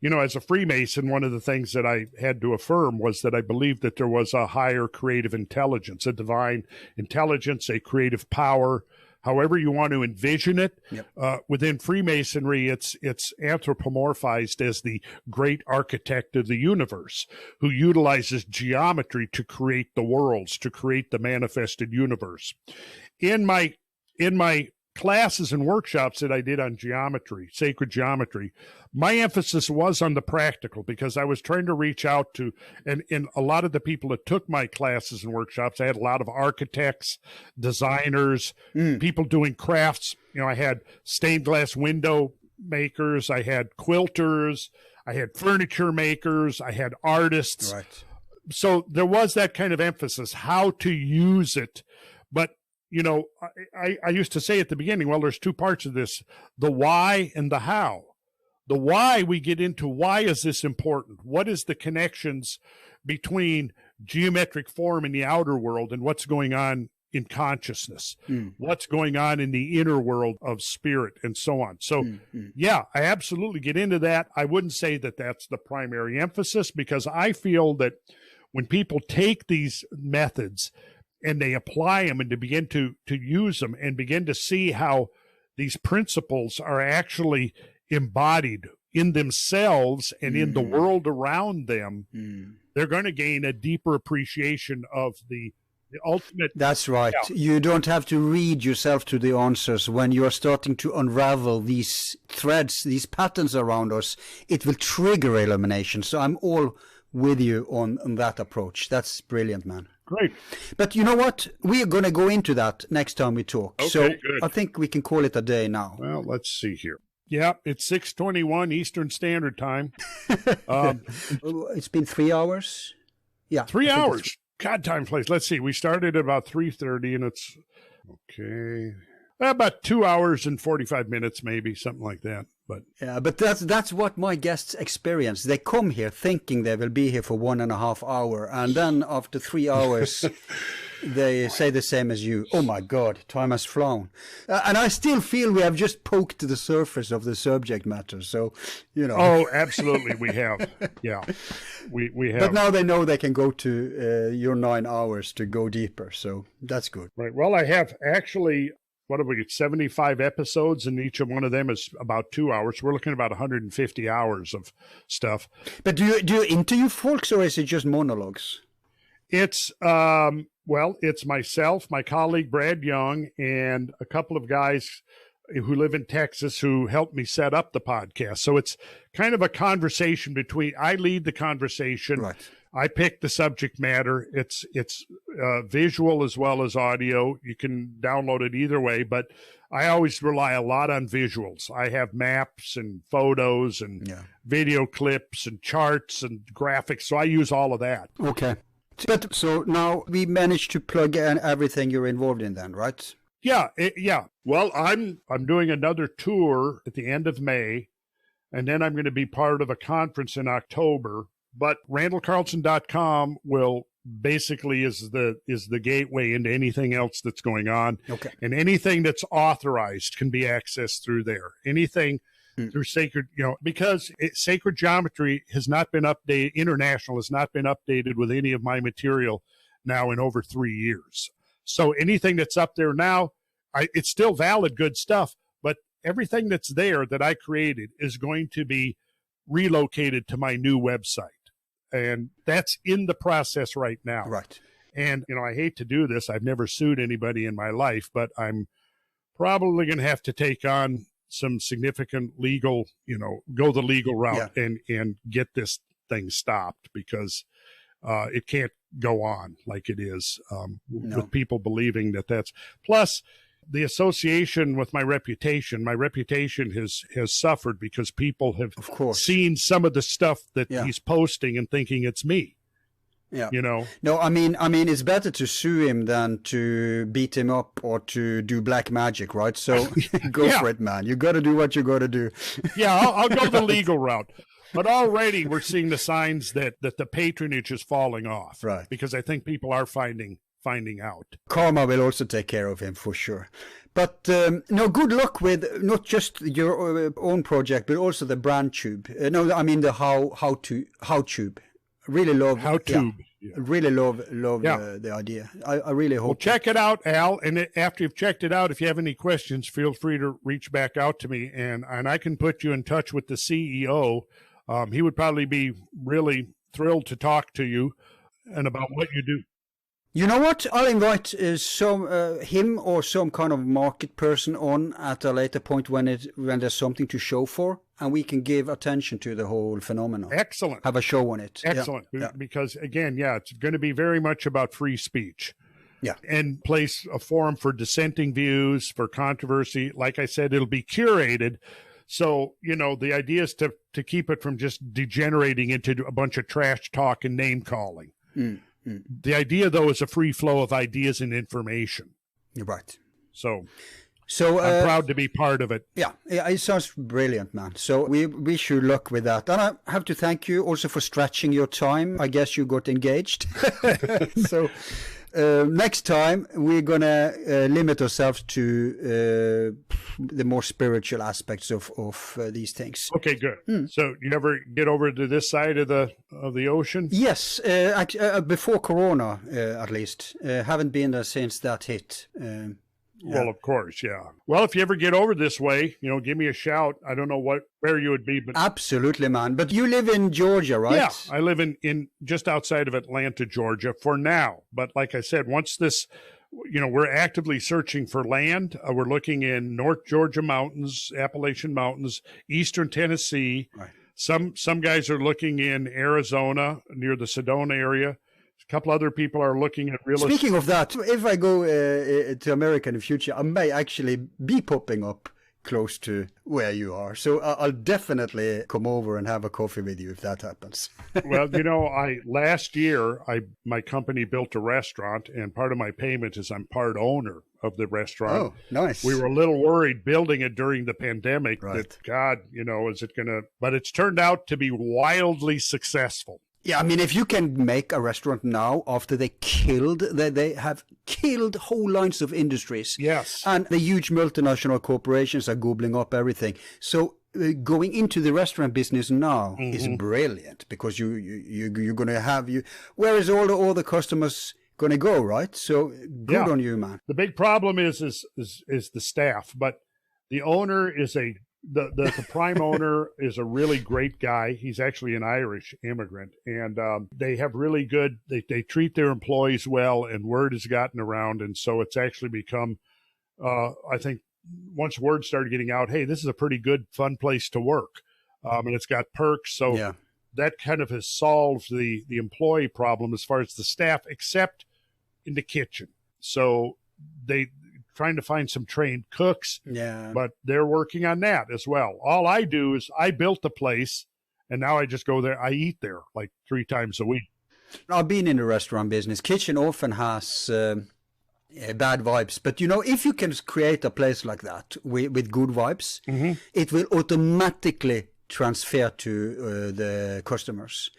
S3: as a Freemason, one of the things that I had to affirm was that I believed that there was a higher creative intelligence, a divine intelligence, a creative power, however you want to envision it.
S2: Yep.
S3: Within Freemasonry, it's anthropomorphized as the great architect of the universe who utilizes geometry to create the worlds, to create the manifested universe. In my classes and workshops that I did on geometry, sacred geometry, my emphasis was on the practical, because I was trying to reach out to, and a lot of the people that took my classes and workshops, I had a lot of architects, designers, people doing crafts. I had stained glass window makers, I had quilters, I had furniture makers, I had artists.
S2: Right.
S3: So there was that kind of emphasis, how to use it. But I used to say at the beginning, well, there's two parts of this, the why and the how. The why, we get into, why is this important? What is the connections between geometric form in the outer world and what's going on in consciousness? What's going on in the inner world of spirit and so on? So, I absolutely get into that. I wouldn't say that that's the primary emphasis, because I feel that when people take these methods and they apply them and to begin to use them and begin to see how these principles are actually embodied in themselves and in the world around them, they're going to gain a deeper appreciation of the ultimate.
S2: That's right. Yeah. You don't have to read yourself to the answers. When you're starting to unravel these threads, these patterns around us, it will trigger illumination. So I'm all with you on that approach. That's brilliant, man.
S3: Great.
S2: But you know what? We are going to go into that next time we talk.
S3: Okay,
S2: so
S3: good.
S2: I think we can call it a day now.
S3: Well, let's see here. Yeah, it's 6:21 Eastern Standard Time.
S2: It's been 3 hours. Yeah.
S3: 3 hours. God, time flies. Let's see. We started at about 3:30, and it's okay. About 2 hours and 45 minutes, maybe, something like that. But
S2: yeah, but that's what my guests experience. They come here thinking they will be here for 1.5 hours, and then after 3 hours, they say the same as you. Oh my God, time has flown. And I still feel we have just poked the surface of the subject matter. So, you know.
S3: Oh, absolutely, we have. Yeah, we have.
S2: But now they know they can go to your 9 hours to go deeper. So that's good.
S3: Right. Well, I have actually. What have we got? 75 episodes, and each of one of them is about 2 hours. We're looking at about 150 hours of stuff.
S2: But do you interview folks, or is it just monologues?
S3: It's it's myself, my colleague Brad Young, and a couple of guys who live in Texas who helped me set up the podcast. So it's kind of a conversation between. I lead the conversation.
S2: Right.
S3: I pick the subject matter. It's visual as well as audio. You can download it either way, but I always rely a lot on visuals. I have maps and photos and video clips and charts and graphics, so I use all of that.
S2: Okay. But so now we managed to plug in everything you're involved in then, right?
S3: Yeah, yeah. Well, I'm doing another tour at the end of May, and then I'm going to be part of a conference in October. But RandallCarlson.com will basically is the gateway into anything else that's going on.
S2: Okay.
S3: And anything that's authorized can be accessed through there. Anything through sacred, because sacred geometry has not been updated, international has not been updated with any of my material now in over 3 years. So anything that's up there now, it's still valid, good stuff, but everything that's there that I created is going to be relocated to my new website. And that's in the process right now.
S2: Right.
S3: And, I hate to do this. I've never sued anybody in my life, but I'm probably going to have to take on some significant legal, go the legal route and get this thing stopped, because it can't go on like it is with people believing that's. Plus, the association with my reputation has suffered because people have seen some of the stuff that he's posting and thinking it's me.
S2: Yeah.
S3: No,
S2: I mean, it's better to sue him than to beat him up or to do black magic, right? So go for it, man. You got to do what you got to do.
S3: Yeah, I'll go the legal route. But already we're seeing the signs that the patronage is falling off.
S2: Right.
S3: Because I think people are finding out.
S2: Karma will also take care of him for sure. But good luck with not just your own project, but also the brand tube. The how tube. Really love
S3: how tube.
S2: Yeah. Really love the idea. I really hope.
S3: Well, check it out, Al. And after you've checked it out, if you have any questions, feel free to reach back out to me, and I can put you in touch with the CEO. He would probably be really thrilled to talk to you and about what you do.
S2: You know what? I'll invite him or some kind of market person on at a later point when there's something to show for, and we can give attention to the whole phenomenon.
S3: Excellent.
S2: Have a show on it.
S3: Excellent. Yeah. Because again, it's going to be very much about free speech.
S2: Yeah.
S3: And place a forum for dissenting views, for controversy. Like I said, it'll be curated. So, the idea is to keep it from just degenerating into a bunch of trash talk and name calling. The idea, though, is a free flow of ideas and information.
S2: You're right.
S3: So I'm proud to be part of it.
S2: Yeah, it sounds brilliant, man. So we wish you luck with that. And I have to thank you also for stretching your time. I guess you got engaged. So next time we're going to limit ourselves to the more spiritual aspects of these things.
S3: Okay, good. So you ever get over to this side of the ocean?
S2: Yes, before Corona, at least. Haven't been there since that hit.
S3: Well, of course, yeah. Well, if you ever get over this way, give me a shout. I don't know where you would be, but
S2: absolutely, man. But you live in Georgia, right?
S3: Yeah, I live in just outside of Atlanta, Georgia, for now. But like I said, once this, we're actively searching for land. We're looking in North Georgia mountains, Appalachian Mountains, Eastern Tennessee,
S2: right,
S3: Some guys are looking in Arizona near the Sedona area. A couple other people are looking at real estate.
S2: Speaking of that, if I go to America in the future, I may actually be popping up close to where you are. So I'll definitely come over and have a coffee with you if that happens.
S3: Well, last year, my company built a restaurant, and part of my payment is I'm part owner of the restaurant.
S2: Oh, nice.
S3: We were a little worried building it during the pandemic
S2: Right.
S3: that, God, is it going to, but it's turned out to be wildly successful.
S2: Yeah, I mean, if you can make a restaurant now after they have killed whole lines of industries.
S3: Yes.
S2: And the huge multinational corporations are gobbling up everything. So going into the restaurant business now is brilliant because you're going to have where is all the customers going to go, right? So good on you, man.
S3: The big problem is the staff, but the owner is the prime owner is a really great guy. He's actually an Irish immigrant, and they have really good. They treat their employees well, and word has gotten around, and so it's actually become. I think once word started getting out, hey, this is a pretty good, fun place to work, and it's got perks. So that kind of has solved the employee problem as far as the staff, except in the kitchen. So they. Trying to find some trained cooks, but they're working on that as well. All I do is I built the place, and now I just go there. I eat there like 3 times a week.
S2: I've been in the restaurant business. Kitchen often has bad vibes, but if you can create a place like that with good vibes, it will automatically transfer to the customers.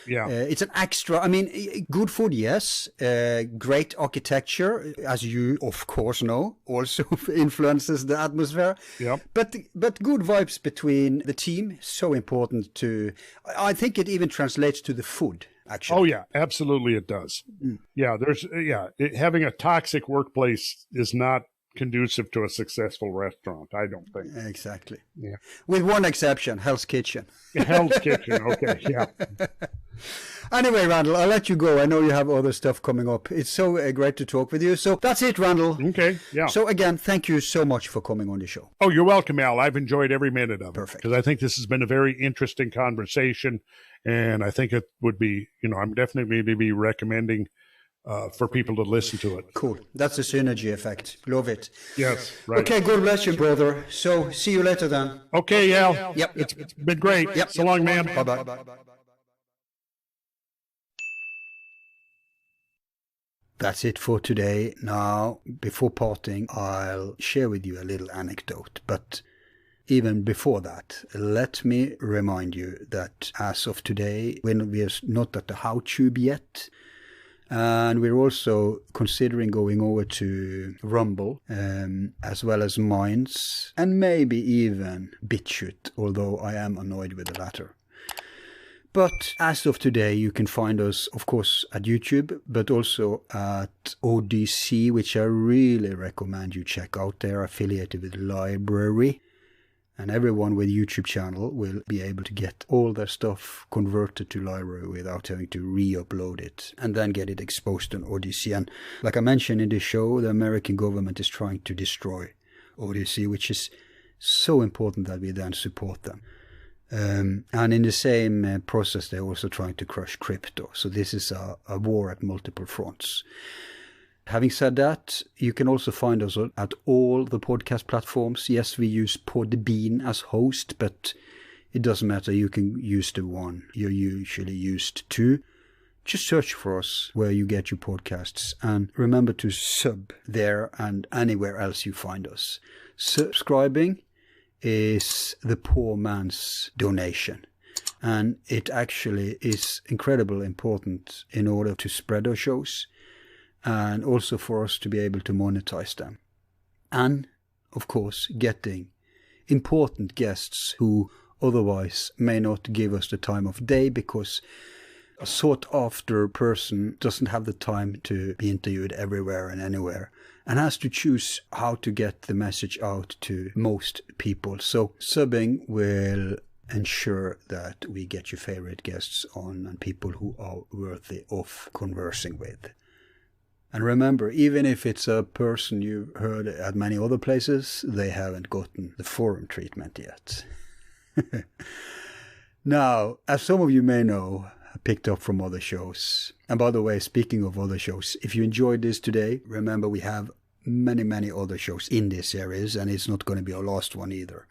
S3: Yeah.
S2: It's an extra, I mean, good food, yes. Great architecture, as you, of course, know, also influences the atmosphere.
S3: Yep.
S2: But good vibes between the team, so important to, I think it even translates to the food, actually.
S3: Oh, yeah, absolutely it does. Yeah, having a toxic workplace is not conducive to a successful restaurant, I don't think.
S2: Exactly.
S3: Yeah.
S2: With one exception, Hell's Kitchen.
S3: Hell's Kitchen, okay, yeah.
S2: Anyway, Randall, I'll let you go. I know you have other stuff coming up. It's so great to talk with you. So that's it, Randall.
S3: Okay, yeah.
S2: So again, thank you so much for coming on the show.
S3: Oh, you're welcome, Al. I've enjoyed every minute of it.
S2: Perfect.
S3: Because I think this has been a very interesting conversation, and I think it would be, I'm definitely going to be recommending for people to listen to it.
S2: Cool. That's the synergy effect. Love it.
S3: Yes, right.
S2: Okay, God bless you, brother. So see you later then.
S3: Okay, Al.
S2: Yep.
S3: It's been great.
S2: Yep.
S3: So long, man.
S2: Bye-bye. That's it for today. Now, before parting, I'll share with you a little anecdote. But even before that, let me remind you that as of today, when we are not at the How Tube yet, and we're also considering going over to Rumble, as well as Minds, and maybe even BitChute, although I am annoyed with the latter. But as of today, you can find us, of course, at YouTube, but also at ODC, which I really recommend you check out. They're affiliated with Library. And everyone with YouTube channel will be able to get all their stuff converted to Library without having to re-upload it and then get it exposed on Odyssey. And like I mentioned in this show, the American government is trying to destroy Odyssey, which is so important that we then support them. And in the same process, they're also trying to crush crypto. So this is a war at multiple fronts. Having said that, you can also find us at all the podcast platforms. Yes, we use Podbean as host, but it doesn't matter. You can use the one you're usually used to. Just search for us where you get your podcasts. And remember to sub there and anywhere else you find us. Subscribing is the poor man's donation. And it actually is incredibly important in order to spread our shows and also for us to be able to monetize them. And, of course, getting important guests who otherwise may not give us the time of day because a sought-after person doesn't have the time to be interviewed everywhere and anywhere and has to choose how to get the message out to most people. So subbing will ensure that we get your favorite guests on and people who are worthy of conversing with. And remember, even if it's a person you've heard at many other places, they haven't gotten the forum treatment yet. Now, as some of you may know, I picked up from other shows. And by the way, speaking of other shows, if you enjoyed this today, remember we have many other shows in this series, and it's not going to be our last one either.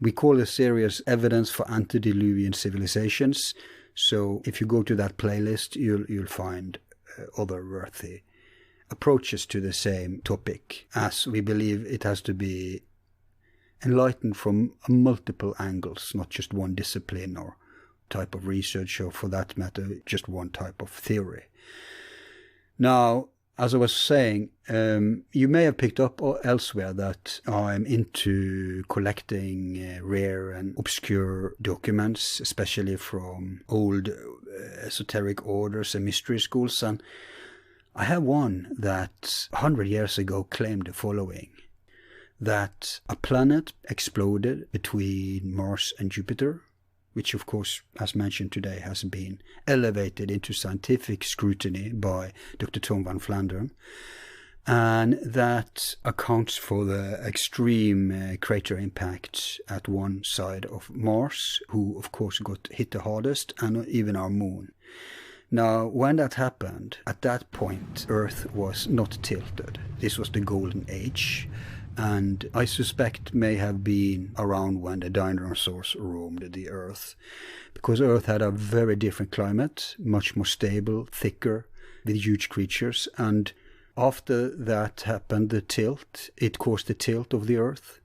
S2: We call the series Evidence for Antediluvian Civilizations. So if you go to that playlist, you'll find other worthy approaches to the same topic, as we believe it has to be enlightened from multiple angles, not just one discipline or type of research, or for that matter, just one type of theory. Now, as I was saying, you may have picked up elsewhere that I'm into collecting rare and obscure documents, especially from old esoteric orders and mystery schools. And I have one that 100 years ago claimed the following: that a planet exploded between Mars and Jupiter, which of course, as mentioned today, has been elevated into scientific scrutiny by Dr. Tom van Flandern, and that accounts for the extreme crater impact at one side of Mars, who of course got hit the hardest, and even our moon. Now, when that happened, at that point, Earth was not tilted. This was the golden age, and I suspect may have been around when the dinosaurs roamed the Earth, because Earth had a very different climate, much more stable, thicker, with huge creatures, and after that happened, it caused the tilt of the Earth.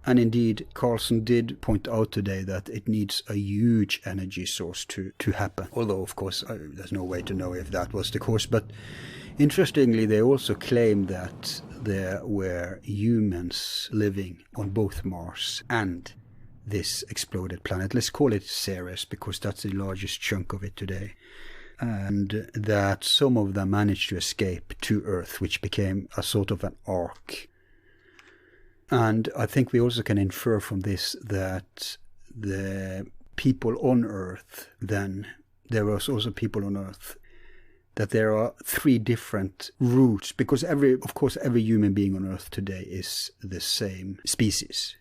S2: And indeed, Carlson did point out today that it needs a huge energy source to happen, although of course there's no way to know if that was the cause. But interestingly, they also claimed that there were humans living on both Mars and this exploded planet. Let's call it Ceres, because that's the largest chunk of it today. And that some of them managed to escape to Earth, which became a sort of an ark. And I think we also can infer from this that the people on Earth then, there was also people on Earth, that there are three different routes, because every human being on Earth today is the same species.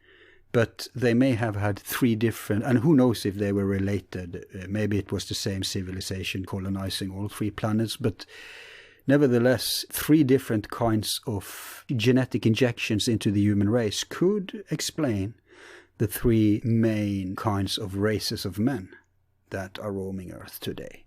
S2: But they may have had three different, and who knows if they were related. Maybe it was the same civilization colonizing all three planets, but nevertheless, three different kinds of genetic injections into the human race could explain the three main kinds of races of men that are roaming Earth today.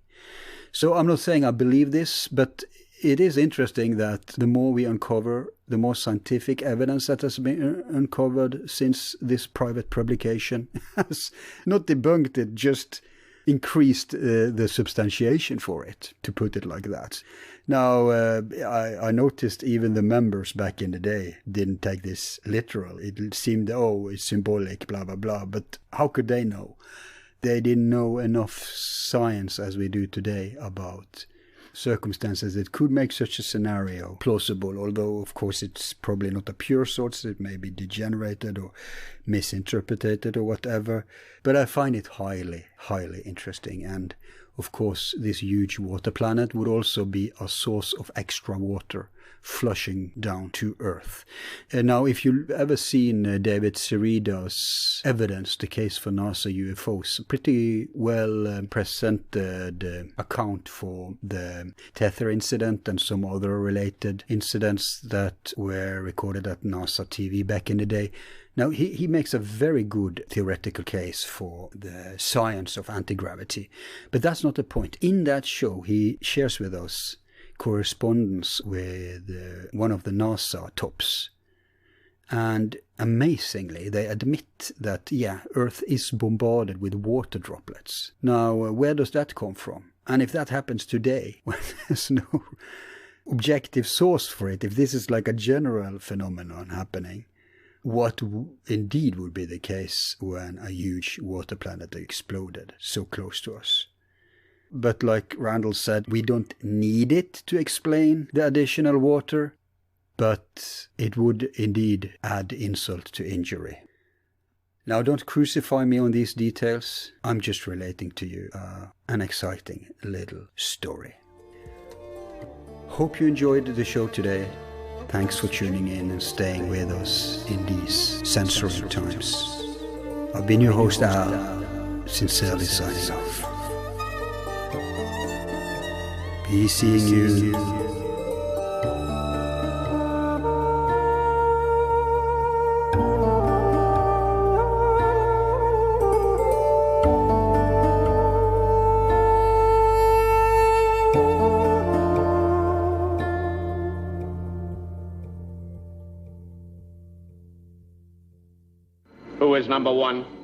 S2: So I'm not saying I believe this, but it is interesting that the more we uncover, the more scientific evidence that has been uncovered since this private publication has not debunked it, just increased the substantiation for it, to put it like that. Now, I noticed even the members back in the day didn't take this literal. It seemed, it's symbolic, blah, blah, blah. But how could they know? They didn't know enough science as we do today about circumstances that could make such a scenario plausible, although of course it's probably not a pure source. It may be degenerated or misinterpreted or whatever, but I find it highly interesting. And of course this huge water planet would also be a source of extra water flushing down to Earth. And now, if you've ever seen David Serida's Evidence, the Case for NASA UFOs, pretty well presented account for the Tether incident and some other related incidents that were recorded at NASA TV back in the day. Now, he makes a very good theoretical case for the science of anti-gravity, but that's not the point. In that show, he shares with us correspondence with one of the NASA tops. And amazingly, they admit that, Earth is bombarded with water droplets. Now, where does that come from? And if that happens today, when there's no objective source for it, if this is like a general phenomenon happening, what indeed would be the case when a huge water planet exploded so close to us? But like Randall said, we don't need it to explain the additional water, but it would indeed add insult to injury. Now, don't crucify me on these details. I'm just relating to you an exciting little story. Hope you enjoyed the show today. Thanks for tuning in and staying with us in these censoring times. I've been your host, Al. sincerely signing off. Be seeing you.
S4: Who is number one?